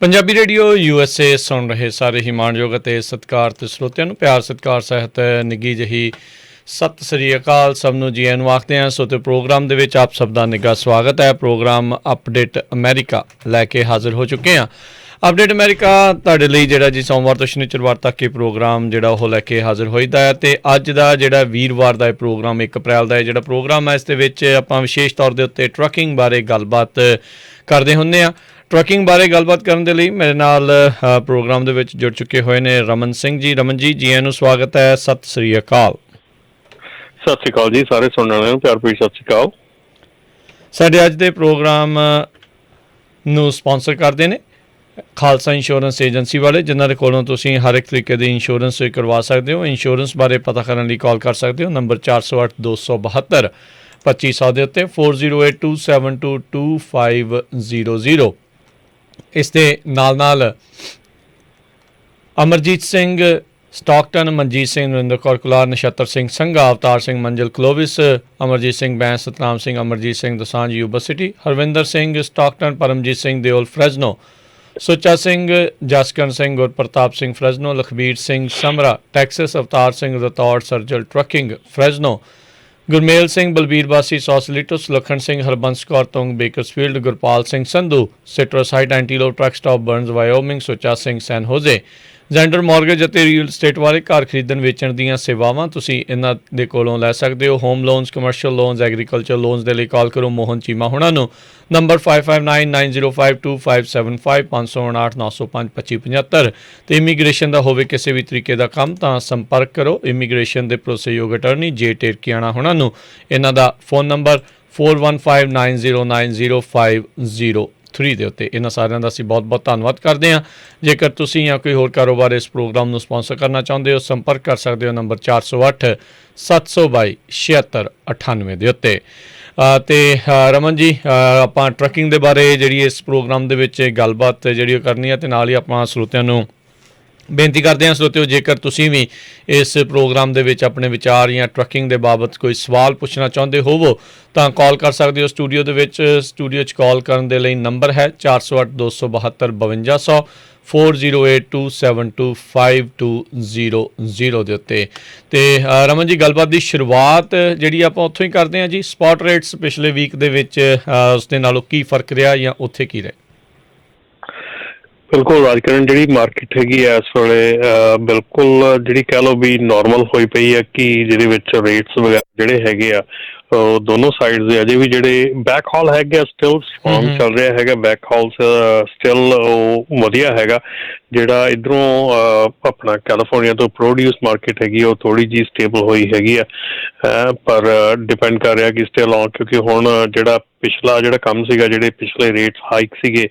Punjabi radio USA ਸੁਣ ਰਹੇ ਸਾਰੇ ਹੀ ਮਾਣਯੋਗ ਅਤੇ ਸਤਿਕਾਰਤ ਸਰੋਤਿਆਂ ਨੂੰ ਪਿਆਰ ਸਤਿਕਾਰ ਸਹਿਤ ਨਿੱਘੀ ਜਿਹੀ ਸਤਿ ਸ੍ਰੀ ਅਕਾਲ। ਸਭ ਨੂੰ ਜੀ ਆਇਆਂ ਨੂੰ ਆਖਦੇ ਹਾਂ। ਸੋ ਤੇ ਪ੍ਰੋਗਰਾਮ ਦੇ ਵਿੱਚ ਆਪ ਸਭ ਦਾ ਨਿੱਘਾ ਸਵਾਗਤ ਹੈ। ਪ੍ਰੋਗਰਾਮ ਅਪਡੇਟ ਅਮਰੀਕਾ ਲੈ ਕੇ ਹਾਜ਼ਰ ਹੋ ਚੁੱਕੇ ਹਾਂ। ਅਪਡੇਟ ਅਮਰੀਕਾ ਤੁਹਾਡੇ ਲਈ ਜਿਹੜਾ ਜੀ ਸੋਮਵਾਰ ਤੋਂ ਸ਼ਨੀਚਰਵਾਰ ਤੱਕ ਇਹ ਪ੍ਰੋਗਰਾਮ ਜਿਹੜਾ ਉਹ ਲੈ ਕੇ ਹਾਜ਼ਰ ਹੋਈਦਾ ਹੈ। ਅਤੇ ਅੱਜ ਦਾ ਜਿਹੜਾ ਵੀਰਵਾਰ ਦਾ ਇਹ ਪ੍ਰੋਗਰਾਮ 1 ਅਪ੍ਰੈਲ ਦਾ ਜਿਹੜਾ ਪ੍ਰੋਗਰਾਮ ਹੈ, ਇਸ ਦੇ ਵਿੱਚ ਆਪਾਂ ਵਿਸ਼ੇਸ਼ ਤੌਰ ਦੇ ਉੱਤੇ ਟਰੱਕਿੰਗ ਬਾਰੇ ਗੱਲਬਾਤ ਕਰਦੇ ਹੁੰਦੇ ਹਾਂ। ਟਰੱਕਿੰਗ ਬਾਰੇ ਗੱਲਬਾਤ ਕਰਨ ਦੇ ਲਈ ਮੇਰੇ ਨਾਲ ਪ੍ਰੋਗਰਾਮ ਦੇ ਵਿੱਚ ਜੁੜ ਚੁੱਕੇ ਹੋਏ ਨੇ ਰਮਨ ਸਿੰਘ ਜੀ। ਰਮਨ ਜੀ, ਜੀ ਆਇਆਂ ਨੂੰ ਸਵਾਗਤ ਹੈ। ਸਤਿ ਸ੍ਰੀ ਅਕਾਲ। ਸਤਿ ਸ਼੍ਰੀ ਅਕਾਲ ਜੀ, ਸਾਰੇ ਸੁਣਨ ਵਾਲਿਆਂ ਨੂੰ ਪਿਆਰ ਭਰੀ ਸਤਿ ਸ਼੍ਰੀ ਅਕਾਲ। ਸਾਡੇ ਅੱਜ ਦੇ ਪ੍ਰੋਗਰਾਮ ਨੂੰ ਸਪਾਂਸਰ ਕਰਦੇ ਨੇ ਖਾਲਸਾ ਇੰਸ਼ੋਰੈਂਸ ਏਜੰਸੀ ਵਾਲੇ, ਜਿਨ੍ਹਾਂ ਦੇ ਕੋਲੋਂ ਤੁਸੀਂ ਹਰ ਇੱਕ ਤਰੀਕੇ ਦੀ ਇੰਸ਼ੋਰੈਂਸ ਕਰਵਾ ਸਕਦੇ ਹੋ। ਇੰਸ਼ੋਰੈਂਸ ਬਾਰੇ ਪਤਾ ਕਰਨ ਲਈ ਕਾਲ ਕਰ ਸਕਦੇ ਹੋ ਨੰਬਰ 408-272-2500 ਦੇ ਉੱਤੇ 4082722500। ਇਸ ਦੇ ਨਾਲ Amarjit Singh Stockton, Manjit Singh, Narinder Kaur Kular, Nachhattar Singh Sangha, Avtar Singh Manzil Clovis, Amarjit Singh Bains, Satnam Singh, Amarjit Singh Dosanjh Yuba City, Harvinder Singh Stockton, Paramjit Singh Deol Fresno, Sucha Singh, Jaskaran Singh, Gurpartap Singh Fresno, Lakhbir Singh Samra Texas, Avtar Singh Rathore ਸਰਜਲ trucking Fresno, Gurmel Singh Balbir Basi Sausalito, Lakhan Singh Harbans Kaur Tung Bakersfield, Gurpal Singh Sandhu ਸਿਟਰੋਸਾਈਡ antelope truck stop Burns ਵਾਇਓਮਿੰਗ, Sucha Singh ਸੈਨ ਹੋਜ਼ੇ, ਜੈਂਡਰ ਮਾਰਗੇਜ ਅਤੇ ਰੀਅਲ ਸਟੇਟ ਵਾਲੇ ਘਰ ਖਰੀਦਣ ਵੇਚਣ ਦੀਆਂ ਸੇਵਾਵਾਂ ਤੁਸੀਂ ਇਹਨਾਂ ਦੇ ਕੋਲੋਂ ਲੈ ਸਕਦੇ ਹੋ। Home loans, commercial loans, agriculture loans ਦੇ ਲਈ ਕਾਲ ਕਰੋ ਮੋਹਨ ਚੀਮਾ ਹੁਣਾਂ ਨੂੰ ਨੰਬਰ 5599052575 559-905-2575। ਅਤੇ ਇਮੀਗ੍ਰੇਸ਼ਨ ਦਾ ਹੋਵੇ ਕਿਸੇ ਵੀ ਤਰੀਕੇ ਦਾ ਕੰਮ ਤਾਂ ਸੰਪਰਕ ਕਰੋ ਇਮੀਗ੍ਰੇਸ਼ਨ ਦੇ ਭਰੋਸੇਯੋਗ ਅਟਰਨੀ ਜੇ ਟੇਰਕੀਆਣਾ ਹੁਣਾਂ ਨੂੰ। ਇਹਨਾਂ ਦਾ ਫੋਨ ਨੰਬਰ 4159090503 ਦੇ ਉੱਤੇ। ਇਹਨਾਂ ਸਾਰਿਆਂ ਦਾ ਅਸੀਂ ਬਹੁਤ ਬਹੁਤ ਧੰਨਵਾਦ ਕਰਦੇ ਹਾਂ। ਜੇਕਰ ਤੁਸੀਂ ਜਾਂ ਕੋਈ ਹੋਰ ਕਾਰੋਬਾਰ ਇਸ ਪ੍ਰੋਗਰਾਮ ਨੂੰ ਸਪਾਂਸਰ ਕਰਨਾ ਚਾਹੁੰਦੇ ਹੋ, ਸੰਪਰਕ ਕਰ ਸਕਦੇ ਹੋ ਨੰਬਰ 4087227698 ਦੇ ਉੱਤੇ। ਅਤੇ ਰਮਨ ਜੀ, ਆਪਾਂ ਟਰੱਕਿੰਗ ਦੇ ਬਾਰੇ ਜਿਹੜੀ ਇਸ ਪ੍ਰੋਗਰਾਮ ਦੇ ਵਿੱਚ ਗੱਲਬਾਤ ਜਿਹੜੀ ਉਹ ਕਰਨੀ ਹੈ, ਅਤੇ ਨਾਲ ਹੀ ਆਪਾਂ ਸਰੋਤਿਆਂ ਨੂੰ ਬੇਨਤੀ ਕਰਦੇ ਹਾਂ ਸਰੋਤਿਓ, ਜੇਕਰ ਤੁਸੀਂ ਵੀ ਇਸ ਪ੍ਰੋਗਰਾਮ ਦੇ ਵਿੱਚ ਆਪਣੇ ਵਿਚਾਰ ਜਾਂ ਟਰੱਕਿੰਗ ਦੇ ਬਾਬਤ ਕੋਈ ਸਵਾਲ ਪੁੱਛਣਾ ਚਾਹੁੰਦੇ ਹੋਵੋ ਤਾਂ ਕਾਲ ਕਰ ਸਕਦੇ ਹੋ ਸਟੂਡੀਓ ਦੇ ਵਿੱਚ। ਸਟੂਡੀਓ 'ਚ ਕਾਲ ਕਰਨ ਦੇ ਲਈ ਨੰਬਰ ਹੈ 4082725200 4082725200 ਦੇ ਉੱਤੇ। ਅਤੇ ਰਮਨ ਜੀ, ਗੱਲਬਾਤ ਦੀ ਸ਼ੁਰੂਆਤ ਜਿਹੜੀ ਆਪਾਂ ਉੱਥੋਂ ਹੀ ਕਰਦੇ ਹਾਂ ਜੀ। ਸਪੌਟ ਰੇਟਸ ਪਿਛਲੇ ਵੀਕ ਦੇ ਵਿੱਚ ਉਸ ਦੇ ਨਾਲੋਂ ਕੀ ਫਰਕ ਰਿਹਾ ਜਾਂ ਉੱਥੇ ਕੀ ਰਹੇ? ਬਿਲਕੁਲ ਰਾਜਕਰਨ, ਜਿਹੜੀ ਮਾਰਕੀਟ ਹੈਗੀ ਆ ਇਸ ਵੇਲੇ ਬਿਲਕੁਲ ਜਿਹੜੀ ਕਹਿ ਲਓ ਵੀ ਨੋਰਮਲ ਹੋਈ ਪਈ ਹੈ, ਕਿ ਜਿਹਦੇ ਵਿੱਚ ਰੇਟਸ ਵਗੈਰਾ ਜਿਹੜੇ ਹੈਗੇ ਆ ਦੋਨੋਂ ਸਾਈਡ ਦੇ ਅਜੇ ਵੀ ਜਿਹੜੇ ਬੈਕ ਹਾਲ ਹੈਗੇ ਆ ਸਟਿਲ ਸਟਰੋਂਗ ਚੱਲ ਰਿਹਾ ਹੈਗਾ। ਬੈਕ ਹਾਲ ਸਟਿਲ ਉਹ ਵਧੀਆ ਹੈਗਾ। ਜਿਹੜਾ ਇੱਧਰੋਂ ਆਪਣਾ ਕੈਲੀਫੋਰਨੀਆ ਤੋਂ ਪ੍ਰੋਡਿਊਸ ਮਾਰਕੀਟ ਹੈਗੀ ਉਹ ਥੋੜ੍ਹੀ ਜਿਹੀ ਸਟੇਬਲ ਹੋਈ ਹੈਗੀ ਆ, ਪਰ ਡਿਪੈਂਡ ਕਰ ਰਿਹਾ ਕਿ ਸਟਿਲ ਕਿਉਂਕਿ ਹੁਣ ਜਿਹੜਾ ਪਿਛਲਾ ਜਿਹੜਾ ਕੰਮ ਸੀਗਾ, ਜਿਹੜੇ ਪਿਛਲੇ ਰੇਟਸ ਹਾਈਕ ਸੀਗੇ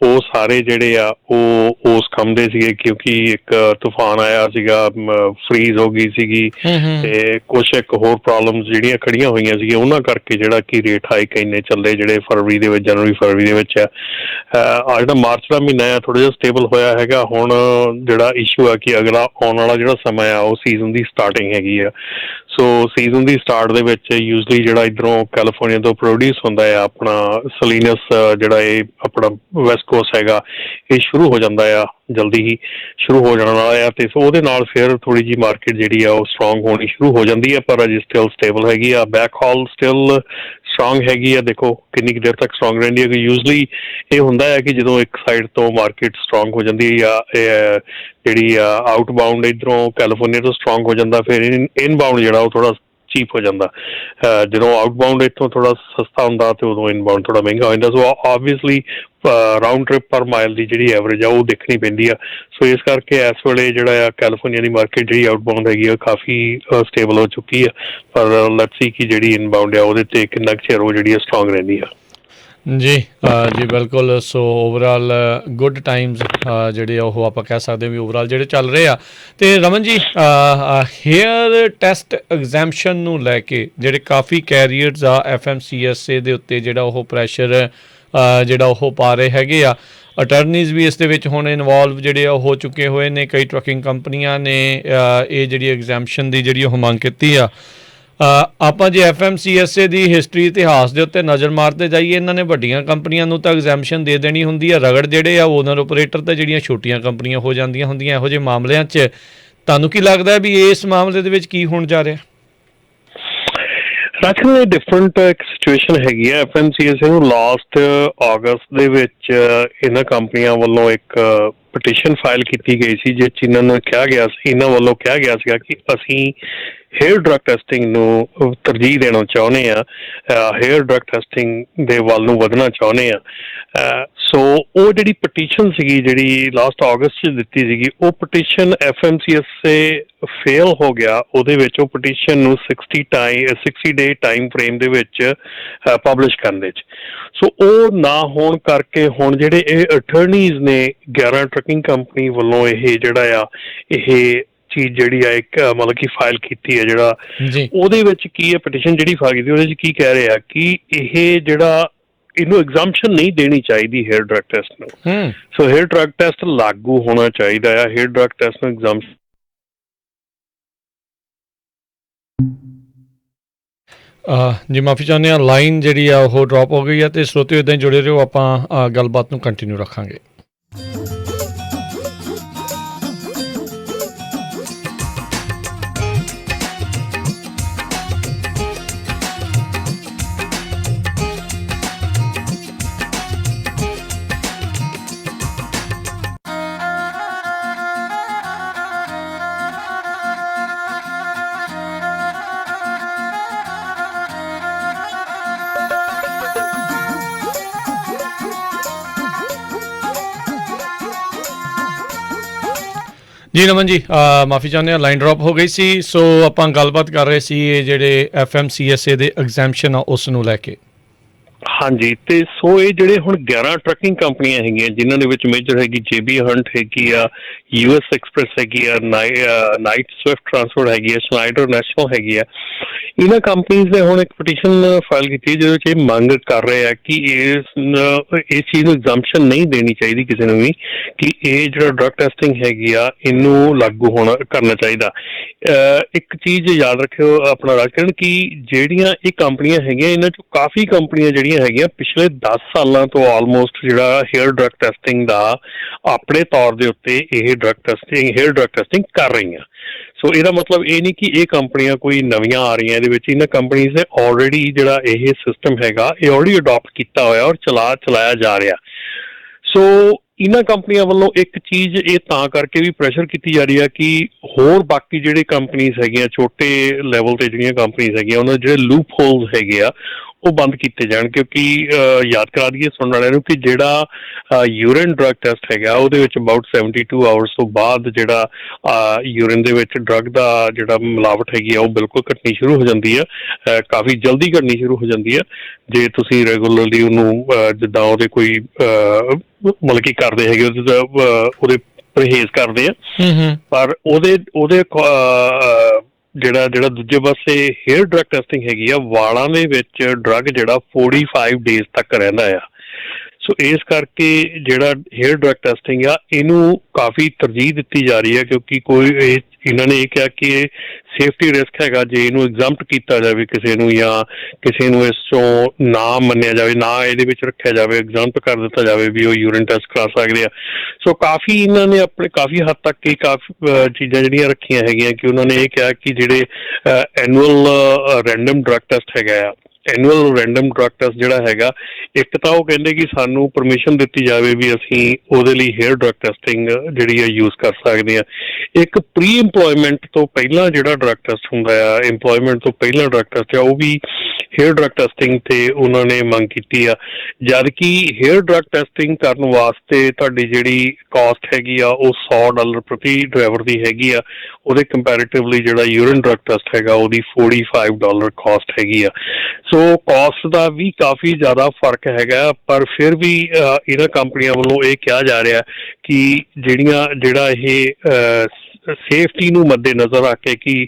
ਉਹ ਸਾਰੇ ਜਿਹੜੇ ਆ ਉਹ ਉਸ ਕੰਮ ਦੇ ਸੀਗੇ, ਕਿਉਂਕਿ ਇੱਕ ਤੂਫਾਨ ਆਇਆ ਸੀਗਾ, ਫਰੀਜ਼ ਹੋ ਗਈ ਸੀਗੀ, ਤੇ ਕੁਛ ਇੱਕ ਹੋਰ ਪ੍ਰੋਬਲਮਸ ਜਿਹੜੀਆਂ ਖੜੀਆਂ ਹੋਈਆਂ ਸੀਗੀਆਂ ਉਹਨਾਂ ਕਰਕੇ ਜਿਹੜਾ ਕਿ ਰੇਟ ਹਾਈਕ ਇੰਨੇ ਚੱਲੇ ਜਿਹੜੇ ਫਰਵਰੀ ਦੇ ਵਿੱਚ, ਜਨਵਰੀ ਫਰਵਰੀ ਦੇ ਵਿੱਚ ਆ। ਜਿਹੜਾ ਮਾਰਚ ਦਾ ਮਹੀਨਾ ਆ ਥੋੜ੍ਹਾ ਜਿਹਾ ਸਟੇਬਲ ਹੋਇਆ ਹੈਗਾ। ਹੁਣ ਜਿਹੜਾ ਇਸ਼ੂ ਆ ਕਿ ਅਗਲਾ ਆਉਣ ਵਾਲਾ ਜਿਹੜਾ ਸਮਾਂ ਆ ਉਹ ਸੀਜ਼ਨ ਦੀ ਸਟਾਰਟਿੰਗ ਹੈਗੀ ਆ। ਸੋ ਸੀਜ਼ਨ ਦੀ ਸਟਾਰਟ ਦੇ ਵਿੱਚ ਯੂਜ਼ਲੀ ਜਿਹੜਾ ਇੱਧਰੋਂ ਕੈਲੀਫੋਰਨੀਆ ਤੋਂ ਪ੍ਰੋਡਿਊਸ ਹੁੰਦਾ ਆ ਆਪਣਾ ਸਲੀਨਸ, ਜਿਹੜਾ ਇਹ ਆਪਣਾ ਵੈਸਟ ਕੋਸਟ ਹੈਗਾ, ਇਹ ਸ਼ੁਰੂ ਹੋ ਜਾਂਦਾ ਆ, ਜਲਦੀ ਹੀ ਸ਼ੁਰੂ ਹੋ ਜਾਣ ਵਾਲਾ ਆ। ਅਤੇ ਸੋ ਉਹਦੇ ਨਾਲ ਫਿਰ ਥੋੜ੍ਹੀ ਜਿਹੀ ਮਾਰਕੀਟ ਜਿਹੜੀ ਆ ਉਹ ਸਟਰੋਂਗ ਹੋਣੀ ਸ਼ੁਰੂ ਹੋ ਜਾਂਦੀ ਆ, ਪਰ ਅਜੇ ਸਟਿਲ ਸਟੇਬਲ ਹੈਗੀ ਆ। ਬੈਕ ਹਾਲ ਸਟਿਲ ਸਟਰੋਂਗ ਹੈਗੀ ਆ। ਦੇਖੋ ਕਿੰਨੀ ਕੁ ਦੇਰ ਤੱਕ ਸਟਰੋਂਗ ਰਹਿੰਦੀ ਹੈ, ਕਿ ਯੂਜ਼ਲੀ ਇਹ ਹੁੰਦਾ ਹੈ ਕਿ ਜਦੋਂ ਇੱਕ ਸਾਈਡ ਤੋਂ ਮਾਰਕੀਟ ਸਟਰੋਂਗ ਹੋ ਜਾਂਦੀ ਹੈ ਜਾਂ ਜਿਹੜੀ ਆਊਟਬਾਊਂਡ ਇੱਧਰੋਂ ਕੈਲੀਫੋਰਨੀਆ ਤੋਂ ਸਟਰੋਂਗ ਹੋ ਜਾਂਦਾ, ਫਿਰ ਇਨਬਾਊਂਡ ਜਿਹੜਾ ਉਹ ਥੋੜ੍ਹਾ ਚੀਪ ਹੋ ਜਾਂਦਾ। ਜਦੋਂ ਆਊਟਬਾਊਂਡ ਇੱਥੋਂ ਥੋੜ੍ਹਾ ਸਸਤਾ ਹੁੰਦਾ ਅਤੇ ਉਦੋਂ ਇਨਬਾਊਂਡ ਥੋੜ੍ਹਾ ਮਹਿੰਗਾ ਹੋ ਜਾਂਦਾ। ਸੋ ਓਬਵੀਅਸਲੀ ਰਾਊਂਡ ਟ੍ਰਿਪ ਪਰ ਮਾਈਲ ਦੀ ਜਿਹੜੀ ਐਵਰੇਜ ਆ ਉਹ ਦੇਖਣੀ ਪੈਂਦੀ ਆ। ਸੋ ਇਸ ਕਰਕੇ ਇਸ ਵੇਲੇ ਜਿਹੜਾ ਆ ਕੈਲੀਫੋਰਨੀਆ ਦੀ ਮਾਰਕੀਟ ਜਿਹੜੀ ਆਊਟਬਾਊਂਡ ਹੈਗੀ ਆ ਕਾਫੀ ਸਟੇਬਲ ਹੋ ਚੁੱਕੀ ਆ, ਪਰ ਲੈਟਸ ਸੀ ਕਿ ਜਿਹੜੀ ਇਨਬਾਊਂਡ ਆ ਉਹਦੇ 'ਤੇ ਕਿੰਨਾ ਕੁ ਚਿਰ ਉਹ ਜਿਹੜੀ ਆ ਸਟਰੋਂਗ ਰਹਿੰਦੀ ਆ। ਜੀ ਬਿਲਕੁਲ। ਸੋ ਓਵਰਆਲ ਗੁੱਡ ਟਾਈਮਸ ਜਿਹੜੇ ਉਹ ਆਪਾਂ ਕਹਿ ਸਕਦੇ ਹਾਂ ਵੀ ਓਵਰਆਲ ਜਿਹੜੇ ਚੱਲ ਰਹੇ ਆ। ਅਤੇ Raman ji, hair test exemption ਨੂੰ ਲੈ ਕੇ ਜਿਹੜੇ ਕਾਫੀ ਕੈਰੀਅਰਸ ਆ FMCSA ਦੇ ਉੱਤੇ ਜਿਹੜਾ ਉਹ ਪ੍ਰੈਸ਼ਰ ਜਿਹੜਾ ਉਹ ਪਾ ਰਹੇ ਹੈਗੇ ਆ। ਅਟਰਨੀਜ਼ ਵੀ ਇਸ ਦੇ ਵਿੱਚ ਹੁਣ ਇਨਵੋਲਵ ਜਿਹੜੇ ਉਹ ਹੋ ਚੁੱਕੇ ਹੋਏ ਨੇ। ਕਈ ਟਰੱਕਿੰਗ ਕੰਪਨੀਆਂ ਨੇ ਇਹ ਜਿਹੜੀ ਐਗਜ਼ੈਂਪਸ਼ਨ ਦੀ ਜਿਹੜੀ ਉਹ ਮੰਗ ਕੀਤੀ ਆ। ਆਪਾਂ ਜੇ FMCSA ਦੀ ਹਿਸਟਰੀ ਇਤਿਹਾਸ ਦੇ ਉੱਤੇ ਨਜ਼ਰ ਮਾਰਦੇ ਜਾਈਏ, ਇਹਨਾਂ ਨੇ ਵੱਡੀਆਂ ਕੰਪਨੀਆਂ ਨੂੰ ਤਾਂ ਐਗਜ਼ੈਂਪਸ਼ਨ ਦੇ ਦੇਣੀ ਹੁੰਦੀ ਆ, ਰਗੜ ਜਿਹੜੇ ਆ ਓਨਰ ਓਪਰੇਟਰ ਤੇ ਜਿਹੜੀਆਂ ਛੋਟੀਆਂ ਕੰਪਨੀਆਂ ਹੋ ਜਾਂਦੀਆਂ ਹੁੰਦੀਆਂ ਇਹੋ ਜਿਹੇ ਮਾਮਲਿਆਂ 'ਚ। ਤੁਹਾਨੂੰ ਕੀ ਲੱਗਦਾ ਵੀ ਇਸ ਮਾਮਲੇ ਦੇ ਵਿੱਚ ਕੀ ਹੋਣ ਜਾ ਰਿਹਾ? ਰਾਜਨ, ਇਹ ਡਿਫਰੈਂਟ ਇੱਕ ਸਿਚੁਏਸ਼ਨ ਹੈਗੀ ਹੈ। FMCSA ਨੂੰ ਲਾਸਟ ਅਗਸਤ ਦੇ ਵਿੱਚ ਇਹਨਾਂ ਕੰਪਨੀਆਂ ਵੱਲੋਂ ਇੱਕ ਪਟੀਸ਼ਨ ਫਾਈਲ ਕੀਤੀ ਗਈ ਸੀ, ਜਿਸ 'ਚ ਇਹਨਾਂ ਨੂੰ ਇਹਨਾਂ ਵੱਲੋਂ ਕਿਹਾ ਗਿਆ ਸੀਗਾ ਕਿ ਅਸੀਂ ਹੇਅਰ ਡਰੱਗ ਟੈਸਟਿੰਗ ਨੂੰ ਤਰਜੀਹ ਦੇਣਾ ਚਾਹੁੰਦੇ ਹਾਂ, ਹੇਅਰ ਡਰੱਗ ਟੈਸਟਿੰਗ ਦੇ ਵੱਲ ਨੂੰ ਵਧਣਾ ਚਾਹੁੰਦੇ ਹਾਂ। ਸੋ ਉਹ ਜਿਹੜੀ ਪਟੀਸ਼ਨ ਸੀਗੀ, ਜਿਹੜੀ ਲਾਸਟ ਅਗਸਤ 'ਚ ਦਿੱਤੀ ਸੀਗੀ, ਉਹ ਪਟੀਸ਼ਨ FMCSA ਫੇਲ ਹੋ ਗਿਆ। ਉਹਦੇ ਵਿੱਚ ਉਹ ਪਟੀਸ਼ਨ ਨੂੰ 60 ਡੇ ਟਾਈਮ ਫਰੇਮ ਦੇ ਵਿੱਚ ਪਬਲਿਸ਼ ਕਰਨ ਦੇ 'ਚ। ਸੋ ਉਹ ਨਾ ਹੋਣ ਕਰਕੇ ਹੁਣ ਜਿਹੜੇ ਇਹ ਅਟਰਨੀਜ਼ ਨੇ 11 ਟਰੱਕਿੰਗ ਕੰਪਨੀ ਵੱਲੋਂ ਇਹ ਜਿਹੜਾ ਆ ਇਹ ਚੀਜ਼ ਜਿਹੜੀ ਆ ਇੱਕ ਮਤਲਬ ਕਿ ਫਾਈਲ ਕੀਤੀ ਹੈ, ਜਿਹੜਾ ਉਹਦੇ ਵਿੱਚ ਕੀ ਹੈ ਪਟੀਸ਼ਨ ਜਿਹੜੀ ਫਾਈਲ ਕੀਤੀ ਉਹਦੇ 'ਚ ਕੀ ਕਹਿ ਰਿਹਾ ਕਿ ਇਹ ਜਿਹੜਾ ਇਹਨੂੰ ਐਗਜ਼ੈਂਪਸ਼ਨ ਨਹੀਂ ਦੇਣੀ ਚਾਹੀਦੀ ਹੇਅਰ ਡਰੱਗ ਟੈਸਟ ਨੂੰ। ਸੋ ਹੇਅਰ ਡਰੱਗ ਟੈਸਟ ਲਾਗੂ ਹੋਣਾ ਚਾਹੀਦਾ ਆ, ਹੇਅਰ ਡਰੱਗ ਟੈਸਟ ਨੂੰ ਐਗਜ਼ੈਂਪਸ਼ਨ। ਜੀ ਮਾਫੀ ਚਾਹੁੰਦੇ ਹਾਂ, ਲਾਈਨ ਜਿਹੜੀ ਆ ਉਹ ਡਰੋਪ ਹੋ ਗਈ ਆ, ਅਤੇ ਸਰੋਤਿਓ ਇੱਦਾਂ ਹੀ ਜੁੜੇ ਰਹੋ, ਆਪਾਂ ਗੱਲਬਾਤ ਨੂੰ ਕੰਟੀਨਿਊ ਰੱਖਾਂਗੇ। ਜੀ ਨਮਨ ਜੀ, ਮਾਫੀ ਚਾਹੁੰਦੇ ਹਾਂ, ਲਾਈਨ ਡਰੋਪ ਹੋ ਗਈ ਸੀ। ਸੋ ਆਪਾਂ ਗੱਲਬਾਤ ਕਰ ਰਹੇ ਸੀ ਇਹ ਜਿਹੜੇ FMCSA ਦੇ ਐਗਜ਼ੈਂਪਸ਼ਨ ਆ ਉਸ ਨੂੰ ਲੈ ਕੇ। ਹਾਂਜੀ, ਤੇ ਸੋ ਇਹ ਜਿਹੜੇ ਹੁਣ 11 ਟਰੱਕਿੰਗ ਕੰਪਨੀਆਂ ਹੈਗੀਆਂ, ਜਿਨ੍ਹਾਂ ਦੇ ਵਿੱਚ ਮੇਜਰ ਹੈਗੀ JB ਹੰਟ ਹੈਗੀ ਆ, US ਐਕਸਪ੍ਰੈਸ ਹੈਗੀ ਆ, ਨਾਈਟ ਸਵਿਫਟ ਟਰਾਂਸਪੋਰਟ ਹੈਗੀ ਆ, ਸ਼ਨਾਈਡਰ ਨੈਸ਼ਨਲ ਹੈਗੀ ਆ, ਇਹਨਾਂ ਕੰਪਨੀਜ਼ ਨੇ ਹੁਣ ਇੱਕ ਪਟੀਸ਼ਨ ਫਾਈਲ ਕੀਤੀ ਜਿਹਦੇ ਵਿੱਚ ਇਹ ਮੰਗ ਕਰ ਰਹੇ ਆ ਕਿ ਇਸ ਚੀਜ਼ ਨੂੰ ਐਗਜ਼ੈਂਪਸ਼ਨ ਨਹੀਂ ਦੇਣੀ ਚਾਹੀਦੀ ਕਿਸੇ ਨੂੰ ਵੀ, ਕਿ ਇਹ ਜਿਹੜਾ ਡਰੱਗ ਟੈਸਟਿੰਗ ਹੈਗੀ ਆ ਇਹਨੂੰ ਲਾਗੂ ਕਰਨਾ ਚਾਹੀਦਾ। ਇੱਕ ਚੀਜ਼ ਯਾਦ ਰੱਖਿਓ ਆਪਣਾ ਰਾਜਕਰਨ, ਕਿ ਜਿਹੜੀਆਂ ਇਹ ਕੰਪਨੀਆਂ ਹੈਗੀਆਂ ਇਹਨਾਂ 'ਚੋਂ ਕਾਫੀ ਕੰਪਨੀਆਂ ਜਿਹੜੀਆਂ ਹੈਗੀਆਂ ਪਿਛਲੇ 10 ਸਾਲਾਂ ਤੋਂ ਆਲਮੋਸਟ ਜਿਹੜਾ ਹੇਅਰ ਡਰੱਗ ਟੈਸਟਿੰਗ ਦਾ ਆਪਣੇ ਤੌਰ ਦੇ ਉੱਤੇ ਇਹ ਹੇਅਰ ਡਰੱਗ ਟੈਸਟਿੰਗ ਕਰ ਰਹੀਆਂ। ਸੋ ਇਹਦਾ ਮਤਲਬ ਇਹ ਨਹੀਂ ਕਿ ਇਹ ਕੰਪਨੀਆਂ ਕੋਈ ਨਵੀਆਂ ਆ ਰਹੀਆਂ ਇਹਦੇ ਵਿੱਚ। ਇਹਨਾਂ ਕੰਪਨੀਜ਼ ਨੇ ਆਲਰੇਡੀ ਜਿਹੜਾ ਇਹ ਸਿਸਟਮ ਹੈਗਾ ਇਹ ਆਲਰੇਡੀ ਅਡੋਪਟ ਕੀਤਾ ਹੋਇਆ ਔਰ ਚਲਾਇਆ ਜਾ ਰਿਹਾ। ਸੋ ਇਹਨਾਂ ਕੰਪਨੀਆਂ ਵੱਲੋਂ ਇੱਕ ਚੀਜ਼ ਇਹ ਤਾਂ ਕਰਕੇ ਵੀ ਪ੍ਰੈਸ਼ਰ ਕੀਤੀ ਜਾ ਰਹੀ ਆ ਕਿ ਹੋਰ ਬਾਕੀ ਜਿਹੜੇ ਕੰਪਨੀਜ਼ ਹੈਗੀਆਂ, ਛੋਟੇ ਲੈਵਲ 'ਤੇ ਜਿਹੜੀਆਂ ਕੰਪਨੀਜ਼ ਹੈਗੀਆਂ, ਉਹਨਾਂ ਦੇ ਜਿਹੜੇ ਲੂਪ ਹੋਲਸ ਹੈਗੇ ਆ ਉਹ ਬੰਦ ਕੀਤੇ ਜਾਣ। ਕਿਉਂਕਿ ਯਾਦ ਕਰਾ ਦਈਏ ਸੁਣਨ ਵਾਲਿਆਂ ਨੂੰ ਕਿ ਜਿਹੜਾ ਯੂਰਿਨ ਡਰੱਗ ਟੈਸਟ ਹੈਗਾ ਉਹਦੇ ਵਿੱਚ ਅਬਾਊਟ 72 ਆਵਰਸ ਤੋਂ ਬਾਅਦ ਜਿਹੜਾ ਯੂਰਿਨ ਦੇ ਵਿੱਚ ਡਰੱਗ ਦਾ ਜਿਹੜਾ ਮਿਲਾਵਟ ਹੈਗੀ ਆ ਉਹ ਬਿਲਕੁਲ ਘਟਣੀ ਸ਼ੁਰੂ ਹੋ ਜਾਂਦੀ ਆ, ਕਾਫੀ ਜਲਦੀ ਘਟਣੀ ਸ਼ੁਰੂ ਹੋ ਜਾਂਦੀ ਆ ਜੇ ਤੁਸੀਂ ਰੈਗੂਲਰਲੀ ਉਹਨੂੰ ਜਿੱਦਾਂ ਉਹਦੇ ਕੋਈ ਮਤਲਬ ਕਿ ਕਰਦੇ ਹੈਗੇ ਉਹਦੇ ਪਰਹੇਜ਼ ਕਰਦੇ ਆ। ਪਰ ਉਹਦੇ ਜਿਹੜਾ ਦੂਜੇ ਪਾਸੇ ਹੇਅਰ ਡਰੱਗ ਟੈਸਟਿੰਗ ਹੈਗੀ ਆ, ਵਾਲਾਂ ਦੇ ਵਿੱਚ ਡਰੱਗ ਜਿਹੜਾ 45 ਡੇਜ਼ ਤੱਕ ਰਹਿੰਦਾ ਆ। ਸੋ ਇਸ ਕਰਕੇ ਜਿਹੜਾ ਹੇਅਰ ਡਰੱਗ ਟੈਸਟਿੰਗ ਆ ਇਹਨੂੰ ਕਾਫੀ ਤਰਜੀਹ ਦਿੱਤੀ ਜਾ ਰਹੀ ਹੈ, ਕਿਉਂਕਿ ਇਹਨਾਂ ਨੇ ਇਹ ਕਿਹਾ ਕਿ ਇਹ ਸੇਫਟੀ ਰਿਸਕ ਹੈਗਾ ਜੇ ਇਹਨੂੰ ਐਗਜ਼ੈਂਪਟ ਕੀਤਾ ਜਾਵੇ ਕਿਸੇ ਨੂੰ, ਜਾਂ ਕਿਸੇ ਨੂੰ ਇਸ ਚੋਂ ਨਾ ਮੰਨਿਆ ਜਾਵੇ, ਨਾ ਇਹਦੇ ਵਿੱਚ ਰੱਖਿਆ ਜਾਵੇ, ਐਗਜ਼ੈਂਪਟ ਕਰ ਦਿੱਤਾ ਜਾਵੇ ਵੀ ਉਹ ਯੂਰਿਨ ਟੈਸਟ ਕਰਾ ਸਕਦੇ ਆ। ਸੋ ਕਾਫੀ ਇਹਨਾਂ ਨੇ ਆਪਣੇ ਕਾਫੀ ਹੱਦ ਤੱਕ ਕਾਫੀ ਚੀਜ਼ਾਂ ਜਿਹੜੀਆਂ ਰੱਖੀਆਂ ਹੈਗੀਆਂ ਕਿ ਉਹਨਾਂ ਨੇ ਇਹ ਕਿਹਾ ਕਿ ਜਿਹੜੇ ਐਨੂਅਲ ਰੈਂਡਮ ਡਰੱਗ ਟੈਸਟ ਹੈਗਾ ਆ, ਐਨੂਅਲ ਰੈਂਡਮ ਡਰੱਗ ਟੈਸਟ ਜਿਹੜਾ ਹੈਗਾ, ਇੱਕ ਤਾਂ ਉਹ ਕਹਿੰਦੇ ਕਿ ਸਾਨੂੰ ਪਰਮਿਸ਼ਨ ਦਿੱਤੀ ਜਾਵੇ ਵੀ ਅਸੀਂ ਉਹਦੇ ਲਈ ਹੇਅਰ ਡਰੱਗ ਟੈਸਟਿੰਗ ਜਿਹੜੀ ਆ ਯੂਜ਼ ਕਰ ਸਕਦੇ ਹਾਂ। ਇੱਕ ਪ੍ਰੀ ਇੰਪਲੋਇਮੈਂਟ ਤੋਂ ਪਹਿਲਾਂ ਜਿਹੜਾ ਡਰੱਗ ਟੈਸਟ ਹੁੰਦਾ ਆ, ਇੰਪਲੋਇਮੈਂਟ ਤੋਂ ਪਹਿਲਾਂ ਡਰੱਗ ਟੈਸਟ ਆ, ਉਹ ਵੀ ਹੇਅਰ ਡਰੱਗ ਟੈਸਟਿੰਗ ਤੇ ਉਹਨਾਂ ਨੇ ਮੰਗ ਕੀਤੀ ਆ। ਜਦ ਕਿ ਹੇਅਰ ਡਰੱਗ ਟੈਸਟਿੰਗ ਕਰਨ ਵਾਸਤੇ ਤੁਹਾਡੀ ਜਿਹੜੀ ਕਾਸਟ ਹੈਗੀ ਆ ਉਹ $100 ਪ੍ਰਤੀ ਡਰਾਈਵਰ ਦੀ ਹੈਗੀ ਆ, ਉਹਦੇ ਕੰਪੈਰੇਟਿਵਲੀ ਜਿਹੜਾ ਯੂਰਿਨ ਡਰੱਗ ਟੈਸਟ ਹੈਗਾ ਉਹਦੀ $45 ਕਾਸਟ ਹੈਗੀ ਆ। ਸੋ ਕਾਸਟ ਦਾ ਵੀ ਕਾਫੀ ਜ਼ਿਆਦਾ ਫਰਕ ਹੈਗਾ, ਪਰ ਫਿਰ ਵੀ ਇਹਨਾਂ ਕੰਪਨੀਆਂ ਵੱਲੋਂ ਇਹ ਕਿਹਾ ਜਾ ਰਿਹਾ ਕਿ ਜਿਹੜਾ ਇਹ ਸੇਫਟੀ ਨੂੰ ਮੱਦੇ ਨਜ਼ਰ ਰੱਖ ਕੇ ਕਿ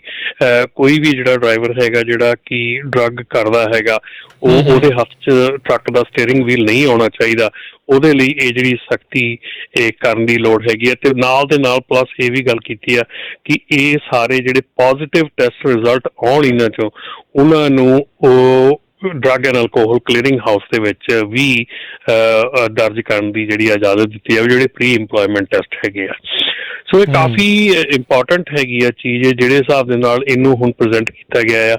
ਕੋਈ ਵੀ ਜਿਹੜਾ ਡਰਾਈਵਰ ਹੈਗਾ ਜਿਹੜਾ ਕਿ ਡਰੱਗ ਕਰਦਾ ਹੈਗਾ ਉਹਦੇ ਹੱਥ 'ਚ ਟਰੱਕ ਦਾ ਸਟੀਅਰਿੰਗ ਵੀਲ ਨਹੀਂ ਆਉਣਾ ਚਾਹੀਦਾ। ਉਹਦੇ ਲਈ ਇਹ ਜਿਹੜੀ ਸਖਤੀ ਇਹ ਕਰਨ ਦੀ ਲੋੜ ਹੈਗੀ ਹੈ। ਅਤੇ ਨਾਲ ਦੇ ਨਾਲ ਪਲੱਸ ਇਹ ਵੀ ਗੱਲ ਕੀਤੀ ਆ ਕਿ ਇਹ ਸਾਰੇ ਜਿਹੜੇ ਪੋਜ਼ੀਟਿਵ ਟੈਸਟ ਰਿਜ਼ਲਟ ਆਉਣ ਇਹਨਾਂ 'ਚੋਂ ਉਹਨਾਂ ਨੂੰ ਉਹ drug and alcohol clearing house ਦੇ ਵਿੱਚ ਵੀ ਦਰਜ ਕਰਨ ਦੀ ਜਿਹੜੀ ਇਜਾਜ਼ਤ ਦਿੱਤੀ ਹੈ, ਜਿਹੜੇ ਪ੍ਰੀ ਇੰਪਲੋਇਮੈਂਟ ਟੈਸਟ ਹੈਗੇ ਆ। ਸੋ ਇਹ ਕਾਫੀ ਇੰਪੋਰਟੈਂਟ ਹੈਗੀ ਆ ਚੀਜ਼, ਜਿਹੜੇ ਹਿਸਾਬ ਦੇ ਨਾਲ ਇਹਨੂੰ ਹੁਣ ਪ੍ਰੈਜ਼ੈਂਟ ਕੀਤਾ ਗਿਆ ਆ।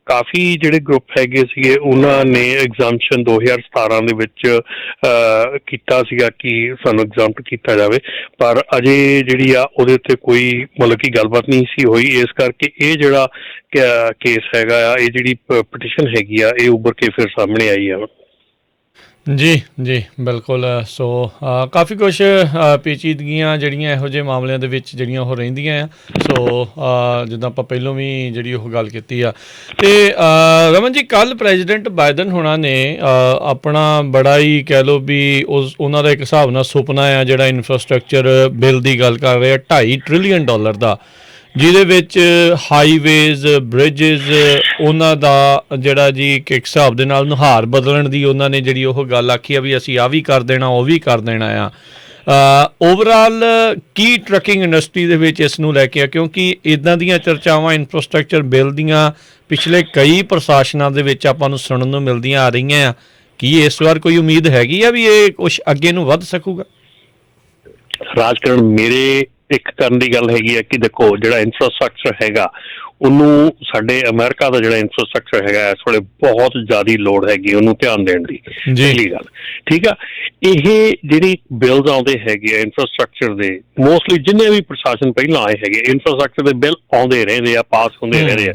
ਕਾਫੀ ਜਿਹੜੇ ਗਰੁੱਪ ਹੈਗੇ ਸੀਗੇ ਉਹਨਾਂ ਨੇ ਐਗਜ਼ਾਮਸ਼ਨ 2017 ਦੇ ਵਿੱਚ ਕੀਤਾ ਸੀਗਾ ਕਿ ਸਾਨੂੰ ਐਗਜ਼ਾਮਟ ਕੀਤਾ ਜਾਵੇ, ਪਰ ਅਜੇ ਜਿਹੜੀ ਆ ਉਹਦੇ ਉੱਤੇ ਕੋਈ ਮਤਲਬ ਕਿ ਗੱਲਬਾਤ ਨਹੀਂ ਸੀ ਹੋਈ। ਇਸ ਕਰਕੇ ਇਹ ਜਿਹੜਾ ਕੇਸ ਹੈਗਾ ਆ, ਇਹ ਜਿਹੜੀ ਪਟੀਸ਼ਨ ਹੈਗੀ ਆ, ਇਹ ਉੱਭਰ ਕੇ ਫਿਰ ਸਾਹਮਣੇ ਆਈ ਆ। ਜੀ ਜੀ ਬਿਲਕੁਲ। ਸੋ ਕਾਫੀ ਕੁਛ ਪੇਚੀਦਗੀਆਂ ਜਿਹੜੀਆਂ ਇਹੋ ਜਿਹੇ ਮਾਮਲਿਆਂ ਦੇ ਵਿੱਚ ਜਿਹੜੀਆਂ ਉਹ ਰਹਿੰਦੀਆਂ ਆ। ਸੋ ਜਿੱਦਾਂ ਆਪਾਂ ਪਹਿਲੋਂ ਵੀ ਜਿਹੜੀ ਉਹ ਗੱਲ ਕੀਤੀ ਆ। ਅਤੇ ਰਮਨ ਜੀ, ਕੱਲ੍ਹ ਪ੍ਰੈਜ਼ੀਡੈਂਟ ਬਾਈਡਨ ਹੋਣਾ ਨੇ ਆਪਣਾ ਬੜਾ ਹੀ ਕਹਿ ਲਓ ਵੀ ਉਹਨਾਂ ਦਾ ਇੱਕ ਹਿਸਾਬ ਨਾਲ ਸੁਪਨਾ ਆ ਜਿਹੜਾ ਇਨਫਰਾਸਟਰਕਚਰ ਬਿੱਲ ਦੀ ਗੱਲ ਕਰ ਰਹੇ ਆ, $2.5 ਟ੍ਰਿਲੀਅਨ ਦਾ, ਜਿਹਦੇ ਵਿੱਚ ਹਾਈਵੇਜ਼, ਬ੍ਰਿਜਿਜ਼, ਉਹਨਾਂ ਦਾ ਜਿਹੜਾ ਜੀ ਇੱਕ ਹਿਸਾਬ ਦੇ ਨਾਲ ਨੁਹਾਰ ਬਦਲਣ ਦੀ ਉਹਨਾਂ ਨੇ ਜਿਹੜੀ ਉਹ ਗੱਲ ਆਖੀ ਆ ਵੀ ਅਸੀਂ ਆਹ ਵੀ ਕਰ ਦੇਣਾ, ਉਹ ਵੀ ਕਰ ਦੇਣਾ ਆ। ਓਵਰਆਲ ਕੀ ਟਰੱਕਿੰਗ ਇੰਡਸਟਰੀ ਦੇ ਵਿੱਚ ਇਸ ਨੂੰ ਲੈ ਕੇ ਆ, ਕਿਉਂਕਿ ਇੱਦਾਂ ਦੀਆਂ ਚਰਚਾਵਾਂ ਇਨਫਰਾਸਟਰਕਚਰ ਬਿੱਲ ਦੀਆਂ ਪਿਛਲੇ ਕਈ ਪ੍ਰਸ਼ਾਸਨਾਂ ਦੇ ਵਿੱਚ ਆਪਾਂ ਨੂੰ ਸੁਣਨ ਨੂੰ ਮਿਲਦੀਆਂ ਆ ਰਹੀਆਂ ਆ। ਕੀ ਇਸ ਵਾਰ ਕੋਈ ਉਮੀਦ ਹੈਗੀ ਆ ਵੀ ਇਹ ਕੁਛ ਅੱਗੇ ਨੂੰ ਵੱਧ ਸਕੂਗਾ? ਰਾਜਕਰਨ, ਮੇਰੇ ਇੱਕ ਕਰਨ ਦੀ ਗੱਲ ਹੈਗੀ ਹੈ ਕਿ ਦੇਖੋ ਜਿਹੜਾ ਇਨਫਰਾਸਟਰਕਚਰ ਹੈਗਾ ਉਹਨੂੰ ਸਾਡੇ ਅਮਰੀਕਾ ਦਾ ਜਿਹੜਾ ਇਨਫਰਾਸਟਰਕਚਰ ਹੈਗਾ ਇਸ ਵੇਲੇ ਬਹੁਤ ਜ਼ਿਆਦਾ ਲੋੜ ਹੈਗੀ ਉਹਨੂੰ ਧਿਆਨ ਦੇਣ ਦੀ। ਪਹਿਲੀ ਗੱਲ ਠੀਕ ਆ, ਇਹ ਜਿਹੜੀ ਬਿੱਲਸ ਆਉਂਦੇ ਹੈਗੇ ਆ ਇਨਫਰਾਸਟਰਕਚਰ ਦੇ, ਮੋਸਟਲੀ ਜਿੰਨੇ ਵੀ ਪ੍ਰਸ਼ਾਸਨ ਪਹਿਲਾਂ ਆਏ ਹੈਗੇ ਇਨਫਰਾਸਟਰਕਚਰ ਦੇ ਬਿੱਲ ਆਉਂਦੇ ਰਹਿੰਦੇ ਆ, ਪਾਸ ਹੁੰਦੇ ਰਹਿੰਦੇ ਆ,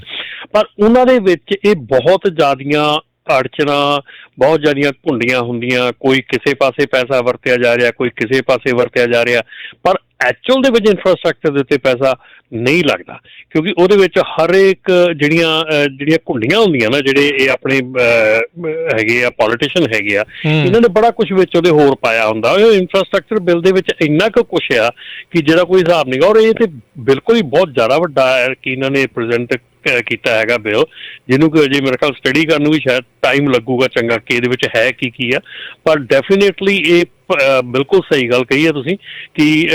ਪਰ ਉਹਨਾਂ ਦੇ ਵਿੱਚ ਇਹ ਬਹੁਤ ਜ਼ਿਆਦੀਆਂ ਅੜਚਣਾਂ, ਬਹੁਤ ਜ਼ਿਆਦੀਆਂ ਘੁੰਡੀਆਂ ਹੁੰਦੀਆਂ। ਕੋਈ ਕਿਸੇ ਪਾਸੇ ਪੈਸਾ ਵਰਤਿਆ ਜਾ ਰਿਹਾ, ਕੋਈ ਕਿਸੇ ਪਾਸੇ ਵਰਤਿਆ ਜਾ ਰਿਹਾ, ਪਰ ਐਕਚੁਅਲ ਦੇ ਵਿੱਚ ਇਨਫਰਾਸਟਰਕਚਰ ਦੇ ਉੱਤੇ ਪੈਸਾ ਨਹੀਂ ਲੱਗਦਾ, ਕਿਉਂਕਿ ਉਹਦੇ ਵਿੱਚ ਹਰ ਇੱਕ ਜਿਹੜੀਆਂ ਘੁੰਡੀਆਂ ਹੁੰਦੀਆਂ ਨਾ, ਜਿਹੜੇ ਇਹ ਆਪਣੇ ਹੈਗੇ ਆ ਪੋਲੀਟੀਸ਼ੀਅਨ ਹੈਗੇ ਆ, ਇਹਨਾਂ ਨੇ ਬੜਾ ਕੁਛ ਵਿੱਚ ਉਹਦੇ ਹੋਰ ਪਾਇਆ ਹੁੰਦਾ। ਇਨਫਰਾਸਟਰਕਚਰ ਬਿੱਲ ਦੇ ਵਿੱਚ ਇੰਨਾ ਕੁ ਕੁਛ ਆ ਕਿ ਜਿਹੜਾ ਕੋਈ ਹਿਸਾਬ ਨਹੀਂ ਗਾ। ਔਰ ਇਹ ਤੇ ਬਿਲਕੁਲ ਹੀ ਬਹੁਤ ਜ਼ਿਆਦਾ ਵੱਡਾ ਹੈ ਕਿ ਇਹਨਾਂ ਨੇ ਪ੍ਰੈਜ਼ੈਂਟ ਕੀਤਾ ਹੈਗਾ ਬਿੱਲ, ਜਿਹਨੂੰ ਕਿ ਅਜੇ ਮੇਰੇ ਖਿਆਲ ਸਟੱਡੀ ਕਰਨ ਨੂੰ ਵੀ ਸ਼ਾਇਦ ਟਾਈਮ ਲੱਗੂਗਾ ਚੰਗਾ ਕਿ ਇਹਦੇ ਵਿੱਚ ਹੈ ਕੀ ਆ। ਪਰ ਡੈਫੀਨੇਟਲੀ ਇਹ ਬਿਲਕੁਲ ਸਹੀ ਗੱਲ ਕਹੀ ਹੈ ਤੁਸੀਂ ਕਿ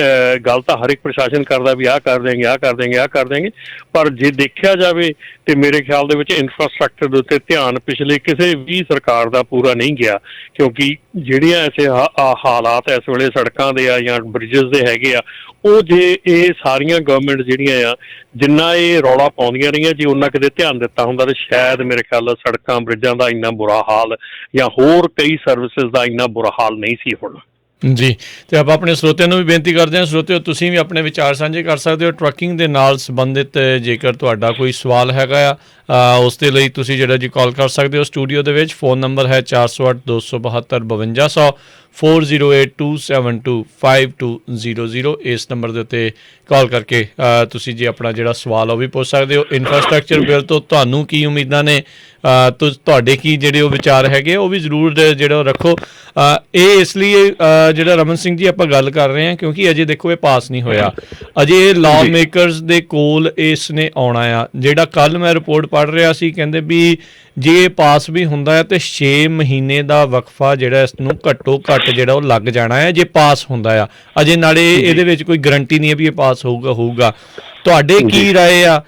ਗੱਲ ਤਾਂ ਹਰ ਇੱਕ ਪ੍ਰਸ਼ਾਸਨ ਕਰਦਾ ਵੀ ਆਹ ਕਰ ਦੇਂਗੇ, ਆਹ ਕਰ ਦੇਂਗੇ, ਆਹ ਕਰ ਦੇਂਗੇ, ਪਰ ਜੇ ਦੇਖਿਆ ਜਾਵੇ ਤੇ ਮੇਰੇ ਖਿਆਲ ਦੇ ਵਿੱਚ ਇਨਫਰਾਸਟਰਕਚਰ ਦੇ ਉੱਤੇ ਧਿਆਨ ਪਿਛਲੇ ਕਿਸੇ ਵੀ ਸਰਕਾਰ ਦਾ ਪੂਰਾ ਨਹੀਂ ਗਿਆ, ਕਿਉਂਕਿ ਜਿਹੜੀਆਂ ਐਸੇ ਹਾਲਾਤ ਇਸ ਵੇਲੇ ਸੜਕਾਂ ਦੇ ਆ ਜਾਂ ਬ੍ਰਿਜਿਸ ਦੇ ਹੈਗੇ ਆ, ਉਹ ਜੇ ਇਹ ਸਾਰੀਆਂ ਗਵਰਨਮੈਂਟ ਜਿਹੜੀਆਂ ਆ ਜਿੰਨਾ ਇਹ ਰੌਲਾ ਪਾਉਂਦੀਆਂ ਰਹੀਆਂ, ਜੇ ਉਹਨਾਂ ਕਿਤੇ ਧਿਆਨ ਦਿੱਤਾ ਹੁੰਦਾ ਤਾਂ ਸ਼ਾਇਦ ਮੇਰੇ ਖਿਆਲ ਸੜਕਾਂ ਬ੍ਰਿਜਾਂ ਦਾ ਇੰਨਾ ਬੁਰਾ ਹਾਲ ਜਾਂ ਹੋਰ ਕਈ ਸਰਵਿਸਿਜ਼ ਦਾ ਇੰਨਾ ਬੁਰਾ ਹਾਲ ਨਹੀਂ ਸੀ ਹੋਣਾ। ਜੀ, ਅਤੇ ਆਪਾਂ ਆਪਣੇ ਸਰੋਤਿਆਂ ਨੂੰ ਵੀ ਬੇਨਤੀ ਕਰਦੇ ਹਾਂ, ਸਰੋਤਿਓ ਤੁਸੀਂ ਵੀ ਆਪਣੇ ਵਿਚਾਰ ਸਾਂਝੇ ਕਰ ਸਕਦੇ ਹੋ ਟਰੱਕਿੰਗ ਦੇ ਨਾਲ ਸੰਬੰਧਿਤ। ਜੇਕਰ ਤੁਹਾਡਾ ਕੋਈ ਸਵਾਲ ਹੈਗਾ ਆ ਉਸ ਦੇ ਲਈ ਤੁਸੀਂ ਜਿਹੜਾ ਜੀ ਕਾਲ ਕਰ ਸਕਦੇ ਹੋ ਸਟੂਡੀਓ ਦੇ ਵਿੱਚ। ਫ਼ੋਨ ਨੰਬਰ ਹੈ 408 272 5200 4082725200। ਇਸ ਨੰਬਰ ਦੇ ਉੱਤੇ ਕਾਲ ਕਰਕੇ ਤੁਸੀਂ ਜੀ ਆਪਣਾ ਜਿਹੜਾ ਸਵਾਲ ਉਹ ਵੀ ਪੁੱਛ ਸਕਦੇ ਹੋ। ਇਨਫਰਾਸਟਰਕਚਰ ਬਿੱਲ ਤੋਂ ਤੁਹਾਨੂੰ ਕੀ ਉਮੀਦਾਂ ਨੇ, ਤੁਹਾਡੇ ਕੀ ਜਿਹੜੇ ਉਹ ਵਿਚਾਰ ਹੈਗੇ ਉਹ ਵੀ ਜ਼ਰੂਰ ਜਿਹੜਾ ਰੱਖੋ। ਇਹ ਇਸ ਲਈ ਜਿਹੜਾ ਰਮਨ ਸਿੰਘ ਜੀ ਆਪਾਂ ਗੱਲ ਕਰ ਰਹੇ ਹਾਂ ਕਿਉਂਕਿ ਅਜੇ ਦੇਖੋ ਇਹ ਪਾਸ ਨਹੀਂ ਹੋਇਆ, ਅਜੇ ਲਾਅ ਮੇਕਰਸ ਦੇ ਕੋਲ ਇਸ ਨੇ ਆਉਣਾ ਆ। ਜਿਹੜਾ ਕੱਲ੍ਹ ਮੈਂ ਰਿਪੋਰਟ ਪੜ੍ਹ ਰਿਹਾ ਸੀ, ਕਹਿੰਦੇ ਵੀ ਜੇ ਇਹ ਪਾਸ ਵੀ ਹੁੰਦਾ ਹੈ ਤਾਂ 6 ਮਹੀਨੇ ਦਾ ਵਕਫਾ ਜਿਹੜਾ ਇਸ ਨੂੰ ਘੱਟੋ ਘੱਟ ਜਿਹੜਾ ਉਹ ਲੱਗ ਜਾਣਾ ਹੈ ਜੇ ਪਾਸ ਹੁੰਦਾ ਆ। ਅਜੇ ਨਾਲੇ ਇਹਦੇ ਵਿੱਚ ਕੋਈ ਗਰੰਟੀ ਨਹੀਂ ਹੈ ਵੀ ਇਹ ਪਾਸ ਹੋਊਗਾ। ਤੁਹਾਡੇ ਕੀ ਰਾਏ ਆ,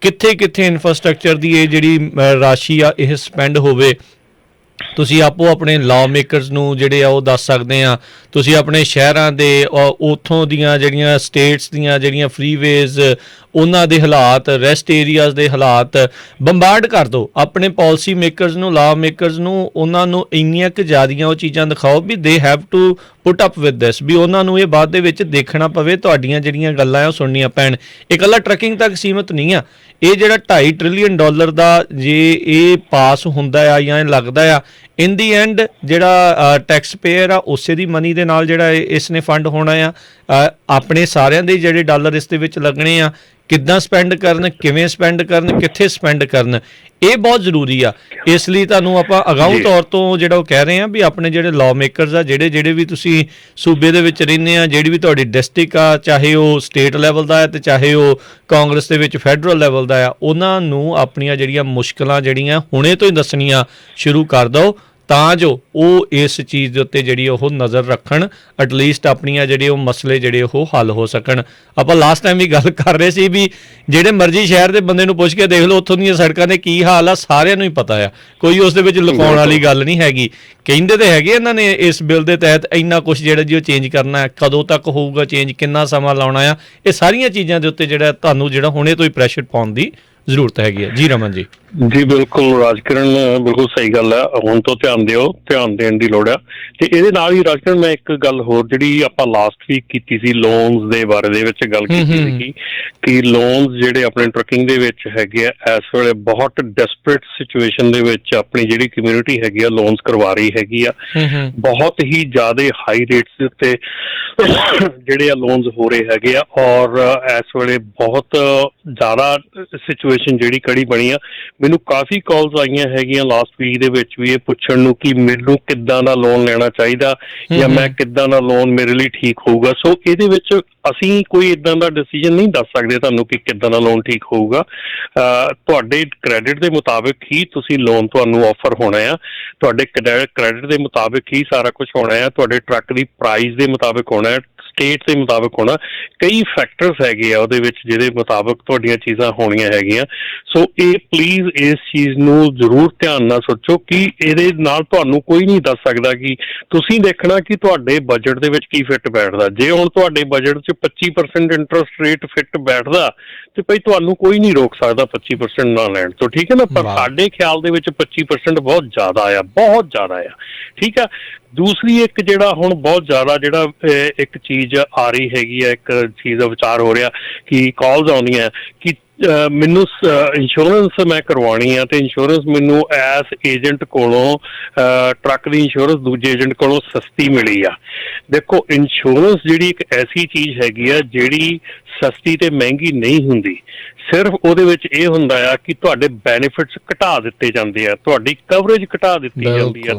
ਕਿੱਥੇ ਕਿੱਥੇ ਇਨਫਰਾਸਟਰਕਚਰ ਦੀ ਇਹ ਜਿਹੜੀ ਰਾਸ਼ੀ ਆ ਇਹ ਸਪੈਂਡ ਹੋਵੇ? ਤੁਸੀਂ ਆਪੋ ਆਪਣੇ ਲਾਅ ਮੇਕਰਸ ਨੂੰ ਜਿਹੜੇ ਆ ਉਹ ਦੱਸ ਸਕਦੇ ਆ। ਤੁਸੀਂ ਆਪਣੇ ਸ਼ਹਿਰਾਂ ਦੇ ਉੱਥੋਂ ਦੀਆਂ ਜਿਹੜੀਆਂ ਸਟੇਟਸ ਦੀਆਂ ਜਿਹੜੀਆਂ ਫਰੀਵੇਜ਼ ਉਹਨਾਂ ਦੇ ਹਾਲਾਤ, ਰੈਸਟ ਏਰੀਆਜ਼ ਦੇ ਹਾਲਾਤ ਬੰਬਾਰਡ ਕਰ ਦਿਓ ਆਪਣੇ ਪਾਲਿਸੀ ਮੇਕਰਸ ਨੂੰ, ਲਾਅ ਮੇਕਰਸ ਨੂੰ। ਉਹਨਾਂ ਨੂੰ ਇੰਨੀਆਂ ਕੁ ਜ਼ਿਆਦੀਆਂ ਉਹ ਚੀਜ਼ਾਂ ਦਿਖਾਓ ਵੀ they have to put up with this, ਵੀ ਉਹਨਾਂ ਨੂੰ ਇਹ ਬਾਅਦ ਦੇ ਵਿੱਚ ਦੇਖਣਾ ਪਵੇ, ਤੁਹਾਡੀਆਂ ਜਿਹੜੀਆਂ ਗੱਲਾਂ ਆ ਉਹ ਸੁਣਨੀਆਂ ਪੈਣ। ਇਹ ਇਕੱਲਾ ਟਰੱਕਿੰਗ ਤੱਕ ਸੀਮਿਤ ਨਹੀਂ ਆ। ਇਹ ਜਿਹੜਾ $2.5 ਟ੍ਰਿਲੀਅਨ ਦਾ ਜੇ ਇਹ ਪਾਸ ਹੁੰਦਾ ਆ ਜਾਂ ਲੱਗਦਾ ਆ, ਇਨ ਦੀ ਐਂਡ ਜਿਹੜਾ ਟੈਕਸ ਪੇਅਰ ਆ ਉਸੇ ਦੀ ਮਨੀ ਦੇ ਨਾਲ ਜਿਹੜਾ ਇਸ ਨੇ ਫੰਡ ਹੋਣਾ ਆ। ਆਪਣੇ ਸਾਰਿਆਂ ਦੇ ਜਿਹੜੇ ਡਾਲਰ ਇਸ ਦੇ ਵਿੱਚ ਲੱਗਣੇ ਆ, ਕਿੱਦਾਂ ਸਪੈਂਡ ਕਰਨ, ਕਿਵੇਂ ਸਪੈਂਡ ਕਰਨ, ਕਿੱਥੇ ਸਪੈਂਡ ਕਰਨ, ਇਹ ਬਹੁਤ ਜ਼ਰੂਰੀ ਆ। ਇਸ ਲਈ ਤੁਹਾਨੂੰ ਆਪਾਂ ਅਗਾਊਂ ਤੌਰ ਤੋਂ ਜਿਹੜਾ ਉਹ ਕਹਿ ਰਹੇ ਹਾਂ ਵੀ ਆਪਣੇ ਜਿਹੜੇ ਲਾਅ ਮੇਕਰਸ ਆ, ਜਿਹੜੇ ਵੀ ਤੁਸੀਂ ਸੂਬੇ ਦੇ ਵਿੱਚ ਰਹਿੰਦੇ ਆ, ਜਿਹੜੀ ਵੀ ਤੁਹਾਡੀ ਡਿਸਟ੍ਰਿਕਟ ਆ, ਚਾਹੇ ਉਹ ਸਟੇਟ ਲੈਵਲ ਦਾ ਹੈ ਅਤੇ ਚਾਹੇ ਉਹ ਕਾਂਗਰਸ ਦੇ ਵਿੱਚ ਫੈਡਰਲ ਲੈਵਲ ਦਾ ਆ, ਉਹਨਾਂ ਨੂੰ ਆਪਣੀਆਂ ਜਿਹੜੀਆਂ ਮੁਸ਼ਕਲਾਂ ਜਿਹੜੀਆਂ ਹੁਣੇ ਤੋਂ ਹੀ ਦੱਸਣੀਆਂ ਸ਼ੁਰੂ ਕਰ ਦਿਓ, ਤਾਂ ਜੋ ਉਹ ਇਸ ਚੀਜ਼ ਦੇ ਉੱਤੇ ਜਿਹੜੀ ਉਹ ਨਜ਼ਰ ਰੱਖਣ, ਐਟਲੀਸਟ ਆਪਣੀਆਂ ਜਿਹੜੇ ਉਹ ਮਸਲੇ ਜਿਹੜੇ ਉਹ ਹੱਲ ਹੋ ਸਕਣ। ਆਪਾਂ ਲਾਸਟ ਟਾਈਮ ਵੀ ਗੱਲ ਕਰ ਰਹੇ ਸੀ ਵੀ ਜਿਹੜੇ ਮਰਜ਼ੀ ਸ਼ਹਿਰ ਦੇ ਬੰਦੇ ਨੂੰ ਪੁੱਛ ਕੇ ਦੇਖ ਲਓ ਉੱਥੋਂ ਦੀਆਂ ਸੜਕਾਂ ਦੇ ਕੀ ਹਾਲ ਆ, ਸਾਰਿਆਂ ਨੂੰ ਹੀ ਪਤਾ ਆ, ਕੋਈ ਉਸ ਦੇ ਵਿੱਚ ਲੁਕਾਉਣ ਵਾਲੀ ਗੱਲ ਨਹੀਂ ਹੈਗੀ। ਕਹਿੰਦੇ ਤਾਂ ਹੈਗੇ ਇਹਨਾਂ ਨੇ ਇਸ ਬਿੱਲ ਦੇ ਤਹਿਤ ਇੰਨਾ ਕੁਛ ਜਿਹੜਾ ਜੀ ਉਹ ਚੇਂਜ ਕਰਨਾ ਹੈ, ਕਦੋਂ ਤੱਕ ਹੋਊਗਾ ਚੇਂਜ, ਕਿੰਨਾ ਸਮਾਂ ਲਾਉਣਾ ਆ, ਇਹ ਸਾਰੀਆਂ ਚੀਜ਼ਾਂ ਦੇ ਉੱਤੇ ਜਿਹੜਾ ਤੁਹਾਨੂੰ ਜਿਹੜਾ ਹੁਣੇ ਤੋਂ ਹੀ ਪ੍ਰੈਸ਼ਰ ਪਾਉਣ ਦੀ ਜ਼ਰੂਰਤ ਹੈਗੀ ਹੈ। ਜੀ ਰਮਨ ਜੀ। ਜੀ ਬਿਲਕੁਲ ਰਾਜਕਿਰਨ, ਬਿਲਕੁਲ ਸਹੀ ਗੱਲ ਹੈ। ਹੁਣ ਤੋਂ ਧਿਆਨ ਦਿਓ, ਧਿਆਨ ਦੇਣ ਦੀ ਲੋੜ ਆ। ਤੇ ਇਹਦੇ ਨਾਲ ਹੀ ਰਾਜਕਿਰਨ ਮੈਂ ਇੱਕ ਗੱਲ ਹੋਰ ਜਿਹੜੀ ਆਪਾਂ ਲਾਸਟ ਵੀਕ ਕੀਤੀ ਸੀ, ਲੋਨਸ ਦੇ ਬਾਰੇ ਦੇ ਵਿੱਚ ਗੱਲ ਕੀਤੀ ਸੀਗੀ ਕਿ ਲੋਨਸ ਜਿਹੜੇ ਆਪਣੇ ਟਰੱਕਿੰਗ ਦੇ ਵਿੱਚ ਹੈਗੇ ਆ, ਇਸ ਵੇਲੇ ਬਹੁਤ ਡੈਸਪਰੇਟ ਸਿਚੁਏਸ਼ਨ ਦੇ ਵਿੱਚ ਆਪਣੀ ਜਿਹੜੀ ਕਮਿਊਨਿਟੀ ਹੈਗੀ ਆ ਲੋਨਸ ਕਰਵਾ ਰਹੀ ਹੈਗੀ ਆ। ਬਹੁਤ ਹੀ ਜ਼ਿਆਦਾ ਹਾਈ ਰੇਟਸ ਦੇ ਉੱਤੇ ਜਿਹੜੇ ਆ ਲੋਨਸ ਹੋ ਰਹੇ ਹੈਗੇ ਆ, ਔਰ ਇਸ ਵੇਲੇ ਬਹੁਤ ਜ਼ਿਆਦਾ ਸਿਚੁਏਸ਼ਨ ਜਿਹੜੀ ਕੜੀ ਬਣੀ ਆ। ਮੈਨੂੰ ਕਾਫੀ ਕਾਲਸ ਆਈਆਂ ਹੈਗੀਆਂ ਲਾਸਟ ਵੀਕ ਦੇ ਵਿੱਚ ਵੀ ਇਹ ਪੁੱਛਣ ਨੂੰ ਕਿ ਮੈਨੂੰ ਕਿੱਦਾਂ ਦਾ ਲੋਨ ਲੈਣਾ ਚਾਹੀਦਾ ਜਾਂ ਮੈਂ ਕਿੱਦਾਂ ਦਾ ਲੋਨ ਮੇਰੇ ਲਈ ਠੀਕ ਹੋਊਗਾ। ਸੋ ਇਹਦੇ ਵਿੱਚ ਅਸੀਂ ਕੋਈ ਇੱਦਾਂ ਦਾ ਡਿਸੀਜਨ ਨਹੀਂ ਦੱਸ ਸਕਦੇ ਤੁਹਾਨੂੰ ਕਿ ਕਿੱਦਾਂ ਦਾ ਲੋਨ ਠੀਕ ਹੋਊਗਾ। ਤੁਹਾਡੇ ਕ੍ਰੈਡਿਟ ਦੇ ਮੁਤਾਬਿਕ ਹੀ ਤੁਸੀਂ ਲੋਨ ਤੁਹਾਨੂੰ ਆਫਰ ਹੋਣਾ ਆ, ਤੁਹਾਡੇ ਕ੍ਰੈਡਿਟ ਦੇ ਮੁਤਾਬਿਕ ਹੀ ਸਾਰਾ ਕੁਛ ਹੋਣਾ ਆ, ਤੁਹਾਡੇ ਟਰੱਕ ਦੀ ਪ੍ਰਾਈਸ ਦੇ ਮੁਤਾਬਿਕ ਹੋਣਾ ਹੈ, ਸਟੇਟ ਦੇ ਮੁਤਾਬਿਕ ਹੋਣਾ। ਕਈ ਫੈਕਟਰਸ ਹੈਗੇ ਆ ਉਹਦੇ ਵਿੱਚ ਜਿਹਦੇ ਮੁਤਾਬਿਕ ਤੁਹਾਡੀਆਂ ਚੀਜ਼ਾਂ ਹੋਣੀਆਂ ਹੈਗੀਆਂ। ਸੋ ਇਹ ਪਲੀਜ਼ ਇਸ ਚੀਜ਼ ਨੂੰ ਜ਼ਰੂਰ ਧਿਆਨ ਨਾਲ ਸੋਚੋ ਕਿ ਇਹਦੇ ਨਾਲ ਤੁਹਾਨੂੰ ਕੋਈ ਨਹੀਂ ਦੱਸ ਸਕਦਾ ਕਿ ਤੁਸੀਂ ਦੇਖਣਾ ਕਿ ਤੁਹਾਡੇ ਬਜਟ ਦੇ ਵਿੱਚ ਕੀ ਫਿੱਟ ਬੈਠਦਾ। ਜੇ ਹੁਣ ਤੁਹਾਡੇ ਬਜਟ 'ਚ 25% ਇੰਟਰਸਟ ਰੇਟ ਫਿੱਟ ਬੈਠਦਾ ਤੇ ਭਾਈ ਤੁਹਾਨੂੰ ਕੋਈ ਨਹੀਂ ਰੋਕ ਸਕਦਾ 25% ਨਾ ਲੈਣ ਤੋਂ, ਠੀਕ ਹੈ ਨਾ। ਪਰ ਸਾਡੇ ਖਿਆਲ ਦੇ ਵਿੱਚ 25% ਬਹੁਤ ਜ਼ਿਆਦਾ ਆ, ਬਹੁਤ ਜ਼ਿਆਦਾ ਆ, ਠੀਕ ਆ। ਦੂਸਰੀ ਇੱਕ ਜਿਹੜਾ ਹੁਣ ਬਹੁਤ ਜ਼ਿਆਦਾ ਜਿਹੜਾ ਇੱਕ ਚੀਜ਼ ਆ ਰਹੀ ਹੈਗੀ ਆ, ਇੱਕ ਚੀਜ਼ ਦਾ ਵਿਚਾਰ ਹੋ ਰਿਹਾ ਕਿ ਕਾਲਸ ਆਉਂਦੀਆਂ ਕਿ ਮੈਨੂੰ ਇੰਸ਼ੋਰੈਂਸ ਮੈਂ ਕਰਵਾਉਣੀ ਆ ਤੇ ਇੰਸ਼ੋਰੈਂਸ ਮੈਨੂੰ ਐਸ ਏਜੰਟ ਕੋਲੋਂ ਟਰੱਕ ਦੀ ਇੰਸ਼ੋਰੈਂਸ ਦੂਜੇ ਏਜੰਟ ਕੋਲੋਂ ਸਸਤੀ ਮਿਲੀ ਆ। ਦੇਖੋ ਇੰਸ਼ੋਰੈਂਸ ਜਿਹੜੀ ਇੱਕ ਐਸੀ ਚੀਜ਼ ਹੈਗੀ ਆ ਜਿਹੜੀ ਸਸਤੀ ਤੇ ਮਹਿੰਗੀ ਨਹੀਂ ਹੁੰਦੀ। ਸਿਰਫ ਉਹਦੇ ਵਿੱਚ ਇਹ ਹੁੰਦਾ ਆ ਕਿ ਤੁਹਾਡੇ ਬੈਨੀਫਿਟਸ ਘਟਾ ਦਿੱਤੇ ਜਾਂਦੇ ਆ, ਤੁਹਾਡੀ ਕਵਰੇਜ ਘਟਾ ਦਿੱਤੀ ਜਾਂਦੀ ਆ,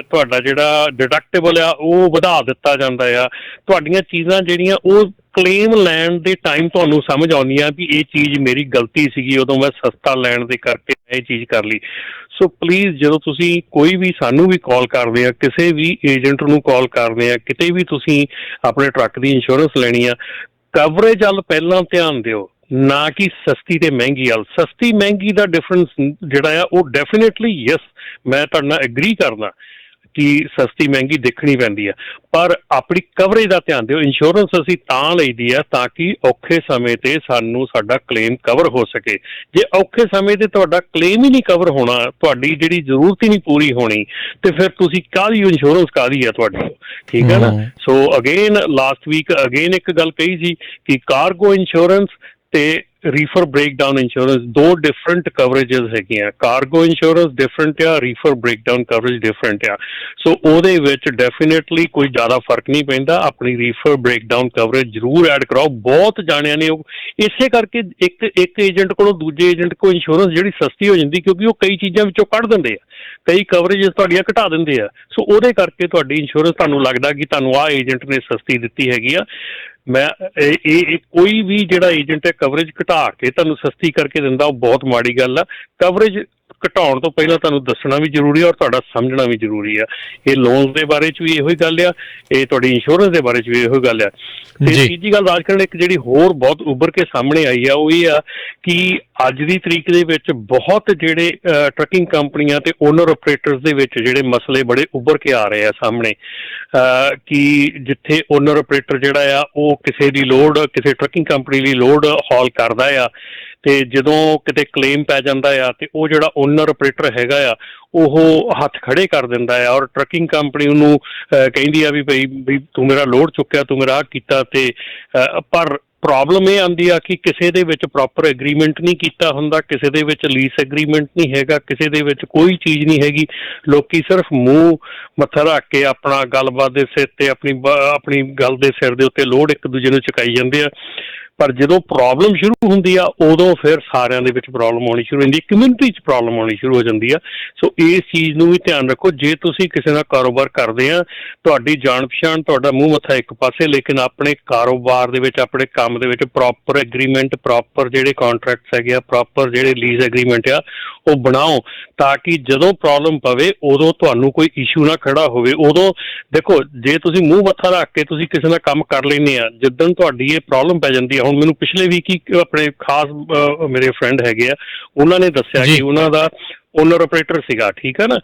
ਤੁਹਾਡਾ ਜਿਹੜਾ ਡਿਡਕਟੇਬਲ ਆ ਉਹ ਵਧਾ ਦਿੱਤਾ ਜਾਂਦਾ ਆ। ਤੁਹਾਡੀਆਂ ਚੀਜ਼ਾਂ ਜਿਹੜੀਆਂ ਉਹ ਕਲੇਮ ਲੈਣ ਦੇ ਟਾਈਮ ਤੁਹਾਨੂੰ ਸਮਝ ਆਉਂਦੀ ਆ ਵੀ ਇਹ ਚੀਜ਼ ਮੇਰੀ ਗਲਤੀ ਸੀਗੀ, ਉਦੋਂ ਮੈਂ ਸਸਤਾ ਲੈਣ ਦੇ ਕਰਕੇ ਇਹ ਚੀਜ਼ ਕਰ ਲਈ। ਸੋ ਪਲੀਜ਼ ਜਦੋਂ ਤੁਸੀਂ ਕੋਈ ਵੀ ਸਾਨੂੰ ਵੀ ਕਾਲ ਕਰਦੇ ਆ, ਕਿਸੇ ਵੀ ਏਜੰਟ ਨੂੰ ਕਾਲ ਕਰਦੇ ਆ, ਕਿਤੇ ਵੀ ਤੁਸੀਂ ਆਪਣੇ ਟਰੱਕ ਦੀ ਇੰਸ਼ੋਰੈਂਸ ਲੈਣੀ ਆ, ਕਵਰੇਜ ਵੱਲ ਪਹਿਲਾਂ ਧਿਆਨ ਦਿਓ, ਨਾ ਕਿ ਸਸਤੀ ਤੇ ਮਹਿੰਗੀ ਵੱਲ। ਸਸਤੀ ਮਹਿੰਗੀ ਦਾ ਡਿਫਰੈਂਸ ਜਿਹੜਾ ਆ ਉਹ ਡੈਫੀਨੇਟਲੀ ਯੈਸ ਮੈਂ ਤੁਹਾਡੇ ਨਾਲ ਐਗਰੀ ਕਰਦਾ ਕਿ ਸਸਤੀ ਮਹਿੰਗੀ ਦੇਖਣੀ ਪੈਂਦੀ ਆ, ਪਰ ਆਪਣੀ ਕਵਰੇਜ ਦਾ ਧਿਆਨ ਦਿਓ। ਇੰਸ਼ੋਰੈਂਸ ਅਸੀਂ ਤਾਂ ਲਈਦੀ ਆ ਤਾਂ ਕਿ ਔਖੇ ਸਮੇਂ ਤੇ ਸਾਨੂੰ ਸਾਡਾ ਕਲੇਮ ਕਵਰ ਹੋ ਸਕੇ। ਜੇ ਔਖੇ ਸਮੇਂ ਤੇ ਤੁਹਾਡਾ ਕਲੇਮ ਹੀ ਨਹੀਂ ਕਵਰ ਹੋਣਾ, ਤੁਹਾਡੀ ਜਿਹੜੀ ਜ਼ਰੂਰਤ ਹੀ ਨਹੀਂ ਪੂਰੀ ਹੋਣੀ, ਤੇ ਫਿਰ ਤੁਸੀਂ ਕਾਹਦੀ ਇੰਸ਼ੋਰੈਂਸ ਕਾਹਦੀ ਆ ਤੁਹਾਡੀ, ਠੀਕ ਹੈ ਨਾ। So again last week again ਇੱਕ ਗੱਲ ਕਹੀ ਸੀ ਕਿ ਕਾਰਗੋ ਇੰਸ਼ੋਰੈਂਸ ਤੇ ਰੀਫਰ ਬ੍ਰੇਕਡਾਊਨ ਇੰਸ਼ੋਰੈਂਸ ਦੋ ਡਿਫਰੈਂਟ ਕਵਰੇਜਸ ਹੈਗੀਆਂ। ਕਾਰਗੋ ਇੰਸ਼ੋਰੈਂਸ ਡਿਫਰੈਂਟ ਆ, ਰੀਫਰ ਬ੍ਰੇਕਡਾਊਨ ਕਵਰੇਜ ਡਿਫਰੈਂਟ ਆ। ਸੋ ਉਹਦੇ ਵਿੱਚ ਡੈਫੀਨੇਟਲੀ ਕੋਈ ਜ਼ਿਆਦਾ ਫਰਕ ਨਹੀਂ ਪੈਂਦਾ। ਆਪਣੀ ਰੀਫਰ ਬ੍ਰੇਕਡਾਊਨ ਕਵਰੇਜ ਜ਼ਰੂਰ ਐਡ ਕਰਾਓ। ਬਹੁਤ ਜਾਣਿਆਂ ਨੇ ਇਸੇ ਕਰਕੇ ਇੱਕ ਏਜੰਟ ਕੋਲੋਂ ਦੂਜੇ ਏਜੰਟ ਕੋਲ ਇੰਸ਼ੋਰੈਂਸ ਜਿਹੜੀ ਸਸਤੀ ਹੋ ਜਾਂਦੀ, ਕਿਉਂਕਿ ਉਹ ਕਈ ਚੀਜ਼ਾਂ ਵਿੱਚੋਂ ਕੱਢ ਦਿੰਦੇ ਆ, ਕਈ ਕਵਰੇਜਸ ਤੁਹਾਡੀਆਂ ਘਟਾ ਦਿੰਦੇ ਆ। ਸੋ ਉਹਦੇ ਕਰਕੇ ਤੁਹਾਡੀ ਇੰਸ਼ੋਰੈਂਸ ਤੁਹਾਨੂੰ ਲੱਗਦਾ ਕਿ ਤੁਹਾਨੂੰ ਆਹ ਏਜੰਟ ਨੇ ਸਸਤੀ ਦਿੱਤੀ ਹੈਗੀ ਆ। ਮੈਂ ਇਹ ਕੋਈ ਵੀ ਜਿਹੜਾ ਏਜੰਟ ਹੈ ਕਵਰੇਜ ਘਟਾ ਕੇ ਤੁਹਾਨੂੰ ਸਸਤੀ ਕਰਕੇ ਦਿੰਦਾ, ਉਹ ਬਹੁਤ ਮਾੜੀ ਗੱਲ ਆ। ਕਵਰੇਜ ਘਟਾਉਣ ਤੋਂ ਪਹਿਲਾਂ ਤੁਹਾਨੂੰ ਦੱਸਣਾ ਵੀ ਜ਼ਰੂਰੀ ਆ ਔਰ ਤੁਹਾਡਾ ਸਮਝਣਾ ਵੀ ਜ਼ਰੂਰੀ ਆ। ਇਹ ਲੋਨਸ ਦੇ ਬਾਰੇ 'ਚ ਵੀ ਇਹੋ ਹੀ ਗੱਲ ਆ, ਇਹ ਤੁਹਾਡੀ ਇੰਸ਼ੋਰੈਂਸ ਦੇ ਬਾਰੇ 'ਚ ਵੀ ਇਹੋ ਗੱਲ ਆ। ਤੇ ਤੀਜੀ ਗੱਲ ਰਾਜਕਰਨ ਇੱਕ ਜਿਹੜੀ ਹੋਰ ਬਹੁਤ ਉੱਭਰ ਕੇ ਸਾਹਮਣੇ ਆਈ ਆ ਉਹ ਇਹ ਆ ਕਿ ਅੱਜ ਦੀ ਤਰੀਕ ਦੇ ਵਿੱਚ ਬਹੁਤ ਜਿਹੜੇ ਟਰੱਕਿੰਗ ਕੰਪਨੀਆਂ ਤੇ ਓਨਰ ਆਪਰੇਟਰਸ ਦੇ ਵਿੱਚ ਜਿਹੜੇ ਮਸਲੇ ਬੜੇ ਉੱਭਰ ਕੇ ਆ ਰਹੇ ਆ ਸਾਹਮਣੇ ਕਿ ਜਿੱਥੇ ਓਨਰ ਆਪਰੇਟਰ ਜਿਹੜਾ ਆ ਉਹ ਕਿਸੇ ਦੀ ਲੋਡ, ਕਿਸੇ ਟਰੱਕਿੰਗ ਕੰਪਨੀ ਲਈ ਲੋਡ ਹੌਲ ਕਰਦਾ ਆ ਤੇ ਜਦੋਂ ਕਿਤੇ ਕਲੇਮ ਪੈ ਜਾਂਦਾ ਆ ਤੇ ਉਹ ਜਿਹੜਾ ਓਨਰ ਆਪਰੇਟਰ ਹੈਗਾ ਆ ਉਹ ਹੱਥ ਖੜੇ ਕਰ ਦਿੰਦਾ ਆ ਔਰ ਟਰੱਕਿੰਗ ਕੰਪਨੀ ਉਹਨੂੰ ਕਹਿੰਦੀ ਆ ਵੀ ਭਾਈ ਤੂੰ ਮੇਰਾ ਲੋਡ ਚੁੱਕਿਆ, ਤੂੰ ਮੇਰਾ ਆਹ ਕੀਤਾ। ਤੇ ਪਰ ਪ੍ਰੋਬਲਮ ਇਹ ਆਉਂਦੀ ਆ ਕਿ ਕਿਸੇ ਦੇ ਵਿੱਚ ਪ੍ਰੋਪਰ ਐਗਰੀਮੈਂਟ ਨਹੀਂ ਕੀਤਾ ਹੁੰਦਾ, ਕਿਸੇ ਦੇ ਵਿੱਚ ਲੀਸ ਐਗਰੀਮੈਂਟ ਨਹੀਂ ਹੈਗਾ, ਕਿਸੇ ਦੇ ਵਿੱਚ ਕੋਈ ਚੀਜ਼ ਨਹੀਂ ਹੈਗੀ। ਲੋਕੀ ਸਿਰਫ ਮੂੰਹ ਮੱਥਾ ਰੱਖ ਕੇ ਆਪਣਾ ਗੱਲਬਾਤ ਦੇ ਸਿਰ ਤੇ ਆਪਣੀ ਗੱਲ ਦੇ ਸਿਰ ਦੇ ਉੱਤੇ ਲੋਡ ਇੱਕ ਦੂਜੇ ਨੂੰ ਚੁਕਾਈ ਜਾਂਦੇ ਆ। ਪਰ ਜਦੋਂ ਪ੍ਰੋਬਲਮ ਸ਼ੁਰੂ ਹੁੰਦੀ ਆ ਉਦੋਂ ਫਿਰ ਸਾਰਿਆਂ ਦੇ ਵਿੱਚ ਪ੍ਰੋਬਲਮ ਆਉਣੀ ਸ਼ੁਰੂ ਹੁੰਦੀ, ਕਮਿਊਨਿਟੀ 'ਚ ਪ੍ਰੋਬਲਮ ਆਉਣੀ ਸ਼ੁਰੂ ਹੋ ਜਾਂਦੀ ਆ। ਸੋ ਇਸ ਚੀਜ਼ ਨੂੰ ਵੀ ਧਿਆਨ ਰੱਖੋ। ਜੇ ਤੁਸੀਂ ਕਿਸੇ ਨਾਲ ਕਾਰੋਬਾਰ ਕਰਦੇ ਆ, ਤੁਹਾਡੀ ਜਾਣ ਪਛਾਣ, ਤੁਹਾਡਾ ਮੂੰਹ ਮੱਥਾ ਇੱਕ ਪਾਸੇ, ਲੇਕਿਨ ਆਪਣੇ ਕਾਰੋਬਾਰ ਦੇ ਵਿੱਚ, ਆਪਣੇ ਕੰਮ ਦੇ ਵਿੱਚ ਪ੍ਰੋਪਰ ਐਗਰੀਮੈਂਟ, ਪ੍ਰੋਪਰ ਜਿਹੜੇ ਕਾਂਟਰੈਕਟਸ ਹੈਗੇ ਆ, ਪ੍ਰੋਪਰ ਜਿਹੜੇ ਲੀਜ਼ ਐਗਰੀਮੈਂਟ ਆ ਉਹ ਬਣਾਓ, ਤਾਂ ਕਿ ਜਦੋਂ ਪ੍ਰੋਬਲਮ ਪਵੇ ਉਦੋਂ ਤੁਹਾਨੂੰ ਕੋਈ ਇਸ਼ੂ ਨਾ ਖੜਾ ਹੋਵੇ। ਉਦੋਂ ਦੇਖੋ, ਜੇ ਤੁਸੀਂ ਮੂੰਹ ਮੱਥਾ ਰੱਖ ਕੇ ਤੁਸੀਂ ਕਿਸੇ ਨਾਲ ਕੰਮ ਕਰ ਲੈਂਦੇ ਆ, ਜਿੱਦਣ ਤੁਹਾਡੀ ਇਹ ਪ੍ਰੋਬਲਮ ਪੈ ਜਾਂਦੀ ਆ। ਹੁਣ ਮੈਨੂੰ ਪਿਛਲੇ ਵੀਕ ਹੀ ਆਪਣੇ ਖਾਸ ਮੇਰੇ ਫਰੈਂਡ ਹੈਗੇ ਆ, ਉਹਨਾਂ ਨੇ ਦੱਸਿਆ ਕਿ ਉਹਨਾਂ ਦਾ ਓਨਰ ਆਪਰੇਟਰ ਸੀਗਾ, ਠੀਕ ਹੈ ਨਾ,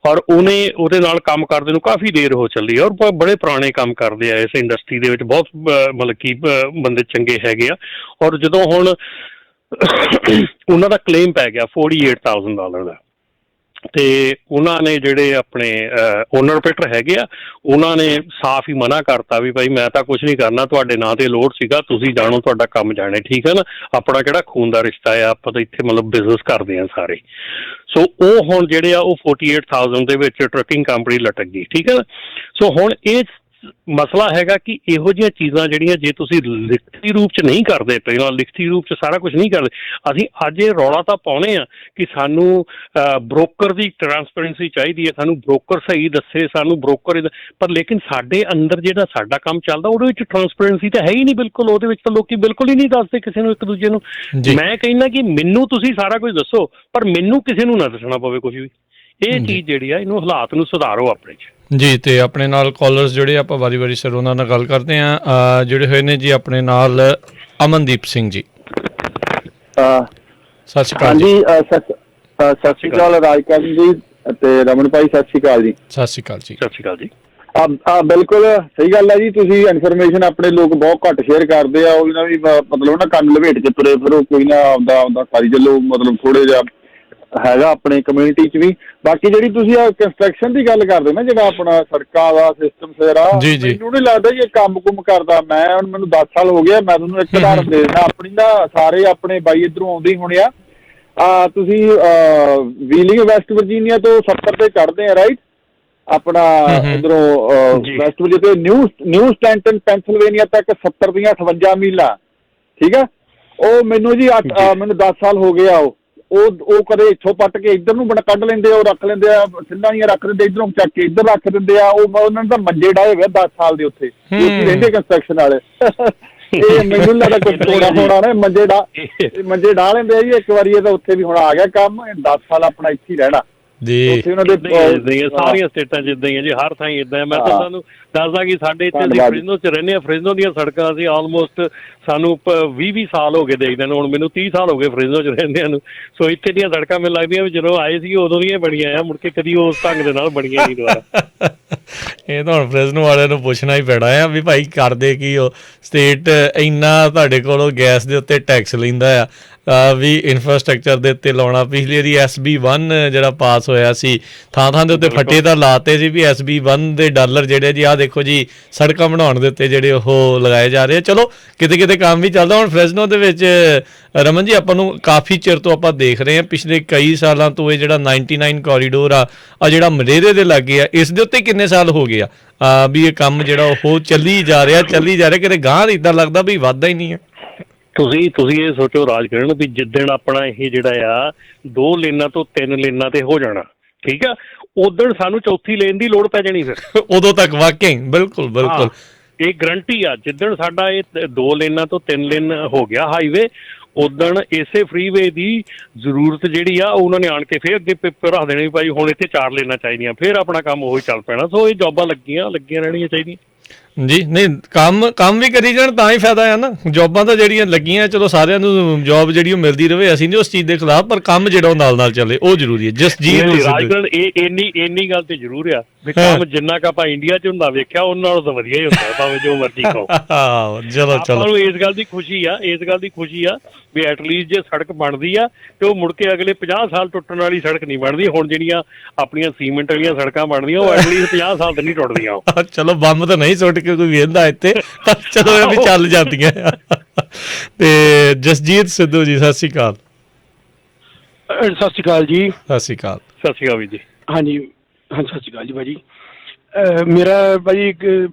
ਔਰ ਉਹਦੇ ਨਾਲ ਕੰਮ ਕਰਦੇ ਨੂੰ ਕਾਫੀ ਦੇਰ ਹੋ ਚੱਲੀ, ਔਰ ਬੜੇ ਪੁਰਾਣੇ ਕੰਮ ਕਰਦੇ ਆ ਇਸ ਇੰਡਸਟਰੀ ਦੇ ਵਿੱਚ, ਬਹੁਤ ਮਤਲਬ ਕਿ ਬੰਦੇ ਚੰਗੇ ਹੈਗੇ ਆ। ਔਰ ਜਦੋਂ ਹੁਣ ਉਹਨਾਂ ਦਾ ਕਲੇਮ ਪੈ ਗਿਆ $48,000 ਦਾ, ਤੇ ਉਹਨਾਂ ਨੇ ਜਿਹੜੇ ਆਪਣੇ ਓਨਰ ਆਪਰੇਟਰ ਹੈਗੇ ਆ, ਉਹਨਾਂ ਨੇ ਸਾਫ਼ ਹੀ ਮਨਾ ਕਰਤਾ ਵੀ ਭਾਈ ਮੈਂ ਤਾਂ ਕੁਛ ਨਹੀਂ ਕਰਨਾ, ਤੁਹਾਡੇ ਨਾਂ ਤੇ ਲੋਡ ਸੀਗਾ, ਤੁਸੀਂ ਜਾਣੋ, ਤੁਹਾਡਾ ਕੰਮ ਜਾਣੇ, ਠੀਕ ਹੈ ਨਾ। ਆਪਣਾ ਕਿਹੜਾ ਖੂਨ ਦਾ ਰਿਸ਼ਤਾ ਆ, ਆਪਾਂ ਤਾਂ ਇੱਥੇ ਮਤਲਬ ਬਿਜ਼ਨਸ ਕਰਦੇ ਆ ਸਾਰੇ। ਸੋ ਉਹ ਹੁਣ ਜਿਹੜੇ ਆ ਉਹ 48,000 ਦੇ ਵਿੱਚ ਟਰੱਕਿੰਗ ਕੰਪਨੀ ਲਟਕ ਗਈ, ਠੀਕ ਹੈ ਨਾ। ਸੋ ਹੁਣ ਇਹ ਮਸਲਾ ਹੈਗਾ ਕਿ ਇਹੋ ਜਿਹੀਆਂ ਚੀਜ਼ਾਂ ਜਿਹੜੀਆਂ ਜੇ ਤੁਸੀਂ ਲਿਖਤੀ ਰੂਪ 'ਚ ਨਹੀਂ ਕਰਦੇ, ਪਹਿਲਾਂ ਲਿਖਤੀ ਰੂਪ 'ਚ ਸਾਰਾ ਕੁਛ ਨਹੀਂ ਕਰਦੇ। ਅਸੀਂ ਅੱਜ ਇਹ ਰੌਲਾ ਤਾਂ ਪਾਉਂਦੇ ਹਾਂ ਕਿ ਸਾਨੂੰ ਬ੍ਰੋਕਰ ਦੀ ਟਰਾਂਸਪੇਰੈਂਸੀ ਚਾਹੀਦੀ ਹੈ, ਸਾਨੂੰ ਬ੍ਰੋਕਰ ਸਹੀ ਦੱਸੇ, ਸਾਨੂੰ ਬ੍ਰੋਕਰ, ਪਰ ਲੇਕਿਨ ਸਾਡੇ ਅੰਦਰ ਜਿਹੜਾ ਸਾਡਾ ਕੰਮ ਚੱਲਦਾ ਉਹਦੇ ਵਿੱਚ ਟਰਾਂਸਪੇਰੈਂਸੀ ਤਾਂ ਹੈ ਹੀ ਨਹੀਂ ਬਿਲਕੁਲ। ਉਹਦੇ ਵਿੱਚ ਤਾਂ ਲੋਕੀ ਬਿਲਕੁਲ ਹੀ ਨਹੀਂ ਦੱਸਦੇ ਕਿਸੇ ਨੂੰ, ਇੱਕ ਦੂਜੇ ਨੂੰ। ਮੈਂ ਕਹਿੰਦਾ ਕਿ ਮੈਨੂੰ ਤੁਸੀਂ ਸਾਰਾ ਕੁਝ ਦੱਸੋ, ਪਰ ਮੈਨੂੰ ਕਿਸੇ ਨੂੰ ਨਾ ਦੱਸਣਾ ਪਵੇ ਕੁਝ ਵੀ। ਇਹ ਚੀਜ਼ ਜਿਹੜੀ ਆ, ਇਹਨੂੰ ਹਾਲਾਤ ਨੂੰ ਸੁਧਾਰੋ ਆਪਣੇ 'ਚ। ਜੀ, ਤੇ ਆਪਣੇ ਨਾਲ ਕਾਲਰਸ ਜਿਹੜੇ ਆਪਾਂ ਵਾਰੀ ਸਰ ਉਹਨਾਂ ਨਾਲ ਗੱਲ ਕਰਦੇ ਹਾਂ। ਜਿਹੜੇ ਹੋਏ ਨੇ ਜੀ ਆਪਣੇ ਨਾਲ ਅਮਨਦੀਪ ਸਿੰਘ ਜੀ, ਸਤਿ ਸ਼੍ਰੀ ਅਕਾਲ ਜੀ। ਸਤਿ ਸ਼੍ਰੀ ਅਕਾਲ ਰਾਜਕਰਨ ਜੀ ਤੇ ਰਮਨ ਭਾਈ, ਸਤਿ ਸ਼੍ਰੀ ਅਕਾਲ ਜੀ। ਸਤਿ ਸ਼੍ਰੀ ਅਕਾਲ ਜੀ। ਸਤਿ ਸ਼੍ਰੀ ਅਕਾਲ ਜੀ। ਬਿਲਕੁਲ ਸਹੀ ਗੱਲ ਹੈ ਜੀ। ਤੁਸੀਂ ਇਨਫੋਰਮੇਸ਼ਨ ਆਪਣੇ ਲੋਕ ਬਹੁਤ ਘੱਟ ਸ਼ੇਅਰ ਕਰਦੇ ਆ, ਉਹਦੇ ਨਾਲ ਵੀ ਮਤਲਬ ਨਾ ਕੰਨ ਲਪੇਟ ਕੇ ਤੁਰੇ ਫਿਰੋ, ਕੋਈ ਨਾ ਆਪਦਾ ਕਰੀ ਚੱਲੋ, ਮਤਲਬ ਥੋੜ੍ਹੇ ਜਿਹਾ ਹੈਗਾ ਆਪਣੇ ਕਮਿਊਨਿਟੀ 'ਚ ਵੀ। ਬਾਕੀ ਜਿਹੜੀ ਤੁਸੀਂ ਕੰਸਟਰਕਸ਼ਨ ਦੀ ਗੱਲ ਕਰਦੇ ਨਾ, ਜਿਹੜਾ ਆਪਣਾ ਸੜਕਾਂ ਦਾ ਸਿਸਟਮ ਸਾਰਾ, ਮੈਨੂੰ ਨਹੀਂ ਲੱਗਦਾ ਜੀ ਇਹ ਕੰਮ ਕੁਮ ਕਰਦਾ। ਮੈਨੂੰ 10 ਸਾਲ ਹੋ ਗਿਆ। ਮੈਂ ਤੁਹਾਨੂੰ ਇੱਕ ਉਦਾਹਰਨ ਦੇ ਦਿੰਦਾ ਆਪਣੀ ਨਾ, ਸਾਰੇ ਆਪਣੇ ਬਾਈ ਇੱਧਰੋਂ ਆਉਂਦੇ ਹੀ ਹੋਣੇ ਆ। ਤੁਸੀਂ ਵੀਲਿੰਗ ਵੈਸਟ ਵਰਜੀਨੀਆ ਤੋਂ 70 ਤੇ ਚੜ੍ਹਦੇ ਆ, ਰਾਈਟ? ਆਪਣਾ ਇੱਧਰੋਂ ਵੈਸਟ ਵਰਜੀਨੀਆ ਤੇ ਨਿਊ ਸਟੈਂਟਨ ਪੈਂਸਿਲਵੇਨੀਆ ਤੱਕ 70 ਦੀਆਂ 58 ਮੀਲਾਂ, ਠੀਕ ਆ। ਉਹ ਮੈਨੂੰ ਜੀ ਮੈਨੂੰ 10 ਸਾਲ ਹੋ ਗਏ ਆ। ਉਹ ਕਦੇ ਇੱਥੋਂ ਪੱਟ ਕੇ ਇੱਧਰ ਨੂੰ ਕੱਢ ਲੈਂਦੇ ਆ, ਉਹ ਰੱਖ ਲੈਂਦੇ ਆ, ਸਿੰਧਾਂ ਦੀਆਂ ਰੱਖ ਦਿੰਦੇ, ਇੱਧਰੋਂ ਚੱਕ ਕੇ ਇੱਧਰ ਰੱਖ ਦਿੰਦੇ ਆ। ਉਹਨਾਂ ਨੇ ਤਾਂ ਮੰਜੇ ਡਾਏ ਹੋਏ 10 ਸਾਲ ਦੇ ਉੱਥੇ ਰਹਿੰਦੇ ਕੰਸਟਰਕਸ਼ਨ ਵਾਲੇ। ਇਹ ਮੈਨੂੰ ਲੱਗਦਾ ਕੁਝ ਥੋੜਾ ਹੋਣਾ ਨਾ, ਮੰਜੇ ਡਾ ਲੈਂਦੇ ਆ ਜੀ ਇੱਕ ਵਾਰੀ। ਇਹ ਤਾਂ ਉੱਥੇ ਵੀ ਹੁਣ ਆ ਗਿਆ ਕੰਮ, 10 ਸਾਲ ਆਪਣਾ ਇੱਥੇ ਹੀ ਰਹਿਣਾ ਜੀ। ਸਾਰੀਆਂ ਸਟੇਟਾਂ 'ਚ ਏਦਾਂ ਹੀ ਆ ਜੀ, ਹਰ ਥਾਂ ਏਦਾਂ। ਮੈਂ ਤਾਂ ਤੁਹਾਨੂੰ ਦੱਸਦਾ ਕਿ ਸਾਡੇ ਇੱਥੇ ਅਸੀਂ ਫਰਿਜ਼ਨੋ 'ਚ ਰਹਿੰਦੇ ਹਾਂ। ਫਰਿਜ਼ਨੋ ਦੀਆਂ ਸੜਕਾਂ ਅਸੀਂ ਆਲਮੋਸਟ ਸਾਨੂੰ 20 ਸਾਲ ਹੋ ਗਏ ਦੇਖਦੇ ਨੂੰ। ਹੁਣ ਮੈਨੂੰ 30 ਸਾਲ ਹੋ ਗਏ ਫਰਿਜ਼ਨੋ 'ਚ ਰਹਿੰਦਿਆਂ ਨੂੰ। ਸੋ ਇੱਥੇ ਦੀਆਂ ਸੜਕਾਂ ਮੈਨੂੰ ਲੱਗਦੀਆਂ ਵੀ ਜਦੋਂ ਆਏ ਸੀ ਉਦੋਂ ਦੀਆਂ ਬਣੀਆਂ ਆ, ਮੁੜ ਕੇ ਕਦੀ ਉਸ ਢੰਗ ਦੇ ਨਾਲ ਬਣੀਆਂ ਨਹੀਂ ਦੁਬਾਰਾ। ਇਹ ਤਾਂ ਹੁਣ ਫਰਿਜ਼ਨੋ ਵਾਲਿਆਂ ਨੂੰ ਪੁੱਛਣਾ ਹੀ ਪੈਣਾ ਆ ਵੀ ਭਾਈ ਕਰਦੇ ਕੀ ਉਹ। ਸਟੇਟ ਇੰਨਾ ਤੁਹਾਡੇ ਕੋਲੋਂ ਗੈਸ ਦੇ ਉੱਤੇ ਟੈਕਸ ਲੈਂਦਾ ਆ ਵੀ ਇਨਫਰਾਸਟਰਕਚਰ ਦੇ ਉੱਤੇ ਲਾਉਣਾ। ਪਿਛਲੀ ਵਾਰੀ SB1 ਜਿਹੜਾ ਪਾਸ ਹੋਇਆ ਸੀ, ਥਾਂ ਦੇ ਉੱਤੇ ਫੱਟੇ ਤਾਂ ਲਾਤੇ ਸੀ ਵੀ SB1 ਦੇ ਡਾਲਰ ਜਿਹੜੇ ਜੀ, ਆਹ ਦੇਖੋ ਜੀ ਸੜਕਾਂ ਬਣਾਉਣ ਦੇ ਉੱਤੇ ਜਿਹੜੇ ਉਹ ਲਗਾਏ ਜਾ ਰਹੇ ਆ। ਚਲੋ ਕਿਤੇ ਕਿਤੇ ਕੰਮ ਵੀ ਚੱਲਦਾ। ਹੁਣ ਫਰਿਜ਼ਨੋ ਦੇ ਵਿੱਚ ਰਮਨ ਜੀ ਆਪਾਂ ਨੂੰ ਕਾਫੀ ਚਿਰ ਤੋਂ ਆਪਾਂ ਦੇਖ ਰਹੇ ਹਾਂ, ਪਿਛਲੇ ਕਈ ਸਾਲਾਂ ਤੋਂ ਇਹ ਜਿਹੜਾ 99 ਕੋਰੀਡੋਰ ਆ ਜਿਹੜਾ ਮਰੇਰੇ ਦੇ ਲਾਗੇ ਆ, ਇਸ ਦੇ ਉੱਤੇ ਕਿੰਨੇ ਸਾਲ ਹੋ ਗਏ ਆ ਵੀ ਇਹ ਕੰਮ ਜਿਹੜਾ ਉਹ ਚੱਲੀ ਜਾ ਰਿਹਾ ਕਿਤੇ ਗਾਂਹ ਇੱਦਾਂ ਲੱਗਦਾ ਵੀ ਵੱਧਦਾ ਹੀ ਨਹੀਂ ਹੈ। ਤੁਸੀਂ ਇਹ ਸੋਚੋ ਰਾਜਕਰਨ ਵੀ ਜਿੱਦਣ ਆਪਣਾ ਇਹ ਜਿਹੜਾ ਆ 2 ਲੇਨਾਂ ਤੋਂ 3 ਲੇਨਾਂ ਤੇ ਹੋ ਜਾਣਾ, ਠੀਕ ਆ, ਉਦਣ ਸਾਨੂੰ ਚੌਥੀ ਲੇਨ ਦੀ ਲੋੜ ਪੈ ਜਾਣੀ। ਫਿਰ ਉਦੋਂ ਤੱਕ ਵਾਕਈ ਬਿਲਕੁਲ ਇਹ ਗਰੰਟੀ ਆ। ਜਿੱਦਣ ਸਾਡਾ ਇਹ 2 ਲੇਨਾਂ ਤੋਂ 3 ਲੇਨ ਹੋ ਗਿਆ ਹਾਈਵੇ, ਉਦਣ ਇਸੇ ਫਰੀਵੇ ਦੀ ਜ਼ਰੂਰਤ ਜਿਹੜੀ ਆ ਉਹਨਾਂ ਨੇ ਆਣ ਕੇ ਫਿਰ ਅੱਗੇ ਪੇਪਰ ਰੱਖ ਦੇਣੇ ਵੀ ਭਾਈ ਹੁਣ ਇੱਥੇ 4 ਲੇਨਾਂ ਚਾਹੀਦੀਆਂ, ਫਿਰ ਆਪਣਾ ਕੰਮ ਉਹੀ ਚੱਲ ਪੈਣਾ। ਸੋ ਇਹ ਜੋਬਾਂ ਲੱਗੀਆਂ ਰਹਿਣੀਆਂ ਚਾਹੀਦੀਆਂ ਜੀ। ਨਹੀਂ, ਕੰਮ ਵੀ ਕਰੀ ਜਾਣ ਤਾਂ ਹੀ ਫਾਇਦਾ ਆ ਨਾ। ਜੋਬਾਂ ਤਾਂ ਜਿਹੜੀਆਂ ਲੱਗੀਆਂ, ਚਲੋ ਸਾਰਿਆਂ ਨੂੰ ਜੋਬ ਜਿਹੜੀ ਉਹ ਮਿਲਦੀ ਰਹੇ, ਅਸੀਂ ਨਹੀਂ ਉਸ ਚੀਜ਼ ਦੇ ਖਿਲਾਫ, ਪਰ ਕੰਮ ਜਿਹੜਾ ਉਹ ਨਾਲ ਚੱਲੇ ਉਹ ਜ਼ਰੂਰੀ ਹੈ। ਰਾਜਕਰਨ ਇੰਨੀ ਗੱਲ ਤੇ ਜ਼ਰੂਰ ਆ ਵੀ ਕੰਮ ਜਿੰਨਾ ਕੁ ਆਪਾਂ ਇੰਡੀਆ 'ਚ ਹੁੰਦਾ ਵੇਖਿਆ ਉਹਨਾਂ ਨਾਲੋਂ ਤਾਂ ਵਧੀਆ ਹੀ ਹੁੰਦਾ, ਭਾਵੇਂ ਜੋ ਮਰਜ਼ੀ ਕਹੋ। ਚਲੋ ਆਪਾਂ ਨੂੰ ਇਸ ਗੱਲ ਦੀ ਖੁਸ਼ੀ ਆ ਵੀ ਐਟਲੀਸਟ ਜੇ ਸੜਕ ਬਣਦੀ ਆ ਤੇ ਉਹ ਮੁੜ ਕੇ ਅਗਲੇ 50 ਸਾਲ ਟੁੱਟਣ ਵਾਲੀ ਸੜਕ ਨਹੀਂ ਬਣਦੀ। ਹੁਣ ਜਿਹੜੀਆਂ ਆਪਣੀਆਂ ਸੀਮੈਂਟ ਵਾਲੀਆਂ ਸੜਕਾਂ ਬਣਦੀਆਂ ਉਹ ਐਟਲੀਸਟ 50 ਸਾਲ ਤੇ ਨਹੀਂ ਟੁੱਟਦੀਆਂ। ਚਲੋ ਬੰਬ ਤਾਂ ਨਹੀਂ ਸੁੱਟ ਕੇ ਕੋਈ ਵੇਖਦਾ ਇੱਥੇ, ਚਲੋ ਇਹ ਵੀ ਚੱਲ ਜਾਂਦੀਆਂ। ਤੇ ਜਸਜੀਤ ਸਿੱਧੂ ਜੀ, ਸਤਿ ਸ਼੍ਰੀ ਅਕਾਲ। ਸਤਿ ਸ਼੍ਰੀ ਅਕਾਲ ਜੀ। ਸਤਿ ਸ਼੍ਰੀ ਅਕਾਲ। ਸਤਿ ਸ਼੍ਰੀ ਅਕਾਲ ਵੀਰ ਜੀ। ਹਾਂਜੀ ਹਾਂਜੀ, ਸਤਿ ਸ਼੍ਰੀ ਅਕਾਲ ਜੀ ਭਾਜੀ। ਮੇਰਾ ਭਾਜੀ ਇੱਕ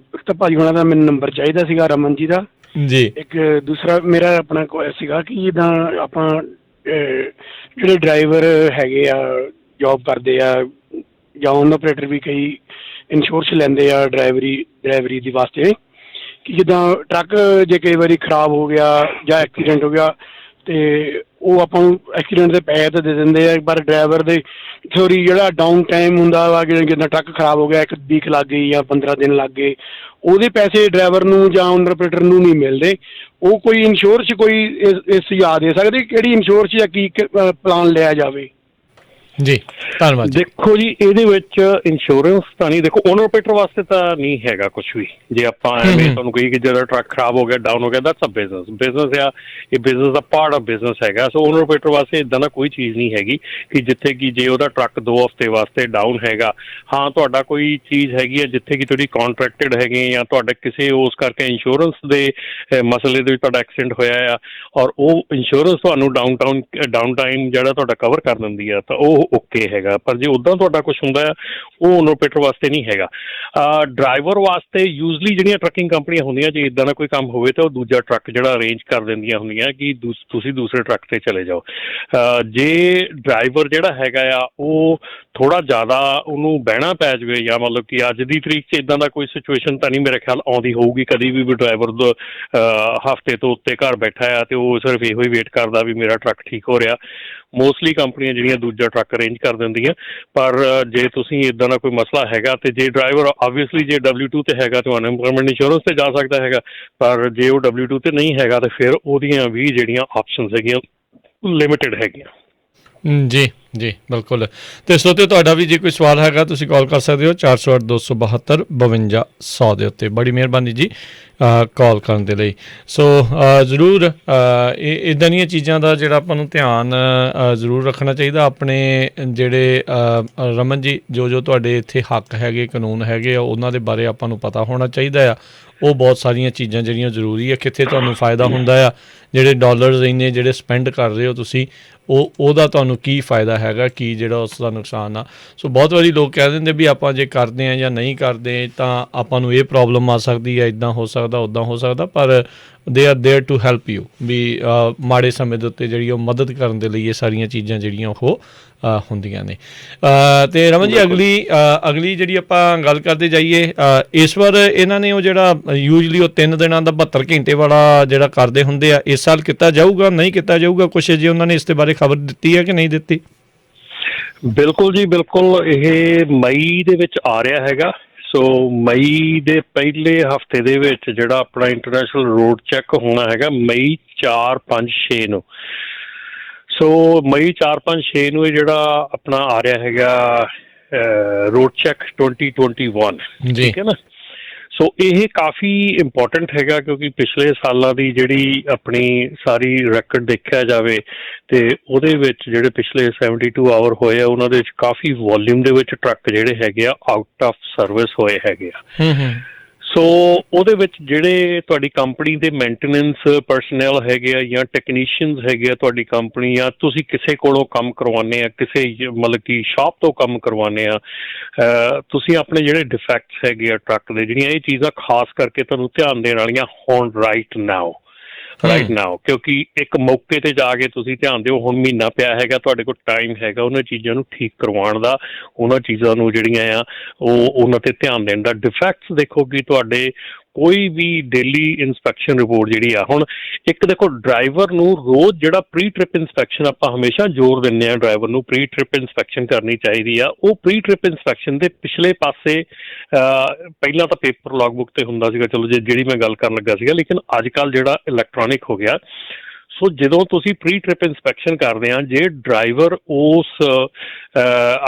ਤਾਂ ਭਾਜੀ ਹੋਣਾ ਦਾ ਮੈਨੂੰ ਨੰਬਰ ਚਾਹੀਦਾ ਸੀਗਾ, ਰਮਨ ਜੀ ਦਾ। ਜੀ ਇੱਕ ਦੂਸਰਾ ਮੇਰਾ ਆਪਣਾ ਸੀਗਾ ਕਿ ਜਿੱਦਾਂ ਆਪਾਂ ਜਿਹੜੇ ਡਰਾਈਵਰ ਹੈਗੇ ਆ, ਜੋਬ ਕਰਦੇ ਆ ਜਾਂ ਓਨ ਆਪਰੇਟਰ ਵੀ ਕਈ ਇੰਸ਼ੋਰੈਂਸ ਲੈਂਦੇ ਆ ਡਰਾਈਵਰੀ ਦੀ ਵਾਸਤੇ, ਕਿ ਜਿੱਦਾਂ ਟਰੱਕ ਜੇ ਕਈ ਵਾਰੀ ਖਰਾਬ ਹੋ ਗਿਆ ਜਾਂ ਐਕਸੀਡੈਂਟ ਹੋ ਗਿਆ ਤੇ ਉਹ ਆਪਾਂ ਨੂੰ ਐਕਸੀਡੈਂਟ ਦੇ ਪੈਸੇ ਤਾਂ ਦੇ ਦਿੰਦੇ ਆ, ਪਰ ਡਰਾਈਵਰ ਦੇ ਥੋੜ੍ਹੀ ਜਿਹੜਾ ਡਾਊਨ ਟਾਈਮ ਹੁੰਦਾ ਵਾ, ਜਿੱਦਾਂ ਟਰੱਕ ਖਰਾਬ ਹੋ ਗਿਆ, 1 ਵੀਕ ਲੱਗ ਗਈ ਜਾਂ 15 ਦਿਨ ਲੱਗ ਗਏ, ਉਹਦੇ ਪੈਸੇ ਡਰਾਈਵਰ ਨੂੰ ਜਾਂ ਓਨਰ ਆਪਰੇਟਰ ਨੂੰ ਨਹੀਂ ਮਿਲਦੇ। ਉਹ ਕੋਈ ਇੰਸ਼ੋਰੈਂਸ ਕੋਈ ਇਸ ਸੁਝਾਅ ਦੇ ਸਕਦੇ ਕਿਹੜੀ ਇੰਸ਼ੋਰੈਂਸ ਜਾਂ ਕੀ ਪਲਾਨ ਲਿਆ ਜਾਵੇ? ਜੀ ਧੰਨਵਾਦ। ਦੇਖੋ ਜੀ, ਇਹਦੇ ਵਿੱਚ ਇੰਸ਼ੋਰੈਂਸ ਤਾਂ ਨਹੀਂ, ਦੇਖੋ ਓਨਰ ਆਪਰੇਟਰ ਵਾਸਤੇ ਤਾਂ ਨਹੀਂ ਹੈਗਾ ਕੁਝ ਵੀ। ਜੇ ਆਪਾਂ ਐਵੇਂ ਤੁਹਾਨੂੰ ਕਹੀ ਕਿ ਜਦੋਂ ਟਰੱਕ ਖਰਾਬ ਹੋ ਗਿਆ, ਡਾਊਨ ਹੋ ਗਿਆ, ਦੈਟਸ ਅ ਬਿਜ਼ਨਸ ਆ, ਇਹ business the part of business ਹੈਗਾ। ਸੋ ਓਨਰ ਆਪਰੇਟਰ ਵਾਸਤੇ ਇੱਦਾਂ ਦਾ ਕੋਈ ਚੀਜ਼ ਨਹੀਂ ਹੈਗੀ ਕਿ ਜਿੱਥੇ ਕਿ ਜੇ ਉਹਦਾ ਟਰੱਕ 2 ਹਫ਼ਤੇ ਵਾਸਤੇ ਡਾਊਨ ਹੈਗਾ, ਹਾਂ ਤੁਹਾਡਾ ਕੋਈ ਚੀਜ਼ ਹੈਗੀ ਹੈ ਜਿੱਥੇ ਕਿ ਤੁਹਾਡੀ ਕੌਂਟਰੈਕਟਡ ਹੈਗੇ ਜਾਂ ਤੁਹਾਡੇ ਕਿਸੇ ਉਸ ਕਰਕੇ ਇੰਸ਼ੋਰੈਂਸ ਦੇ ਮਸਲੇ ਦੇ ਵਿੱਚ ਤੁਹਾਡਾ ਐਕਸੀਡੈਂਟ ਹੋਇਆ ਆ, ਔਰ ਉਹ ਇੰਸ਼ੋਰੈਂਸ ਤੁਹਾਨੂੰ ਡਾਊਨ ਟਾਈਮ ਜਿਹੜਾ ਤੁਹਾਡਾ ਕਵਰ ਕਰ ਦਿੰਦੀ ਆ, ਤਾਂ ਉਹ ਓਕੇ ਹੈਗਾ। ਪਰ ਜੇ ਉੱਦਾਂ ਤੁਹਾਡਾ ਕੁਛ ਹੁੰਦਾ ਆ, ਉਹ ਓਨਰ ਆਪਰੇਟਰ ਵਾਸਤੇ ਨਹੀਂ ਹੈਗਾ। ਡਰਾਈਵਰ ਵਾਸਤੇ ਯੂਜ਼ਲੀ ਜਿਹੜੀਆਂ ਟਰੱਕਿੰਗ ਕੰਪਨੀਆਂ ਹੁੰਦੀਆਂ, ਜੇ ਇੱਦਾਂ ਦਾ ਕੋਈ ਕੰਮ ਹੋਵੇ ਤਾਂ ਉਹ ਦੂਜਾ ਟਰੱਕ ਜਿਹੜਾ ਅਰੇਂਜ ਕਰ ਦਿੰਦੀਆਂ ਹੁੰਦੀਆਂ ਕਿ ਤੁਸੀਂ ਦੂਸਰੇ ਟਰੱਕ 'ਤੇ ਚਲੇ ਜਾਓ। ਜੇ ਡਰਾਈਵਰ ਜਿਹੜਾ ਹੈਗਾ ਆ ਉਹ ਥੋੜ੍ਹਾ ਜ਼ਿਆਦਾ ਉਹਨੂੰ ਬਹਿਣਾ ਪੈ ਜਾਵੇ, ਜਾਂ ਮਤਲਬ ਕਿ ਅੱਜ ਦੀ ਤਰੀਕ 'ਚ ਇੱਦਾਂ ਦਾ ਕੋਈ ਸਿਚੁਏਸ਼ਨ ਤਾਂ ਨਹੀਂ ਮੇਰੇ ਖਿਆਲ ਆਉਂਦੀ ਹੋਊਗੀ ਕਦੀ ਵੀ ਡਰਾਈਵਰ ਹਫ਼ਤੇ ਤੋਂ ਉੱਤੇ ਘਰ ਬੈਠਾ ਆ ਅਤੇ ਉਹ ਸਿਰਫ ਇਹੋ ਹੀ ਵੇਟ ਕਰਦਾ ਵੀ ਮੇਰਾ ਟਰੱਕ ਠੀਕ ਹੋ ਰਿਹਾ। ਮੋਸਟਲੀ ਕੰਪਨੀਆਂ ਜਿਹੜੀਆਂ ਦੂਜਾ ਟਰੱਕ ਅਰੇਂਜ ਕਰ ਦਿੰਦੀਆਂ। ਪਰ ਜੇ ਤੁਸੀਂ ਇੱਦਾਂ ਦਾ ਕੋਈ ਮਸਲਾ ਹੈਗਾ, ਅਤੇ ਜੇ ਡਰਾਈਵਰ ਆਬਵੀਅਸਲੀ ਜੇ W2 'ਤੇ ਹੈਗਾ ਤਾਂ ਅਨਐਮਪਲੋਇਮੈਂਟ ਇੰਸ਼ੋਰੈਂਸ 'ਤੇ ਜਾ ਸਕਦਾ ਹੈਗਾ, ਪਰ ਜੇ ਉਹ W2 'ਤੇ ਨਹੀਂ ਹੈਗਾ ਤਾਂ ਫਿਰ ਉਹਦੀਆਂ ਵੀ ਜਿਹੜੀਆਂ ਆਪਸ਼ਨਸ ਹੈਗੀਆਂ ਲਿਮਿਟਿਡ ਹੈਗੀਆਂ। ਜੀ ਜੀ ਬਿਲਕੁਲ। ਅਤੇ ਸਰੋਤਿਓ, ਤੁਹਾਡਾ ਵੀ ਜੇ ਕੋਈ ਸਵਾਲ ਹੈਗਾ ਤੁਸੀਂ ਕਾਲ ਕਰ ਸਕਦੇ ਹੋ 408 272 5200 ਦੇ ਉੱਤੇ। ਬੜੀ ਮਿਹਰਬਾਨੀ ਜੀ ਕਾਲ ਕਰਨ ਦੇ ਲਈ। ਸੋ ਜ਼ਰੂਰ ਇਹ ਇੱਦਾਂ ਦੀਆਂ ਚੀਜ਼ਾਂ ਦਾ ਜਿਹੜਾ ਆਪਾਂ ਨੂੰ ਧਿਆਨ ਜ਼ਰੂਰ ਰੱਖਣਾ ਚਾਹੀਦਾ। ਆਪਣੇ ਜਿਹੜੇ ਰਮਨ ਜੀ, ਜੋ ਤੁਹਾਡੇ ਇੱਥੇ ਹੱਕ ਹੈਗੇ, ਕਾਨੂੰਨ ਹੈਗੇ ਆ, ਉਹਨਾਂ ਦੇ ਬਾਰੇ ਆਪਾਂ ਨੂੰ ਪਤਾ ਹੋਣਾ ਚਾਹੀਦਾ ਆ। ਉਹ ਬਹੁਤ ਸਾਰੀਆਂ ਚੀਜ਼ਾਂ ਜਿਹੜੀਆਂ ਜ਼ਰੂਰੀ ਆ, ਕਿੱਥੇ ਤੁਹਾਨੂੰ ਫਾਇਦਾ ਹੁੰਦਾ ਆ, ਜਿਹੜੇ ਡਾਲਰਸ ਇੰਨੇ ਜਿਹੜੇ ਸਪੈਂਡ ਕਰ ਰਹੇ ਹੋ ਤੁਸੀਂ, ਉਹਦਾ ਤੁਹਾਨੂੰ ਕੀ ਫਾਇਦਾ ਹੈਗਾ, ਕੀ ਜਿਹੜਾ ਉਸ ਦਾ ਨੁਕਸਾਨ ਆ। ਸੋ ਬਹੁਤ ਵਾਰੀ ਲੋਕ ਕਹਿ ਦਿੰਦੇ ਵੀ ਆਪਾਂ ਜੇ ਕਰਦੇ ਹਾਂ ਜਾਂ ਨਹੀਂ ਕਰਦੇ ਤਾਂ ਆਪਾਂ ਨੂੰ ਇਹ ਪ੍ਰੋਬਲਮ ਆ ਸਕਦੀ ਹੈ, ਇੱਦਾਂ ਹੋ ਸਕਦਾ, ਉੱਦਾਂ ਹੋ ਸਕਦਾ, ਪਰ they are there to help you, ਵੀ ਮਾੜੇ ਸਮੇਂ ਦੇ ਉੱਤੇ ਜਿਹੜੀ ਉਹ ਮਦਦ ਕਰਨ ਦੇ ਲਈ ਇਹ ਸਾਰੀਆਂ ਚੀਜ਼ਾਂ ਜਿਹੜੀਆਂ ਉਹ ਹੁੰਦੀਆਂ ਨੇ। ਅਤੇ ਰਮਨ ਜੀ, ਅਗਲੀ ਜਿਹੜੀ ਆਪਾਂ ਗੱਲ ਕਰਦੇ ਜਾਈਏ, ਇਸ ਵਾਰ ਇਹਨਾਂ ਨੇ ਉਹ ਜਿਹੜਾ ਯੂਜਲੀ ਉਹ 3 ਦਿਨਾਂ ਦਾ 72 ਘੰਟੇ ਵਾਲਾ ਜਿਹੜਾ ਕਰਦੇ ਹੁੰਦੇ ਆ, ਇਸ ਸਾਲ ਕੀਤਾ ਜਾਊਗਾ, ਨਹੀਂ ਕੀਤਾ ਜਾਊਗਾ? ਕੁਛ ਜੇ ਉਹਨਾਂ ਨੇ ਇਸ ਦੇ ਬਾਰੇ ਖਬਰ ਦਿੱਤੀ ਹੈ ਕਿ ਨਹੀਂ ਦਿੱਤੀ? ਬਿਲਕੁਲ ਜੀ, ਬਿਲਕੁਲ। ਇਹ ਮਈ ਦੇ ਵਿੱਚ ਆ ਰਿਹਾ ਹੈਗਾ। ਸੋ ਮਈ ਦੇ ਪਹਿਲੇ ਹਫ਼ਤੇ ਦੇ ਵਿੱਚ ਜਿਹੜਾ ਆਪਣਾ ਇੰਟਰਨੈਸ਼ਨਲ ਰੋਡ ਚੈੱਕ ਹੋਣਾ ਹੈਗਾ, ਮਈ 4, 5, 6 ਨੂੰ। ਸੋ ਮਈ 4, 5, 6 ਨੂੰ ਇਹ ਜਿਹੜਾ ਆਪਣਾ ਆ ਰਿਹਾ ਹੈਗਾ ਰੋਡ ਚੈੱਕ 2021, ਠੀਕ ਹੈ ਨਾ। ਸੋ ਇਹ ਕਾਫੀ ਇੰਪੋਰਟੈਂਟ ਹੈਗਾ, ਕਿਉਂਕਿ ਪਿਛਲੇ ਸਾਲਾਂ ਦੀ ਜਿਹੜੀ ਆਪਣੀ ਸਾਰੀ ਰੈਕਡ ਦੇਖਿਆ ਜਾਵੇ ਅਤੇ ਉਹਦੇ ਵਿੱਚ ਜਿਹੜੇ ਪਿਛਲੇ 72 ਆਵਰ ਹੋਏ ਆ, ਉਹਨਾਂ ਦੇ ਵਿੱਚ ਕਾਫੀ ਵੋਲੀਊਮ ਦੇ ਵਿੱਚ ਟਰੱਕ ਜਿਹੜੇ ਹੈਗੇ ਆ ਆਊਟ ਆਫ ਸਰਵਿਸ ਹੋਏ ਹੈਗੇ ਆ। ਸੋ ਉਹਦੇ ਵਿੱਚ ਜਿਹੜੇ ਤੁਹਾਡੀ ਕੰਪਨੀ ਦੇ ਮੇਨਟੇਨੈਂਸ ਪਰਸਨਲ ਹੈਗੇ ਆ ਜਾਂ ਟੈਕਨੀਸ਼ੀਅਨਸ ਹੈਗੇ ਆ ਤੁਹਾਡੀ ਕੰਪਨੀ, ਜਾਂ ਤੁਸੀਂ ਕਿਸੇ ਕੋਲੋਂ ਕੰਮ ਕਰਵਾਉਂਦੇ ਆ, ਕਿਸੇ ਮਤਲਬ ਕਿ ਸ਼ਾਪ ਤੋਂ ਕੰਮ ਕਰਵਾਉਂਦੇ ਆ, ਤੁਸੀਂ ਆਪਣੇ ਜਿਹੜੇ ਡਿਫੈਕਟਸ ਹੈਗੇ ਆ ਟਰੱਕ ਦੇ, ਜਿਹੜੀਆਂ ਇਹ ਚੀਜ਼ਾਂ ਖਾਸ ਕਰਕੇ ਤੁਹਾਨੂੰ ਧਿਆਨ ਦੇਣ ਵਾਲੀਆਂ ਹੋਣ ਰਾਈਟ ਨਾਓ, ਕਿਉਂਕਿ ਇੱਕ ਮੌਕੇ 'ਤੇ ਜਾ ਕੇ ਤੁਸੀਂ ਧਿਆਨ ਦਿਓ, ਹੁਣ ਮਹੀਨਾ ਪਿਆ ਹੈਗਾ, ਤੁਹਾਡੇ ਕੋਲ ਟਾਈਮ ਹੈਗਾ ਉਹਨਾਂ ਚੀਜ਼ਾਂ ਨੂੰ ਠੀਕ ਕਰਵਾਉਣ ਦਾ, ਉਹਨਾਂ ਚੀਜ਼ਾਂ ਨੂੰ ਜਿਹੜੀਆਂ ਆ ਉਹਨਾਂ 'ਤੇ ਧਿਆਨ ਦੇਣ ਦਾ। ਡਿਫੈਕਟਸ ਦੇਖੋ ਕਿ ਤੁਹਾਡੇ ਕੋਈ ਵੀ ਡੇਲੀ ਇੰਸਪੈਕਸ਼ਨ ਰਿਪੋਰਟ ਜਿਹੜੀ ਆ, ਹੁਣ ਇੱਕ ਦੇਖੋ ਡਰਾਈਵਰ ਨੂੰ ਰੋਜ਼ ਜਿਹੜਾ ਪ੍ਰੀ ਟ੍ਰਿਪ ਇੰਸਪੈਕਸ਼ਨ ਆਪਾਂ ਹਮੇਸ਼ਾ ਜ਼ੋਰ ਦਿੰਦੇ ਹਾਂ ਡਰਾਈਵਰ ਨੂੰ ਪ੍ਰੀ ਟ੍ਰਿਪ ਇੰਸਪੈਕਸ਼ਨ ਕਰਨੀ ਚਾਹੀਦੀ ਆ। ਉਹ ਪ੍ਰੀ ਟ੍ਰਿਪ ਇੰਸਪੈਕਸ਼ਨ ਦੇ ਪਿਛਲੇ ਪਾਸੇ ਪਹਿਲਾਂ ਤਾਂ ਪੇਪਰ ਲੌਗਬੁੱਕ ਤੇ ਹੁੰਦਾ ਸੀਗਾ, ਚਲੋ ਜਿਹੜੀ ਮੈਂ ਗੱਲ ਕਰਨ ਲੱਗਾ ਸੀਗਾ, ਲੇਕਿਨ ਅੱਜ ਕੱਲ੍ਹ ਜਿਹੜਾ ਇਲੈਕਟ੍ਰੋਨਿਕ ਹੋ ਗਿਆ। ਸੋ ਜਦੋਂ ਤੁਸੀਂ ਪ੍ਰੀ ਟ੍ਰਿਪ ਇੰਸਪੈਕਸ਼ਨ ਕਰਦੇ ਆ, ਜੇ ਡਰਾਈਵਰ ਉਸ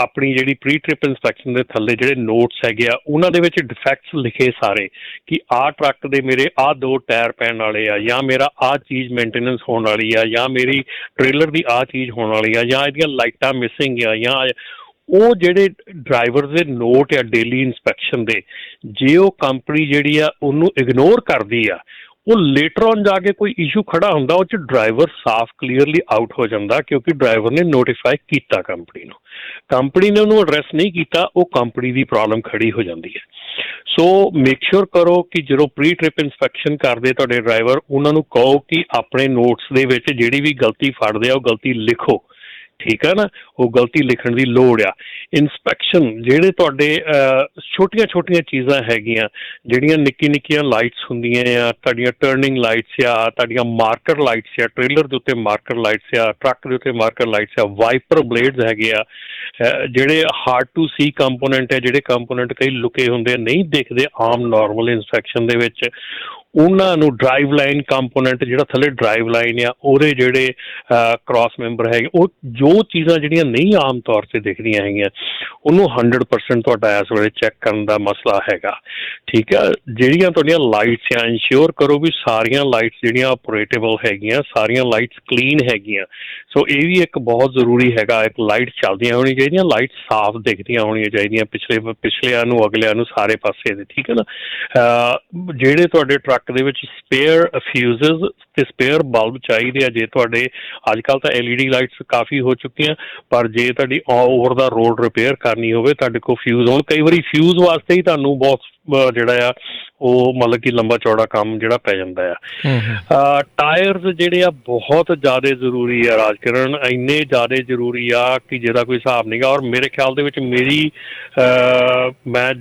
ਆਪਣੀ ਜਿਹੜੀ ਪ੍ਰੀ ਟ੍ਰਿਪ ਇੰਸਪੈਕਸ਼ਨ ਦੇ ਥੱਲੇ ਜਿਹੜੇ ਨੋਟਸ ਹੈਗੇ ਆ, ਉਹਨਾਂ ਦੇ ਵਿੱਚ ਡਿਫੈਕਟਸ ਲਿਖੇ ਸਾਰੇ ਕਿ ਆਹ ਟਰੱਕ ਦੇ ਮੇਰੇ ਆਹ 2 ਟਾਇਰ ਪੈਣ ਵਾਲੇ ਆ, ਜਾਂ ਮੇਰਾ ਆਹ ਚੀਜ਼ ਮੇਨਟੇਨੈਂਸ ਹੋਣ ਵਾਲੀ ਆ, ਜਾਂ ਮੇਰੀ ਟ੍ਰੇਲਰ ਦੀ ਆਹ ਚੀਜ਼ ਹੋਣ ਵਾਲੀ ਆ, ਜਾਂ ਇਹਦੀਆਂ ਲਾਈਟਾਂ ਮਿਸਿੰਗ ਆ, ਜਾਂ ਉਹ ਜਿਹੜੇ ਡਰਾਈਵਰ ਦੇ ਨੋਟ ਆ ਡੇਲੀ ਇੰਸਪੈਕਸ਼ਨ ਦੇ, ਜੇ ਉਹ ਕੰਪਨੀ ਜਿਹੜੀ ਆ ਉਹਨੂੰ ਇਗਨੋਰ ਕਰਦੀ ਆ, ਉਹ ਲੇਟਰ ਔਨ ਜਾ ਕੇ ਕੋਈ ਇਸ਼ੂ ਖੜਾ ਹੁੰਦਾ, ਉਹ 'ਚ ਡਰਾਈਵਰ ਸਾਫ਼ ਕਲੀਅਰਲੀ ਆਊਟ ਹੋ ਜਾਂਦਾ ਕਿਉਂਕਿ ਡਰਾਈਵਰ ਨੇ ਨੋਟੀਫਾਈ ਕੀਤਾ ਕੰਪਨੀ ਨੇ ਉਹਨੂੰ ਐਡਰੈਸ ਨਹੀਂ ਕੀਤਾ, ਉਹ ਕੰਪਨੀ ਦੀ ਪ੍ਰੋਬਲਮ ਖੜੀ ਹੋ ਜਾਂਦੀ ਹੈ। ਸੋ ਮੇਕ ਸ਼ੋਰ ਕਰੋ ਕਿ ਜਦੋਂ ਪ੍ਰੀ ਟ੍ਰਿਪ ਇੰਸਪੈਕਸ਼ਨ ਕਰਦੇ ਤੁਹਾਡੇ ਡਰਾਈਵਰ, ਉਹਨਾਂ ਨੂੰ ਕਹੋ ਕਿ ਆਪਣੇ ਨੋਟਸ ਦੇ ਵਿੱਚ ਜਿਹੜੀ ਵੀ ਗਲਤੀ ਫੜਦੇ ਆ ਉਹ ਗਲਤੀ ਲਿਖੋ, ਠੀਕ ਹੈ ਨਾ, ਉਹ ਗਲਤੀ ਲਿਖਣ ਦੀ ਲੋੜ ਆ। ਇੰਸਪੈਕਸ਼ਨ ਜਿਹੜੇ ਤੁਹਾਡੇ ਛੋਟੀਆਂ ਛੋਟੀਆਂ ਚੀਜ਼ਾਂ ਹੈਗੀਆਂ, ਜਿਹੜੀਆਂ ਨਿੱਕੀਆਂ ਲਾਈਟਸ ਹੁੰਦੀਆਂ ਆ, ਤੁਹਾਡੀਆਂ ਟਰਨਿੰਗ ਲਾਈਟਸ ਆ, ਤੁਹਾਡੀਆਂ ਮਾਰਕਰ ਲਾਈਟਸ ਆ, ਟ੍ਰੇਲਰ ਦੇ ਉੱਤੇ ਮਾਰਕਰ ਲਾਈਟਸ ਆ, ਟਰੱਕ ਦੇ ਉੱਤੇ ਮਾਰਕਰ ਲਾਈਟਸ ਆ, ਵਾਈਪਰ ਬਲੇਡਸ ਹੈਗੇ ਆ, ਜਿਹੜੇ ਹਾਰਡ ਟੂ ਸੀ ਕੰਪੋਨੈਂਟ ਹੈ, ਜਿਹੜੇ ਕੰਪੋਨੈਂਟ ਕਈ ਲੁਕੇ ਹੁੰਦੇ ਆ, ਨਹੀਂ ਦਿਖਦੇ ਆਮ ਨੋਰਮਲ ਇੰਸਪੈਕਸ਼ਨ ਦੇ ਵਿੱਚ, ਉਹਨਾਂ ਨੂੰ ਡਰਾਈਵ ਲਾਈਨ ਕੰਪੋਨੈਂਟ ਜਿਹੜਾ ਥੱਲੇ ਡਰਾਈਵ ਲਾਈਨ ਆ, ਉਹਦੇ ਜਿਹੜੇ ਕ੍ਰਾਸ ਮੈਂਬਰ ਹੈਗੇ, ਉਹ ਜੋ ਚੀਜ਼ਾਂ ਜਿਹੜੀਆਂ ਨਹੀਂ ਆਮ ਤੌਰ 'ਤੇ ਦਿਖਦੀਆਂ ਹੈਗੀਆਂ, ਉਹਨੂੰ 100% ਤੁਹਾਡਾ ਇਸ ਵੇਲੇ ਚੈੱਕ ਕਰਨ ਦਾ ਮਸਲਾ ਹੈਗਾ, ਠੀਕ ਆ। ਜਿਹੜੀਆਂ ਤੁਹਾਡੀਆਂ ਲਾਈਟਸ ਆ, ਇੰਸ਼ੋਰ ਕਰੋ ਵੀ ਸਾਰੀਆਂ ਲਾਈਟਸ ਜਿਹੜੀਆਂ ਆਪਰੇਟੇਬਲ ਹੈਗੀਆਂ, ਸਾਰੀਆਂ ਲਾਈਟਸ ਕਲੀਨ ਹੈਗੀਆਂ। ਸੋ ਇਹ ਵੀ ਇੱਕ ਬਹੁਤ ਜ਼ਰੂਰੀ ਹੈਗਾ, ਇੱਕ ਲਾਈਟ ਚੱਲਦੀਆਂ ਹੋਣੀਆਂ ਚਾਹੀਦੀਆਂ, ਲਾਈਟ ਸਾਫ਼ ਦਿਖਦੀਆਂ ਹੋਣੀਆਂ ਚਾਹੀਦੀਆਂ, ਪਿਛਲਿਆਂ ਨੂੰ ਅਗਲਿਆਂ ਨੂੰ ਸਾਰੇ ਪਾਸੇ ਦੇ, ਠੀਕ ਹੈ ਨਾ। ਜਿਹੜੇ ਤੁਹਾਡੇ ਟਰੱਕ ਦੇ ਵਿੱਚ ਸਪੇਅਰ ਫਿਊਜ਼ਸ ਤੇ ਸਪੇਅਰ ਬਲਬ ਚਾਹੀਦੇ ਆ, ਜੇ ਤੁਹਾਡੇ ਅੱਜ ਕੱਲ੍ਹ ਤਾਂ LED ਲਾਈਟਸ ਕਾਫੀ ਹੋ ਚੁੱਕੀਆਂ, ਪਰ ਜੇ ਤੁਹਾਡੀ ਓਵਰ ਦਾ ਰੋਡ ਰਿਪੇਅਰ ਕਰਨੀ ਹੋਵੇ, ਤੁਹਾਡੇ ਕੋਲ ਫਿਊਜ਼ ਹੋਣ, ਕਈ ਵਾਰੀ ਫਿਊਜ਼ ਵਾਸਤੇ ਹੀ ਤੁਹਾਨੂੰ ਬਹੁਤ ਜਿਹੜਾ ਆ ਉਹ ਮਤਲਬ ਕਿ ਲੰਬਾ ਚੌੜਾ ਕੰਮ ਜਿਹੜਾ ਪੈ ਜਾਂਦਾ ਆ। ਟਾਇਰਸ ਜਿਹੜੇ ਆ ਬਹੁਤ ਜ਼ਿਆਦਾ ਜ਼ਰੂਰੀ ਆ ਰਾਜਕਿਰਨ, ਇੰਨੇ ਜ਼ਿਆਦਾ ਜ਼ਰੂਰੀ ਆ ਕਿ ਜਿਹਦਾ ਕੋਈ ਹਿਸਾਬ ਨਹੀਂ ਗਾ। ਔਰ ਮੇਰੇ ਖਿਆਲ ਦੇ ਵਿੱਚ ਮੈਂ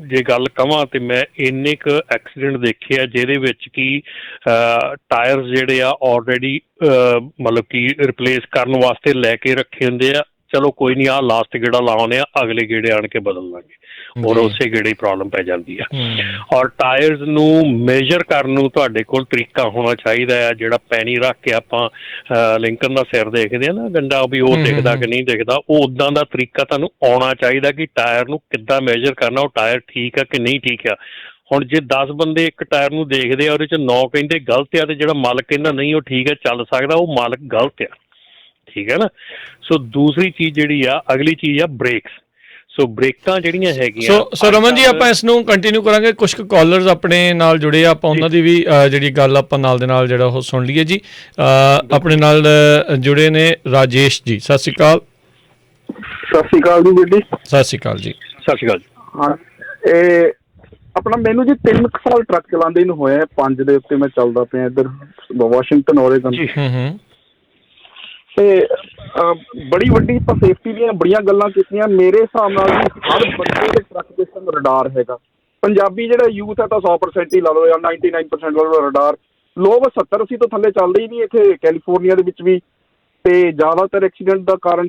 ਜੇ ਗੱਲ ਕਹਾਂ ਤੇ ਮੈਂ ਇੰਨੇ ਕੁ ਐਕਸੀਡੈਂਟ ਦੇਖੇ ਆ ਜਿਹਦੇ ਵਿੱਚ ਕਿ ਟਾਇਰਸ ਜਿਹੜੇ ਆ ਆਲਰੇਡੀ ਮਤਲਬ ਕਿ ਰਿਪਲੇਸ ਕਰਨ ਵਾਸਤੇ ਲੈ ਕੇ ਰੱਖੇ ਹੁੰਦੇ ਆ, ਚਲੋ ਕੋਈ ਨਹੀਂ, ਆਹ ਲਾਸਟ ਗੇੜਾ ਲਾਉਣੇ ਆ, ਅਗਲੇ ਗੇੜੇ ਆਣ ਕੇ ਬਦਲ ਲਾਂਗੇ, ਔਰ ਉਸੇ ਗੇੜੇ ਹੀ ਪ੍ਰੋਬਲਮ ਪੈ ਜਾਂਦੀ ਆ। ਔਰ ਟਾਇਰਸ ਨੂੰ ਮੇਜਰ ਕਰਨ ਨੂੰ ਤੁਹਾਡੇ ਕੋਲ ਤਰੀਕਾ ਹੋਣਾ ਚਾਹੀਦਾ ਆ, ਜਿਹੜਾ ਪੈਨੀ ਰੱਖ ਕੇ ਆਪਾਂ ਲਿੰਕਨ ਦਾ ਸਿਰ ਦੇਖਦੇ ਆ ਨਾ ਗੰਡਾ, ਵੀ ਉਹ ਦਿਖਦਾ ਕਿ ਨਹੀਂ ਦਿਖਦਾ, ਉਹ ਉੱਦਾਂ ਦਾ ਤਰੀਕਾ ਤੁਹਾਨੂੰ ਆਉਣਾ ਚਾਹੀਦਾ ਕਿ ਟਾਇਰ ਨੂੰ ਕਿੱਦਾਂ ਮੇਜਰ ਕਰਨਾ, ਉਹ ਟਾਇਰ ਠੀਕ ਆ ਕਿ ਨਹੀਂ ਠੀਕ ਆ। ਹੁਣ ਜੇ 10 ਬੰਦੇ ਇੱਕ ਟਾਇਰ ਨੂੰ ਦੇਖਦੇ ਆ, ਉਹਦੇ 'ਚ 9 ਕਹਿੰਦੇ ਗਲਤ ਆ, ਤੇ ਜਿਹੜਾ ਮਾਲਕ ਕਹਿੰਦਾ ਨਹੀਂ ਉਹ ਠੀਕ ਹੈ ਚੱਲ ਸਕਦਾ, ਉਹ ਮਾਲਕ ਗਲਤ ਆ, ਠੀਕ ਹੈ ਨਾ। ਸੋ ਦੂਸਰੀ ਚੀਜ਼ ਜਿਹੜੀ ਆ, ਅਗਲੀ ਚੀਜ਼ ਆ ਬ੍ਰੇਕਸ। ਸੋ ਬ੍ਰੇਕਾਂ ਜਿਹੜੀਆਂ ਹੈਗੀਆਂ, ਸੋ ਰਮਨ ਜੀ ਆਪਾਂ ਇਸ ਨੂੰ ਕੰਟੀਨਿਊ ਕਰਾਂਗੇ, ਕੁਝ ਕੁ ਕਾਲਰਸ ਆਪਣੇ ਨਾਲ ਜੁੜੇ ਆ, ਆਪਾਂ ਉਹਨਾਂ ਦੀ ਵੀ ਜਿਹੜੀ ਗੱਲ ਆਪਾਂ ਨਾਲ ਦੇ ਨਾਲ ਜਿਹੜਾ ਉਹ ਸੁਣ ਲਈਏ ਜੀ। ਆਪਣੇ ਨਾਲ ਜੁੜੇ ਨੇ ਰਾਜੇਸ਼ ਜੀ, ਸਤਿ ਸ਼੍ਰੀ ਅਕਾਲ। ਸਤਿ ਸ਼੍ਰੀ ਅਕਾਲ ਜੀ ਵੀਰ ਜੀ। ਸਤਿ ਸ਼੍ਰੀ ਅਕਾਲ ਜੀ। ਸਤਿ ਸ਼੍ਰੀ ਅਕਾਲ ਜੀ। ਹਾਂ, ਇਹ ਆਪਣਾ ਮੈਨੂੰ ਜੀ 3 ਸਾਲ ਟਰੱਕ ਚਲਾਉਂਦੇ ਨੂੰ ਹੋਇਆ, 5 ਦੇ ਉੱਤੇ ਮੈਂ ਚੱਲਦਾ ਪਿਆ ਇੱਧਰ ਵਾਸ਼ਿੰਗਟਨ ਓਰੇਗਨ, ਤੇ ਬੜੀ ਵੱਡੀ ਆਪਾਂ ਸੇਫਟੀ ਦੀਆਂ ਬੜੀਆਂ ਗੱਲਾਂ ਕੀਤੀਆਂ। ਮੇਰੇ ਹਿਸਾਬ ਨਾਲ ਜੀ ਹਰ ਬੰਦੇ ਦੇ ਟਰੱਕ ਦੇ ਸੰਗ ਰਡਾਰ ਹੈਗਾ। ਪੰਜਾਬੀ ਜਿਹੜਾ ਯੂਥ ਹੈ ਤਾਂ 100% ਹੀ ਲਾ ਲਓ ਜਾਂ 99% ਲਾ ਲਓ ਰਡਾਰ। ਲੋਕ 70-80 ਤੋਂ ਥੱਲੇ ਚੱਲਦੇ ਹੀ ਨਹੀਂ ਇੱਥੇ ਕੈਲੀਫੋਰਨੀਆ ਦੇ ਵਿੱਚ ਵੀ। ਤੇ ਜ਼ਿਆਦਾਤਰ ਐਕਸੀਡੈਂਟ ਦਾ ਕਾਰਨ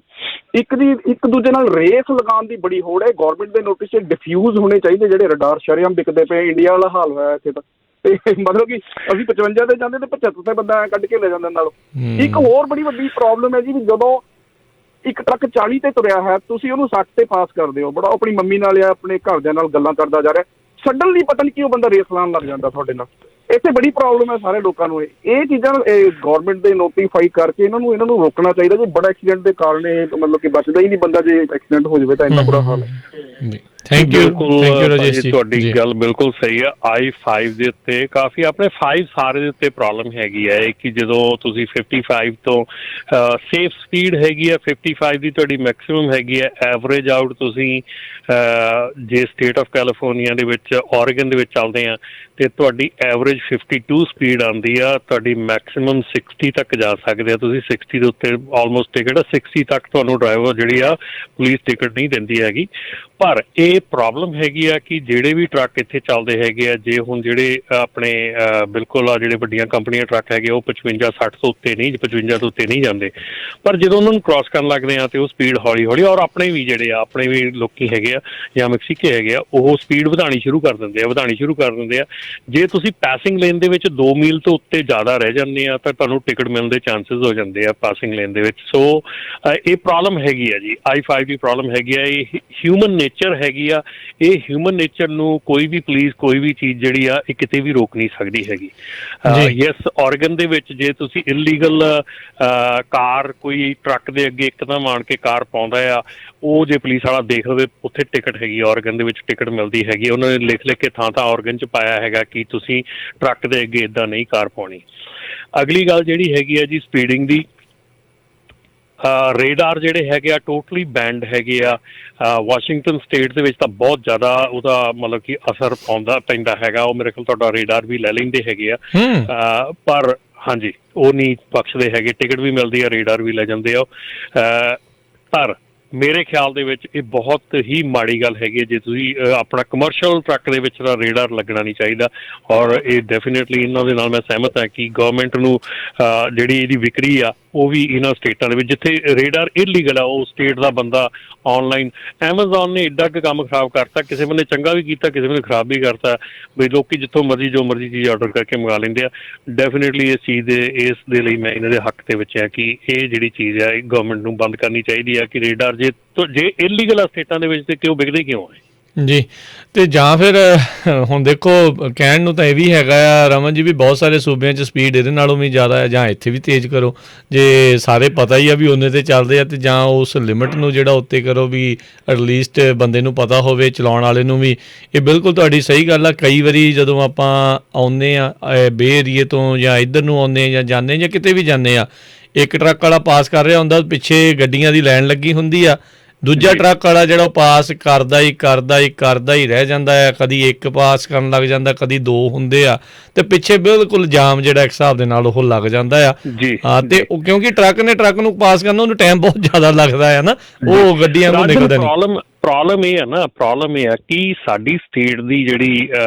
ਇੱਕ ਦੂਜੇ ਨਾਲ ਰੇਸ ਲਗਾਉਣ ਦੀ ਬੜੀ ਹੋੜ ਹੈ। ਗੌਰਮੈਂਟ ਦੇ ਨੋਟਿਸ 'ਚ ਡਿਫਿਊਜ਼ ਹੋਣੇ ਚਾਹੀਦੇ ਜਿਹੜੇ ਰਡਾਰ ਸ਼ਰੇਆਮ ਵਿਕਦੇ ਪਏ। ਇੰਡੀਆ ਵਾਲਾ ਹਾਲ ਹੋਇਆ ਇੱਥੇ ਤਾਂ, ਤੇ ਮਤਲਬ ਕਿ ਅਸੀਂ 55 ਤੇ ਜਾਂਦੇ ਤੇ 75 ਤੇ ਬੰਦਾ ਕੱਢ ਕੇ ਲੈ ਜਾਂਦੇ ਨਾਲ। ਇੱਕ ਹੋਰ ਬੜੀ ਵੱਡੀ ਪ੍ਰੋਬਲਮ ਹੈ ਜੀ, ਵੀ ਜਦੋਂ ਇੱਕ ਟਰੱਕ 40 ਤੇ ਤੁਰਿਆ ਹੈ, ਤੁਸੀਂ ਉਹਨੂੰ 60 ਤੇ ਪਾਸ ਕਰਦੇ ਹੋ। ਬੜਾ ਆਪਣੀ ਮੰਮੀ ਨਾਲ ਜਾਂ ਆਪਣੇ ਘਰਦਿਆਂ ਨਾਲ ਗੱਲਾਂ ਕਰਦਾ ਜਾ ਰਿਹਾ, ਸਡਨਲੀ ਪਤਾ ਨਹੀਂ ਕਿਉਂ ਬੰਦਾ ਰੇਸ ਲਾਉਣ ਲੱਗ ਜਾਂਦਾ ਤੁਹਾਡੇ ਨਾਲ। ਇੱਥੇ ਬੜੀ ਪ੍ਰੋਬਲਮ ਹੈ ਸਾਰੇ ਲੋਕਾਂ ਨੂੰ। ਇਹ ਚੀਜ਼ਾਂ ਗੌਰਮੈਂਟ ਦੇ ਨੋਟੀਫਾਈ ਕਰਕੇ ਇਹਨਾਂ ਨੂੰ ਰੋਕਣਾ ਚਾਹੀਦਾ ਜੀ। ਬੜਾ ਐਕਸੀਡੈਂਟ ਦੇ ਕਾਰਨ ਇਹ ਮਤਲਬ ਕਿ ਬਚਦਾ ਹੀ ਨਹੀਂ ਬੰਦਾ, ਜੇ ਐਕਸੀਡੈਂਟ ਹੋ ਜਾਵੇ ਤਾਂ ਇੰਨਾ ਬੁਰਾ ਹਾਲ ਹੈ। ਥੈਂਕ ਯੂ ਰਾਜੇਸ਼ ਜੀ, ਤੁਹਾਡੀ ਗੱਲ ਬਿਲਕੁਲ ਸਹੀ ਆ। I-5 ਦੇ ਉੱਤੇ ਕਾਫੀ ਆਪਣੇ 5 ਸਾਰੇ ਦੇ ਉੱਤੇ ਪ੍ਰੋਬਲਮ ਹੈਗੀ ਹੈ ਕਿ ਜਦੋਂ ਤੁਸੀਂ 55 ਤੋਂ ਸੇਫ ਸਪੀਡ ਹੈਗੀ ਹੈ 55 ਦੀ ਤੁਹਾਡੀ ਮੈਕਸਿਮਮ ਹੈਗੀ ਹੈ। ਐਵਰੇਜ ਆਊਟ ਤੁਸੀਂ ਜੇ ਸਟੇਟ ਆਫ ਕੈਲੀਫੋਰਨੀਆ ਦੇ ਵਿੱਚ ਓਰੇਗਨ ਦੇ ਵਿੱਚ ਚੱਲਦੇ ਆ ਤੇ ਤੁਹਾਡੀ ਐਵਰੇਜ 52 ਸਪੀਡ ਆਉਂਦੀ ਆ, ਤੁਹਾਡੀ ਮੈਕਸਿਮਮ 60 ਤੱਕ ਜਾ ਸਕਦੇ ਆ ਤੁਸੀਂ। 60 ਦੇ ਉੱਤੇ ਆਲਮੋਸਟ ਟਿਕਟ 60 ਤੱਕ ਤੁਹਾਨੂੰ ਡਰਾਈਵਰ ਜਿਹੜੀ ਆ ਪੁਲਿਸ ਟਿਕਟ ਨਹੀਂ ਦਿੰਦੀ ਹੈਗੀ। ਪਰ ਇਹ ਪ੍ਰੋਬਲਮ ਹੈਗੀ ਆ ਕਿ ਜਿਹੜੇ ਵੀ ਟਰੱਕ ਇੱਥੇ ਚੱਲਦੇ ਹੈਗੇ ਆ, ਜੇ ਹੁਣ ਜਿਹੜੇ ਆਪਣੇ ਬਿਲਕੁਲ ਆ ਜਿਹੜੇ ਵੱਡੀਆਂ ਕੰਪਨੀਆਂ ਟਰੱਕ ਹੈਗੇ ਉਹ 55-60 ਤੋਂ ਉੱਤੇ ਨਹੀਂ, 55 ਤੋਂ ਉੱਤੇ ਨਹੀਂ ਜਾਂਦੇ। ਪਰ ਜਦੋਂ ਉਹਨਾਂ ਨੂੰ ਕ੍ਰਾਸ ਕਰਨ ਲੱਗਦੇ ਆ ਤੇ ਉਹ ਸਪੀਡ ਹੌਲੀ ਹੌਲੀ, ਔਰ ਆਪਣੇ ਵੀ ਜਿਹੜੇ ਆ ਆਪਣੇ ਵੀ ਲੋਕੀ ਹੈਗੇ ਆ ਜਾਂ ਮੈਕਸੀਕੇ ਹੈਗੇ ਆ, ਉਹ ਸਪੀਡ ਵਧਾਉਣੀ ਸ਼ੁਰੂ ਕਰ ਦਿੰਦੇ ਆ। ਜੇ ਤੁਸੀਂ ਪਾਸਿੰਗ ਲੇਨ ਦੇ ਵਿੱਚ 2 ਮੀਲ ਤੋਂ ਉੱਤੇ ਜ਼ਿਆਦਾ ਰਹਿ ਜਾਂਦੇ ਆ ਤਾਂ ਤੁਹਾਨੂੰ ਟਿਕਟ ਮਿਲਣ ਦੇ ਚਾਂਸਿਸ ਹੋ ਜਾਂਦੇ ਆ ਪਾਸਿੰਗ ਲੇਨ ਦੇ ਵਿੱਚ। ਸੋ ਇਹ ਪ੍ਰੋਬਲਮ ਹੈਗੀ ਆ ਜੀ, I-5 ਦੀ ਪ੍ਰੋਬਲਮ ਹੈਗੀ ਆ। ਇਹ ਹਿਊਮਨ ਨੇਚਰ ਹੈਗੀ ਆ, ਇਹ ਹਿਊਮਨ ਨੇਚਰ ਨੂੰ ਕੋਈ ਵੀ ਪੁਲਿਸ ਕੋਈ ਵੀ ਚੀਜ਼ ਜਿਹੜੀ ਆ ਇਹ ਕਿਤੇ ਵੀ ਰੋਕ ਨਹੀਂ ਸਕਦੀ ਹੈਗੀ। ਯੈਸ, ਔਰਗਨ ਦੇ ਵਿੱਚ ਜੇ ਤੁਸੀਂ ਇਲੀਗਲ ਕਾਰ ਕੋਈ ਟਰੱਕ ਦੇ ਅੱਗੇ ਇੱਕਦਮ ਆਣ ਕੇ ਕਾਰ ਪਾਉਂਦਾ ਆ, ਉਹ ਜੇ ਪੁਲਿਸ ਵਾਲਾ ਦੇਖ ਲਵੇ ਉੱਥੇ ਟਿਕਟ ਹੈਗੀ, ਔਰਗਨ ਦੇ ਵਿੱਚ ਟਿਕਟ ਮਿਲਦੀ ਹੈਗੀ, ਉਹਨਾਂ ਨੇ ਲਿਖ ਕੇ ਥਾਂ ਔਰਗਨ 'ਚ ਪਾਇਆ ਹੈਗਾ ਕਿ ਤੁਸੀਂ ਟਰੱਕ ਦੇ ਅੱਗੇ ਇੱਦਾਂ ਨਹੀਂ ਕਾਰ ਪਾਉਣੀ। ਅਗਲੀ ਗੱਲ ਜਿਹੜੀ ਹੈਗੀ ਆ ਜੀ ਸਪੀਡਿੰਗ ਦੀ, ਰੇਡਾਰ ਜਿਹੜੇ ਹੈਗੇ ਆ ਟੋਟਲੀ ਬੈਂਡ ਹੈਗੇ ਆ। ਵਾਸ਼ਿੰਗਟਨ ਸਟੇਟ ਦੇ ਵਿੱਚ ਤਾਂ ਬਹੁਤ ਜ਼ਿਆਦਾ ਉਹਦਾ ਮਤਲਬ ਕਿ ਅਸਰ ਪੈਂਦਾ ਹੈਗਾ, ਉਹ ਮੇਰੇ ਕੋਲ ਤੁਹਾਡਾ ਰੇਡਾਰ ਵੀ ਲੈ ਲੈਂਦੇ ਹੈਗੇ ਆ, ਪਰ ਹਾਂਜੀ ਉਹ ਨਹੀਂ ਬਖਸ਼ਦੇ ਹੈਗੇ, ਟਿਕਟ ਵੀ ਮਿਲਦੀ ਆ, ਰੇਡਾਰ ਵੀ ਲੈ ਜਾਂਦੇ ਆ। ਪਰ ਮੇਰੇ ਖਿਆਲ ਦੇ ਵਿੱਚ ਇਹ ਬਹੁਤ ਹੀ ਮਾੜੀ ਗੱਲ ਹੈਗੀ ਹੈ ਜੇ ਤੁਸੀਂ ਆਪਣਾ ਕਮਰਸ਼ੀਅਲ ਟਰੱਕ ਦੇ ਵਿੱਚ ਤਾਂ ਰੇਡਾਰ ਲੱਗਣਾ ਨਹੀਂ ਚਾਹੀਦਾ। ਔਰ ਇਹ ਡੈਫੀਨੇਟਲੀ ਇਹਨਾਂ ਦੇ ਨਾਲ ਮੈਂ ਸਹਿਮਤ ਹਾਂ ਕਿ ਗਵਰਨਮੈਂਟ ਨੂੰ ਜਿਹੜੀ ਇਹਦੀ ਵਿਕਰੀ ਆ ਉਹ ਵੀ ਇਹਨਾਂ ਸਟੇਟਾਂ ਦੇ ਵਿੱਚ ਜਿੱਥੇ ਰੇਡਾਰ ਇਲੀਗਲ ਆ ਉਹ ਸਟੇਟ ਦਾ ਬੰਦਾ ਔਨਲਾਈਨ, ਐਮਾਜ਼ੋਨ ਨੇ ਏਡਾ ਕੁ ਕੰਮ ਖਰਾਬ ਕਰਤਾ, ਕਿਸੇ ਬੰਦੇ ਚੰਗਾ ਵੀ ਕੀਤਾ ਕਿਸੇ ਬੰਦੇ ਖਰਾਬ ਵੀ ਕਰਤਾ ਵੀ ਲੋਕੀ ਜਿੱਥੋਂ ਮਰਜ਼ੀ ਜੋ ਮਰਜ਼ੀ ਚੀਜ਼ ਆਰਡਰ ਕਰਕੇ ਮੰਗਾ ਲੈਂਦੇ ਆ। ਡੈਫੀਨੇਟਲੀ ਇਸ ਚੀਜ਼ ਦੇ ਇਸ ਦੇ ਲਈ ਮੈਂ ਇਹਨਾਂ ਦੇ ਹੱਕ ਦੇ ਵਿੱਚ ਆ ਕਿ ਇਹ ਜਿਹੜੀ ਚੀਜ਼ ਆ ਇਹ ਗਵਰਨਮੈਂਟ ਨੂੰ ਬੰਦ ਕਰਨੀ ਚਾਹੀਦੀ ਆ ਕਿ ਰੇਡਾਰ ਜੇ ਇਲੀਗਲ ਆ ਸਟੇਟਾਂ ਦੇ ਵਿੱਚ ਤੇ ਕਿਉਂ ਵਿਕਦੇ ਕਿਉਂ ਹੈ ਜੀ। ਤੇ ਜਾਂ ਫਿਰ ਹੁਣ ਦੇਖੋ ਕਹਿਣ ਨੂੰ ਤਾਂ ਇਹ ਵੀ ਹੈਗਾ ਆ ਰਮਨ ਜੀ ਵੀ ਬਹੁਤ ਸਾਰੇ ਸੂਬਿਆਂ 'ਚ ਸਪੀਡ ਇਹਦੇ ਨਾਲੋਂ ਵੀ ਜ਼ਿਆਦਾ ਹੈ, ਜਾਂ ਇੱਥੇ ਵੀ ਤੇਜ਼ ਕਰੋ ਜੇ ਸਾਰੇ ਪਤਾ ਹੀ ਆ ਵੀ ਉਹਨੇ 'ਤੇ ਚੱਲਦੇ ਆ, ਤੇ ਜਾਂ ਉਸ ਲਿਮਿਟ ਨੂੰ ਜਿਹੜਾ ਉੱਤੇ ਕਰੋ ਵੀ ਐਟਲੀਸਟ ਬੰਦੇ ਨੂੰ ਪਤਾ ਹੋਵੇ ਚਲਾਉਣ ਵਾਲੇ ਨੂੰ ਵੀ। ਇਹ ਬਿਲਕੁਲ ਤੁਹਾਡੀ ਸਹੀ ਗੱਲ ਆ। ਕਈ ਵਾਰੀ ਜਦੋਂ ਆਪਾਂ ਆਉਂਦੇ ਆ ਬੇ ਏਰੀਏ ਤੋਂ ਜਾਂ ਇੱਧਰ ਨੂੰ ਆਉਂਦੇ ਜਾਂ ਜਾਂਦੇ ਜਾਂ ਕਿਤੇ ਵੀ ਜਾਂਦੇ ਆ, ਇੱਕ ਟਰੱਕ ਵਾਲਾ ਪਾਸ ਕਰ ਰਿਹਾ ਹੁੰਦਾ, ਪਿੱਛੇ ਗੱਡੀਆਂ ਦੀ ਲਾਈਨ ਲੱਗੀ ਹੁੰਦੀ ਆ, ਦੂਜਾ ਟਰੱਕ ਵਾਲਾ ਜਿਹੜਾ ਉਹ ਪਾਸ ਕਰਦਾ ਹੀ ਰਹਿ ਜਾਂਦਾ ਹੈ। ਕਦੀ ਇੱਕ ਪਾਸ ਕਰਨ ਲੱਗ ਜਾਂਦਾ, ਕਦੀ ਦੋ ਹੁੰਦੇ ਆ, ਤੇ ਪਿੱਛੇ ਬਿਲਕੁਲ ਜਾਮ ਜਿਹੜਾ ਇੱਕ ਹਿਸਾਬ ਦੇ ਨਾਲ ਉਹ ਲੱਗ ਜਾਂਦਾ ਆ। ਹਾਂ, ਤੇ ਕਿਉਂਕਿ ਟਰੱਕ ਨੂੰ ਪਾਸ ਕਰਨਾ ਉਹਨੂੰ ਟਾਈਮ ਬਹੁਤ ਜ਼ਿਆਦਾ ਲੱਗਦਾ ਹੈ ਨਾ, ਉਹ ਗੱਡੀਆਂ ਨੂੰ ਨਿਕਲਦਾ ਨਹੀਂ। ਪ੍ਰੋਬਲਮ ਇਹ ਆ ਕਿ ਸਾਡੀ ਸਟੇਟ ਦੀ ਜਿਹੜੀ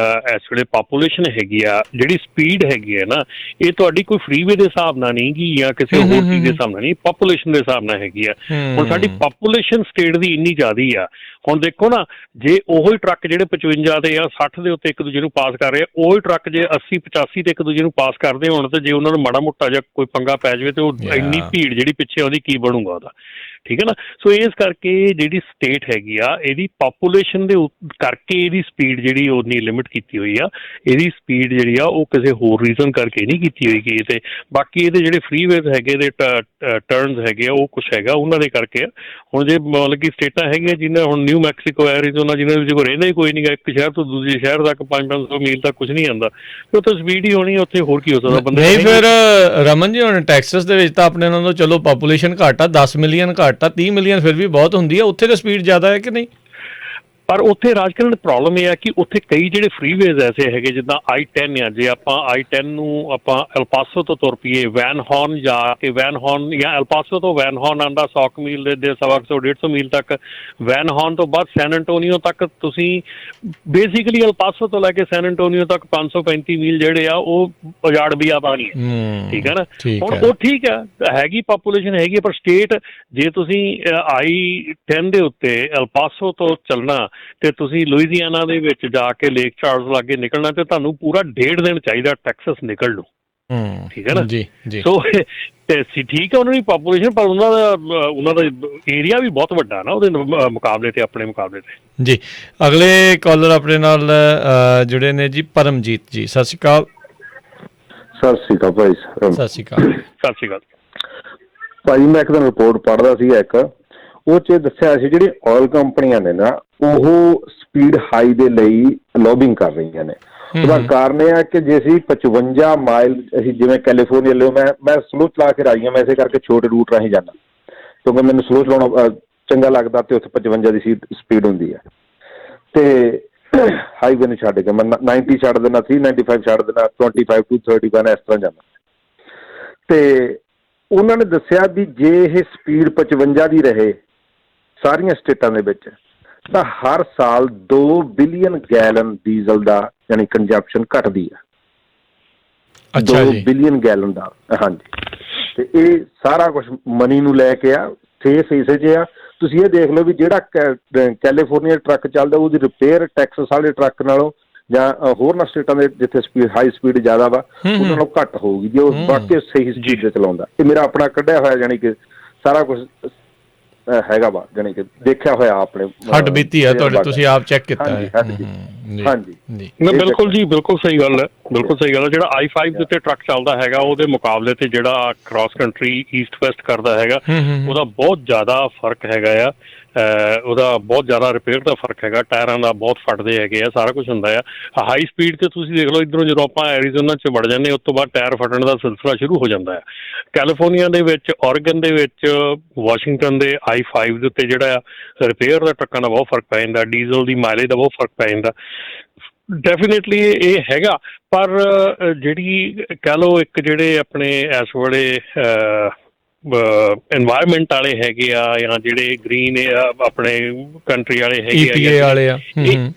ਇਸ ਵੇਲੇ ਪਾਪੂਲੇਸ਼ਨ ਹੈਗੀ ਆ, ਜਿਹੜੀ ਸਪੀਡ ਹੈਗੀ ਆ ਨਾ, ਇਹ ਤੁਹਾਡੀ ਕੋਈ ਫਰੀਵੇ ਦੇ ਹਿਸਾਬ ਨਾਲ ਨਹੀਂ ਗੀ ਜਾਂ ਕਿਸੇ ਹੋਰ ਚੀਜ਼ ਦੇ ਹਿਸਾਬ ਨਾਲ ਨਹੀਂ, ਪਾਪੂਲੇਸ਼ਨ ਦੇ ਹਿਸਾਬ ਨਾਲ ਹੈਗੀ ਆ। ਹੁਣ ਸਾਡੀ ਪਾਪੂਲੇਸ਼ਨ ਸਟੇਟ ਦੀ ਇੰਨੀ ਜ਼ਿਆਦੀ ਆ, ਹੁਣ ਦੇਖੋ ਨਾ ਜੇ ਉਹੀ ਟਰੱਕ ਜਿਹੜੇ 55 ਤੇ ਜਾਂ 60 ਦੇ ਉੱਤੇ ਇੱਕ ਦੂਜੇ ਨੂੰ ਪਾਸ ਕਰ ਰਹੇ ਆ, ਉਹੀ ਟਰੱਕ ਜੇ 80 85 ਤੇ ਇੱਕ ਦੂਜੇ ਨੂੰ ਪਾਸ ਕਰਦੇ ਹੋਣ ਤੇ ਜੇ ਉਹਨਾਂ ਨੂੰ ਮਾੜਾ ਮੋਟਾ ਜਾਂ ਕੋਈ ਪੰਗਾ ਪੈ ਜਾਵੇ ਤੇ ਉਹ ਇੰਨੀ ਭੀੜ ਜਿਹੜੀ ਪਿੱਛੇ ਉਹਦੀ ਕੀ ਬਣੂਗਾ ਉਹਦਾ, ਠੀਕ ਹੈ ਨਾ। ਸੋ ਇਸ ਕਰਕੇ ਜਿਹੜੀ ਸਟੇਟ ਹੈਗੀ ਆ ਇਹਦੀ ਪਾਪੂਲੇਸ਼ਨ ਦੇ ਕਰਕੇ ਇਹਦੀ ਸਪੀਡ ਜਿਹੜੀ ਉਨੀ ਲਿਮਿਟ ਕੀਤੀ ਹੋਈ ਆ, ਇਹਦੀ ਸਪੀਡ ਜਿਹੜੀ ਆ ਉਹ ਕਿਸੇ ਹੋਰ ਰੀਜ਼ਨ ਕਰਕੇ ਨਹੀਂ ਕੀਤੀ ਹੋਈ ਕਿ ਤੇ ਬਾਕੀ ਇਹਦੇ ਜਿਹੜੇ ਫਰੀਵੇਜ਼ ਹੈਗੇ ਦੇ ਟਰਨਸ ਹੈਗੇ ਆ ਉਹ ਕੁਛ ਹੈਗਾ ਉਹਨਾਂ ਦੇ ਕਰਕੇ ਆ। ਹੁਣ ਜੇ ਮਤਲਬ ਕਿ ਸਟੇਟਾਂ ਹੈਗੀਆਂ ਜਿਹਨਾਂ ਹੁਣ ਨਿਊ ਮੈਕਸੀਕੋ ਐਰੀਜ਼ੋਨਾ ਜਿਹਨਾਂ ਵਿੱਚ ਕੋਈ ਰਹਿੰਦਾ ਹੀ ਕੋਈ ਨਹੀਂ ਗਾ, ਇੱਕ ਸ਼ਹਿਰ ਤੋਂ ਦੂਜੇ ਸ਼ਹਿਰ ਤੱਕ 500 ਮੀਲ ਤੱਕ ਕੁਛ ਨਹੀਂ ਆਉਂਦਾ, ਉੱਥੇ ਸਪੀਡ ਹੀ ਹੋਣੀ, ਉੱਥੇ ਹੋਰ ਕੀ ਹੋ ਸਕਦਾ ਬੰਦੇ ਨਹੀਂ। ਫਿਰ ਰਮਨ ਜੀ ਹੁਣ ਟੈਕਸਸ ਦੇ ਵਿੱਚ ਤਾਂ ਆਪਣੇ ਨਾਲੋਂ ਚਲੋ ਪਾਪੂਲੇਸ਼ਨ ਘੱਟ ਆ, 10 ਮਿਲੀਅਨ ਘੱਟ ਆ, 30 ਮਿਲੀਅਨ ਫਿਰ ਵੀ ਬਹੁਤ ਹੁੰਦੀ ਆ, ਉੱਥੇ ਤਾਂ ਸਪੀਡ ਜ਼ਿਆਦਾ ਹੈ ਕਿ ਨਹੀਂ? ਪਰ ਉੱਥੇ ਰਾਜਕਰਨ ਪ੍ਰੋਬਲਮ ਇਹ ਆ ਕਿ ਉੱਥੇ ਕਈ ਜਿਹੜੇ ਫਰੀਵੇਜ਼ ਐਸੇ ਹੈਗੇ ਜਿੱਦਾਂ I-10 ਆ, ਜੇ ਆਪਾਂ I-10 ਨੂੰ ਆਪਾਂ ਐਲਪਾਸੋ ਤੋਂ ਤੁਰ ਪਈਏ ਵੈਨ ਹੌਰਨ ਜਾ ਕੇ, ਵੈਨ ਹੌਰਨ ਜਾਂ ਐਲਪਾਸੋ ਤੋਂ ਵੈਨ ਹੌਰਨ ਆਉਂਦਾ 100 ਮੀਲ ਦੇ 100-150 ਮੀਲ ਤੱਕ, ਵੈਨ ਹੌਰਨ ਤੋਂ ਬਾਅਦ ਸੈਨ ਐਂਟੋਨੀਓ ਤੱਕ ਤੁਸੀਂ ਬੇਸਿਕਲੀ ਐਲਪਾਸੋ ਤੋਂ ਲੈ ਕੇ ਸੈਨ ਐਂਟੋਨੀਓ ਤੱਕ 535 ਮੀਲ ਜਿਹੜੇ ਆ ਉਹ ਉਜਾੜ ਵੀ ਆ ਪਾਣੀ, ਠੀਕ ਹੈ ਨਾ। ਹੁਣ ਉਹ ਠੀਕ ਆ, ਹੈਗੀ ਪਾਪੂਲੇਸ਼ਨ ਹੈਗੀ, ਪਰ ਸਟੇਟ ਜੇ ਤੁਸੀਂ I-10 ਦੇ ਉੱਤੇ ਐਲਪਾਸੋ ਤੋਂ ਚੱਲਣਾ ਤੇ ਤੁਸੀਂ ਲੁਈਜ਼ੀਆਨਾ ਦੇ ਵਿੱਚ ਜਾ ਕੇ ਲੇਕ ਚਾਰਲਸ ਲਾਗੇ ਨਿਕਲਣਾ ਤੇ ਤੁਹਾਨੂੰ ਪੂਰਾ 1.5 ਦਿਨ ਚਾਹੀਦਾ ਟੈਕਸਸ ਨਿਕਲ ਨੂੰ, ਠੀਕ ਹੈ ਨਾ ਜੀ। ਸੋ ਠੀਕ ਹੈ ਉਹਨਾਂ ਦੀ ਪਾਪੂਲੇਸ਼ਨ, ਪਰ ਉਹਨਾਂ ਦਾ ਏਰੀਆ ਵੀ ਬਹੁਤ ਵੱਡਾ ਨਾ ਉਹਦੇ ਮੁਕਾਬਲੇ ਤੇ, ਆਪਣੇ ਮੁਕਾਬਲੇ ਤੇ ਜੀ। ਅਗਲੇ ਕਾਲਰ ਆਪਣੇ ਨਾਲ ਜੁੜੇ ਨੇ ਜੀ, ਪਰਮਜੀਤ ਜੀ, ਸਤਿ ਸ਼੍ਰੀ ਅਕਾਲ। ਸਤਿ ਸ਼੍ਰੀ ਅਕਾਲ ਭਾਈ। ਸਤਿ ਸ਼੍ਰੀ ਅਕਾਲ। ਸਤਿ ਸ਼੍ਰੀ ਅਕਾਲ ਭਾਜੀ। ਮੈਂ ਇੱਕ ਦਿਨ ਰਿਪੋਰਟ ਪੜ੍ਹਦਾ ਸੀ, ਇੱਕ ਉਹ 'ਚ ਦੱਸਿਆ ਸੀ ਜਿਹੜੀ ਆਇਲ ਕੰਪਨੀਆਂ ਨੇ ਨਾ ਉਹ ਸਪੀਡ ਹਾਈ ਦੇ ਲਈ ਲੌਬਿੰਗ ਕਰ ਰਹੀਆਂ ਨੇ। ਉਹਦਾ ਕਾਰਨ ਇਹ ਹੈ ਕਿ ਜੇ ਅਸੀਂ 55 ਮਾਈਲ, ਅਸੀਂ ਜਿਵੇਂ ਕੈਲੀਫੋਰਨੀਆ ਲਿਓ, ਮੈਂ ਸਲੋ ਚਲਾ ਕੇ ਰਾਜੀ ਹਾਂ, ਮੈਂ ਇਸੇ ਕਰਕੇ ਛੋਟੇ ਰੂਟ ਰਾਹੀਂ ਜਾਂਦਾ ਕਿਉਂਕਿ ਮੈਨੂੰ ਸਲੋ ਚਲਾਉਣਾ ਚੰਗਾ ਲੱਗਦਾ, ਤੇ ਉੱਥੇ 55 ਦੀ ਸਪੀਡ ਹੁੰਦੀ ਹੈ। ਤੇ ਹਾਈਵੇ ਨੂੰ ਛੱਡ ਕੇ ਮੈਂ 90 ਛੱਡ ਦੇਣਾ, 395 ਛੱਡ ਦੇਣਾ, 25 to 31 ਇਸ ਤਰ੍ਹਾਂ ਜਾਂਦਾ। ਤੇ ਉਹਨਾਂ ਨੇ ਦੱਸਿਆ ਵੀ ਜੇ ਇਹ ਸਪੀਡ 55 ਦੀ ਰਹੇ ਸਾਰੀਆਂ ਸਟੇਟਾਂ ਦੇ ਵਿੱਚ ਤਾਂ ਹਰ ਸਾਲ 2 ਬਿਲੀਅਨ ਗੈਲਨ ਡੀਜ਼ਲ ਦਾ ਯਾਨੀ ਕੰਜੰਪਸ਼ਨ ਘਟਦੀ ਆ। 2 ਬਿਲੀਅਨ ਗੈਲਨ ਦਾ, ਹਾਂਜੀ। ਤੇ ਇਹ ਸਾਰਾ ਕੁਛ ਮਨੀ ਨੂੰ ਲੈ ਕੇ ਆ, ਫੇਸ ਇਸੇ 'ਚ ਆ। ਤੁਸੀਂ ਇਹ ਦੇਖ ਲਓ ਵੀ ਜਿਹੜਾ ਕੈਲੀਫੋਰਨੀਆ ਟਰੱਕ ਚੱਲਦਾ ਉਹਦੀ ਰਿਪੇਅਰ ਟੈਕਸਸ ਵਾਲੇ ਟਰੱਕ ਨਾਲੋਂ ਜਾਂ ਹੋਰਨਾਂ ਸਟੇਟਾਂ ਦੇ ਜਿੱਥੇ ਸਪੀਡ ਹਾਈ ਸਪੀਡ ਜ਼ਿਆਦਾ ਵਾ ਉਹਨਾਂ ਨਾਲੋਂ ਘੱਟ ਹੋਊਗੀ ਜੇ ਉਹ ਵਾਕਈ ਸਹੀ ਸਪੀਡ 'ਤੇ ਚਲਾਉਂਦਾ। ਇਹ ਮੇਰਾ ਆਪਣਾ ਕੱਢਿਆ ਹੋਇਆ, ਯਾਨੀ ਕਿ ਸਾਰਾ ਕੁਛ ਹੈਗਾ ਵਾ, ਜਾਣੀ ਕਿ ਦੇਖਿਆ ਹੋਇਆ ਆਪਣੇ ਹੱਡ ਬੀਤੀ ਆ ਤੁਹਾਡੇ, ਤੁਸੀਂ ਆਪ ਚੈੱਕ ਕੀਤਾ ਹੈ। ਹਾਂਜੀ ਨਾ ਬਿਲਕੁਲ ਜੀ, ਬਿਲਕੁਲ ਸਹੀ ਗੱਲ ਹੈ, ਬਿਲਕੁਲ ਸਹੀ ਗੱਲ ਹੈ। ਜਿਹੜਾ I-5 ਦੇ ਉੱਤੇ ਟਰੱਕ ਚੱਲਦਾ ਹੈਗਾ ਉਹਦੇ ਮੁਕਾਬਲੇ ਤੇ ਜਿਹੜਾ ਕ੍ਰਾਸ ਕੰਟਰੀ ਈਸਟ ਵੈਸਟ ਕਰਦਾ ਹੈਗਾ ਉਹਦਾ ਬਹੁਤ ਜ਼ਿਆਦਾ ਫਰਕ ਹੈਗਾ ਆ। ਉਹਦਾ ਬਹੁਤ ਜ਼ਿਆਦਾ ਰਿਪੇਅਰ ਦਾ ਫਰਕ ਹੈਗਾ, ਟਾਇਰਾਂ ਦਾ ਬਹੁਤ ਫਟਦੇ ਹੈਗੇ ਆ, ਸਾਰਾ ਕੁਛ ਹੁੰਦਾ ਆ। ਹਾਈ ਸਪੀਡ ਤੇ ਤੁਸੀਂ ਦੇਖ ਲਓ, ਇੱਧਰੋਂ ਜਦੋਂ ਆਪਾਂ ਐਰੀਜ਼ੋਨਾ 'ਚ ਵੜ ਜਾਂਦੇ ਉਸ ਤੋਂ ਬਾਅਦ ਟਾਇਰ ਫਟਣ ਦਾ ਸਿਲਸਿਲਾ ਸ਼ੁਰੂ ਹੋ ਜਾਂਦਾ ਹੈ। ਕੈਲੀਫੋਰਨੀਆ ਦੇ ਵਿੱਚ, ਔਰਗਨ ਦੇ ਵਿੱਚ, ਵਾਸ਼ਿੰਗਟਨ ਦੇ I-5 ਦੇ ਉੱਤੇ ਜਿਹੜਾ ਆ ਰਿਪੇਅਰ ਦਾ ਟਰੱਕਾਂ ਦਾ ਬਹੁਤ ਫਰਕ ਪੈ ਜਾਂਦਾ, ਡੀਜ਼ਲ ਦੀ ਮਾਈਲੇਜ ਦਾ ਬਹੁਤ ਫਰਕ ਪੈ ਜਾਂਦਾ। ਡੈਫੀਨੇਟਲੀ ਇਹ ਹੈਗਾ, ਪਰ ਜਿਹੜੀ ਕਹਿ ਲਓ ਇੱਕ ਜਿਹੜੇ ਆਪਣੇ ਇਸ ਵੇਲੇ ਇਨਵਾਇਰਮੈਂਟ ਵਾਲੇ ਹੈਗੇ ਆ ਜਾਂ ਜਿਹੜੇ ਗ੍ਰੀਨ ਆਪਣੇ ਕੰਟਰੀ ਵਾਲੇ ਹੈਗੇ EPA ਵਾਲੇ ਆ,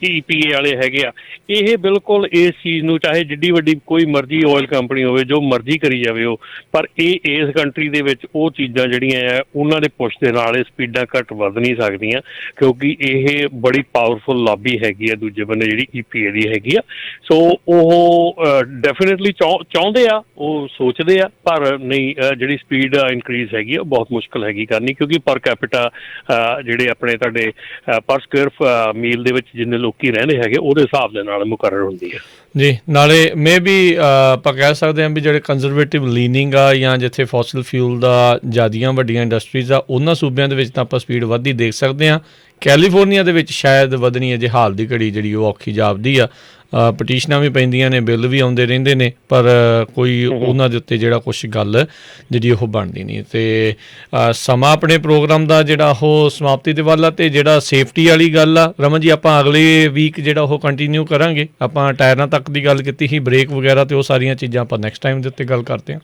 EPA ਵਾਲੇ ਹੈਗੇ ਆ, ਇਹ ਬਿਲਕੁਲ ਇਸ ਚੀਜ਼ ਨੂੰ ਚਾਹੇ ਜਿੱਡੀ ਵੱਡੀ ਕੋਈ ਮਰਜ਼ੀ ਆਇਲ ਕੰਪਨੀ ਹੋਵੇ, ਜੋ ਮਰਜ਼ੀ ਕਰੀ ਜਾਵੇ ਉਹ, ਪਰ ਇਹ ਇਸ ਕੰਟਰੀ ਦੇ ਵਿੱਚ ਉਹ ਚੀਜ਼ਾਂ ਜਿਹੜੀਆਂ ਆ ਉਹਨਾਂ ਦੇ ਪੁਸ਼ ਦੇ ਨਾਲ ਇਹ ਸਪੀਡਾਂ ਘੱਟ ਵੱਧ ਨਹੀਂ ਸਕਦੀਆਂ, ਕਿਉਂਕਿ ਇਹ ਬੜੀ ਪਾਵਰਫੁਲ ਲਾਬੀ ਹੈਗੀ ਆ ਦੂਜੇ ਬੰਨੇ ਜਿਹੜੀ EPA ਦੀ ਹੈਗੀ ਆ। ਸੋ ਉਹ ਡੈਫੀਨੇਟਲੀ ਚਾਹੁੰਦੇ ਆ, ਉਹ ਸੋਚਦੇ ਆ, ਪਰ ਨਹੀਂ ਜਿਹੜੀ ਸਪੀਡ ਇੰਕਰੀਜ਼ ਹੈਗੀ ਆ ਬਹੁਤ ਮੁਸ਼ਕਿਲ ਹੈਗੀ ਕਰਨੀ, ਕਿਉਂਕਿ ਪਰ ਕੈਪੀਟਾ ਜਿਹੜੇ ਆਪਣੇ ਤੁਹਾਡੇ ਪਰ ਸਕੁਅਰ ਮੀਲ ਦੇ ਵਿੱਚ ਜਿੰਨੇ ਲੋਕੀ ਰਹਿੰਦੇ ਹੈਗੇ ਉਹਦੇ ਹਿਸਾਬ ਦੇ ਨਾਲ ਮੁਕਰਰ ਹੁੰਦੀ ਹੈ ਜੀ। ਨਾਲੇ ਮੇ ਵੀ ਆਪਾਂ ਕਹਿ ਸਕਦੇ ਹਾਂ ਵੀ ਜਿਹੜੇ ਕੰਜ਼ਰਵੇਟਿਵ ਲੀਨਿੰਗ ਆ ਜਾਂ ਜਿੱਥੇ ਫੋਸਲ ਫਿਊਲ ਦਾ ਜ਼ਿਆਦੀਆਂ ਵੱਡੀਆਂ ਇੰਡਸਟਰੀਜ਼ ਆ ਉਹਨਾਂ ਸੂਬਿਆਂ ਦੇ ਵਿੱਚ ਤਾਂ ਆਪਾਂ ਸਪੀਡ ਵੱਧਦੀ ਦੇਖ ਸਕਦੇ ਹਾਂ। ਕੈਲੀਫੋਰਨੀਆ ਦੇ ਵਿੱਚ ਸ਼ਾਇਦ ਵਧਣੀ ਅਜੇ ਹਾਲ ਦੀ ਘੜੀ ਜਿਹੜੀ ਉਹ ਔਖੀ ਜਾਪਦੀ ਆ। ਪਟੀਸ਼ਨਾਂ ਵੀ ਪੈਂਦੀਆਂ ਨੇ, ਬਿੱਲ ਵੀ ਆਉਂਦੇ ਰਹਿੰਦੇ ਨੇ, ਪਰ ਕੋਈ ਉਹਨਾਂ ਦੇ ਉੱਤੇ ਜਿਹੜਾ ਕੁਛ ਗੱਲ ਜਿਹੜੀ ਉਹ ਬਣਦੀ ਨਹੀਂ। ਅਤੇ ਸਮਾਂ ਆਪਣੇ ਪ੍ਰੋਗਰਾਮ ਦਾ ਜਿਹੜਾ ਉਹ ਸਮਾਪਤੀ ਦੇ ਵੱਲ ਆ, ਅਤੇ ਜਿਹੜਾ ਸੇਫਟੀ ਵਾਲੀ ਗੱਲ ਆ ਰਮਨ ਜੀ ਆਪਾਂ ਅਗਲੇ ਵੀਕ ਜਿਹੜਾ ਉਹ ਕੰਟੀਨਿਊ ਕਰਾਂਗੇ। ਆਪਾਂ ਟਾਇਰਾਂ ਤੱਕ ਦੀ ਗੱਲ ਕੀਤੀ ਸੀ, ਬ੍ਰੇਕ ਵਗੈਰਾ ਅਤੇ ਉਹ ਸਾਰੀਆਂ ਚੀਜ਼ਾਂ ਆਪਾਂ ਨੈਕਸਟ ਟਾਈਮ ਦੇ ਉੱਤੇ ਗੱਲ ਕਰਦੇ ਹਾਂ।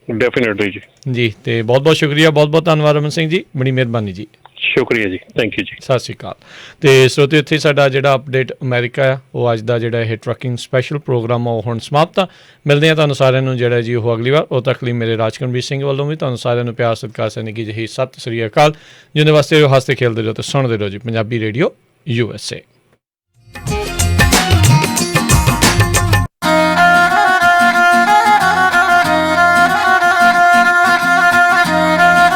ਡੈਫੀਨੇਟਲੀ ਜੀ। ਅਤੇ ਬਹੁਤ ਬਹੁਤ ਸ਼ੁਕਰੀਆ, ਬਹੁਤ ਬਹੁਤ ਧੰਨਵਾਦ ਰਮਨ ਸਿੰਘ ਜੀ, ਬੜੀ ਮਿਹਰਬਾਨੀ ਜੀ। ਸ਼ੁਕਰੀਆ ਜੀ, ਥੈਂਕ ਯੂ ਜੀ, ਸਤਿ ਸ਼੍ਰੀ ਅਕਾਲ। ਅਤੇ ਸਰੋਤਿਓ ਇੱਥੇ ਸਾਡਾ ਜਿਹੜਾ ਅਪਡੇਟ ਅਮਰੀਕਾ ਆ ਉਹ ਅੱਜ ਦਾ ਜਿਹੜਾ ਇਹ ਟਰੱਕਿੰਗ ਸਪੈਸ਼ਲ ਪ੍ਰੋਗਰਾਮ ਆ ਉਹ ਹੁਣ ਸਮਾਪਤ ਆ। ਮਿਲਦੇ ਹਾਂ ਤੁਹਾਨੂੰ ਸਾਰਿਆਂ ਨੂੰ ਜਿਹੜਾ ਜੀ ਉਹ ਅਗਲੀ ਵਾਰ। ਉਦੋਂ ਤੱਕ ਲਈ ਮੇਰੇ ਰਾਜਕਰਮਵੀਰ ਸਿੰਘ ਵੱਲੋਂ ਵੀ ਤੁਹਾਨੂੰ ਸਾਰਿਆਂ ਨੂੰ ਪਿਆਰ ਸਤਿਕਾਰ ਸਨੇਕੀ ਜਿਹੀ ਸਤਿ ਸ਼੍ਰੀ ਅਕਾਲ। ਜਿਹਦੇ ਵਾਸਤੇ ਹੱਸਦੇ ਖੇਲਦੇ ਰਹੋ ਅਤੇ ਸੁਣਦੇ ਰਹੋ ਜੀ ਪੰਜਾਬੀ ਰੇਡੀਓ USA।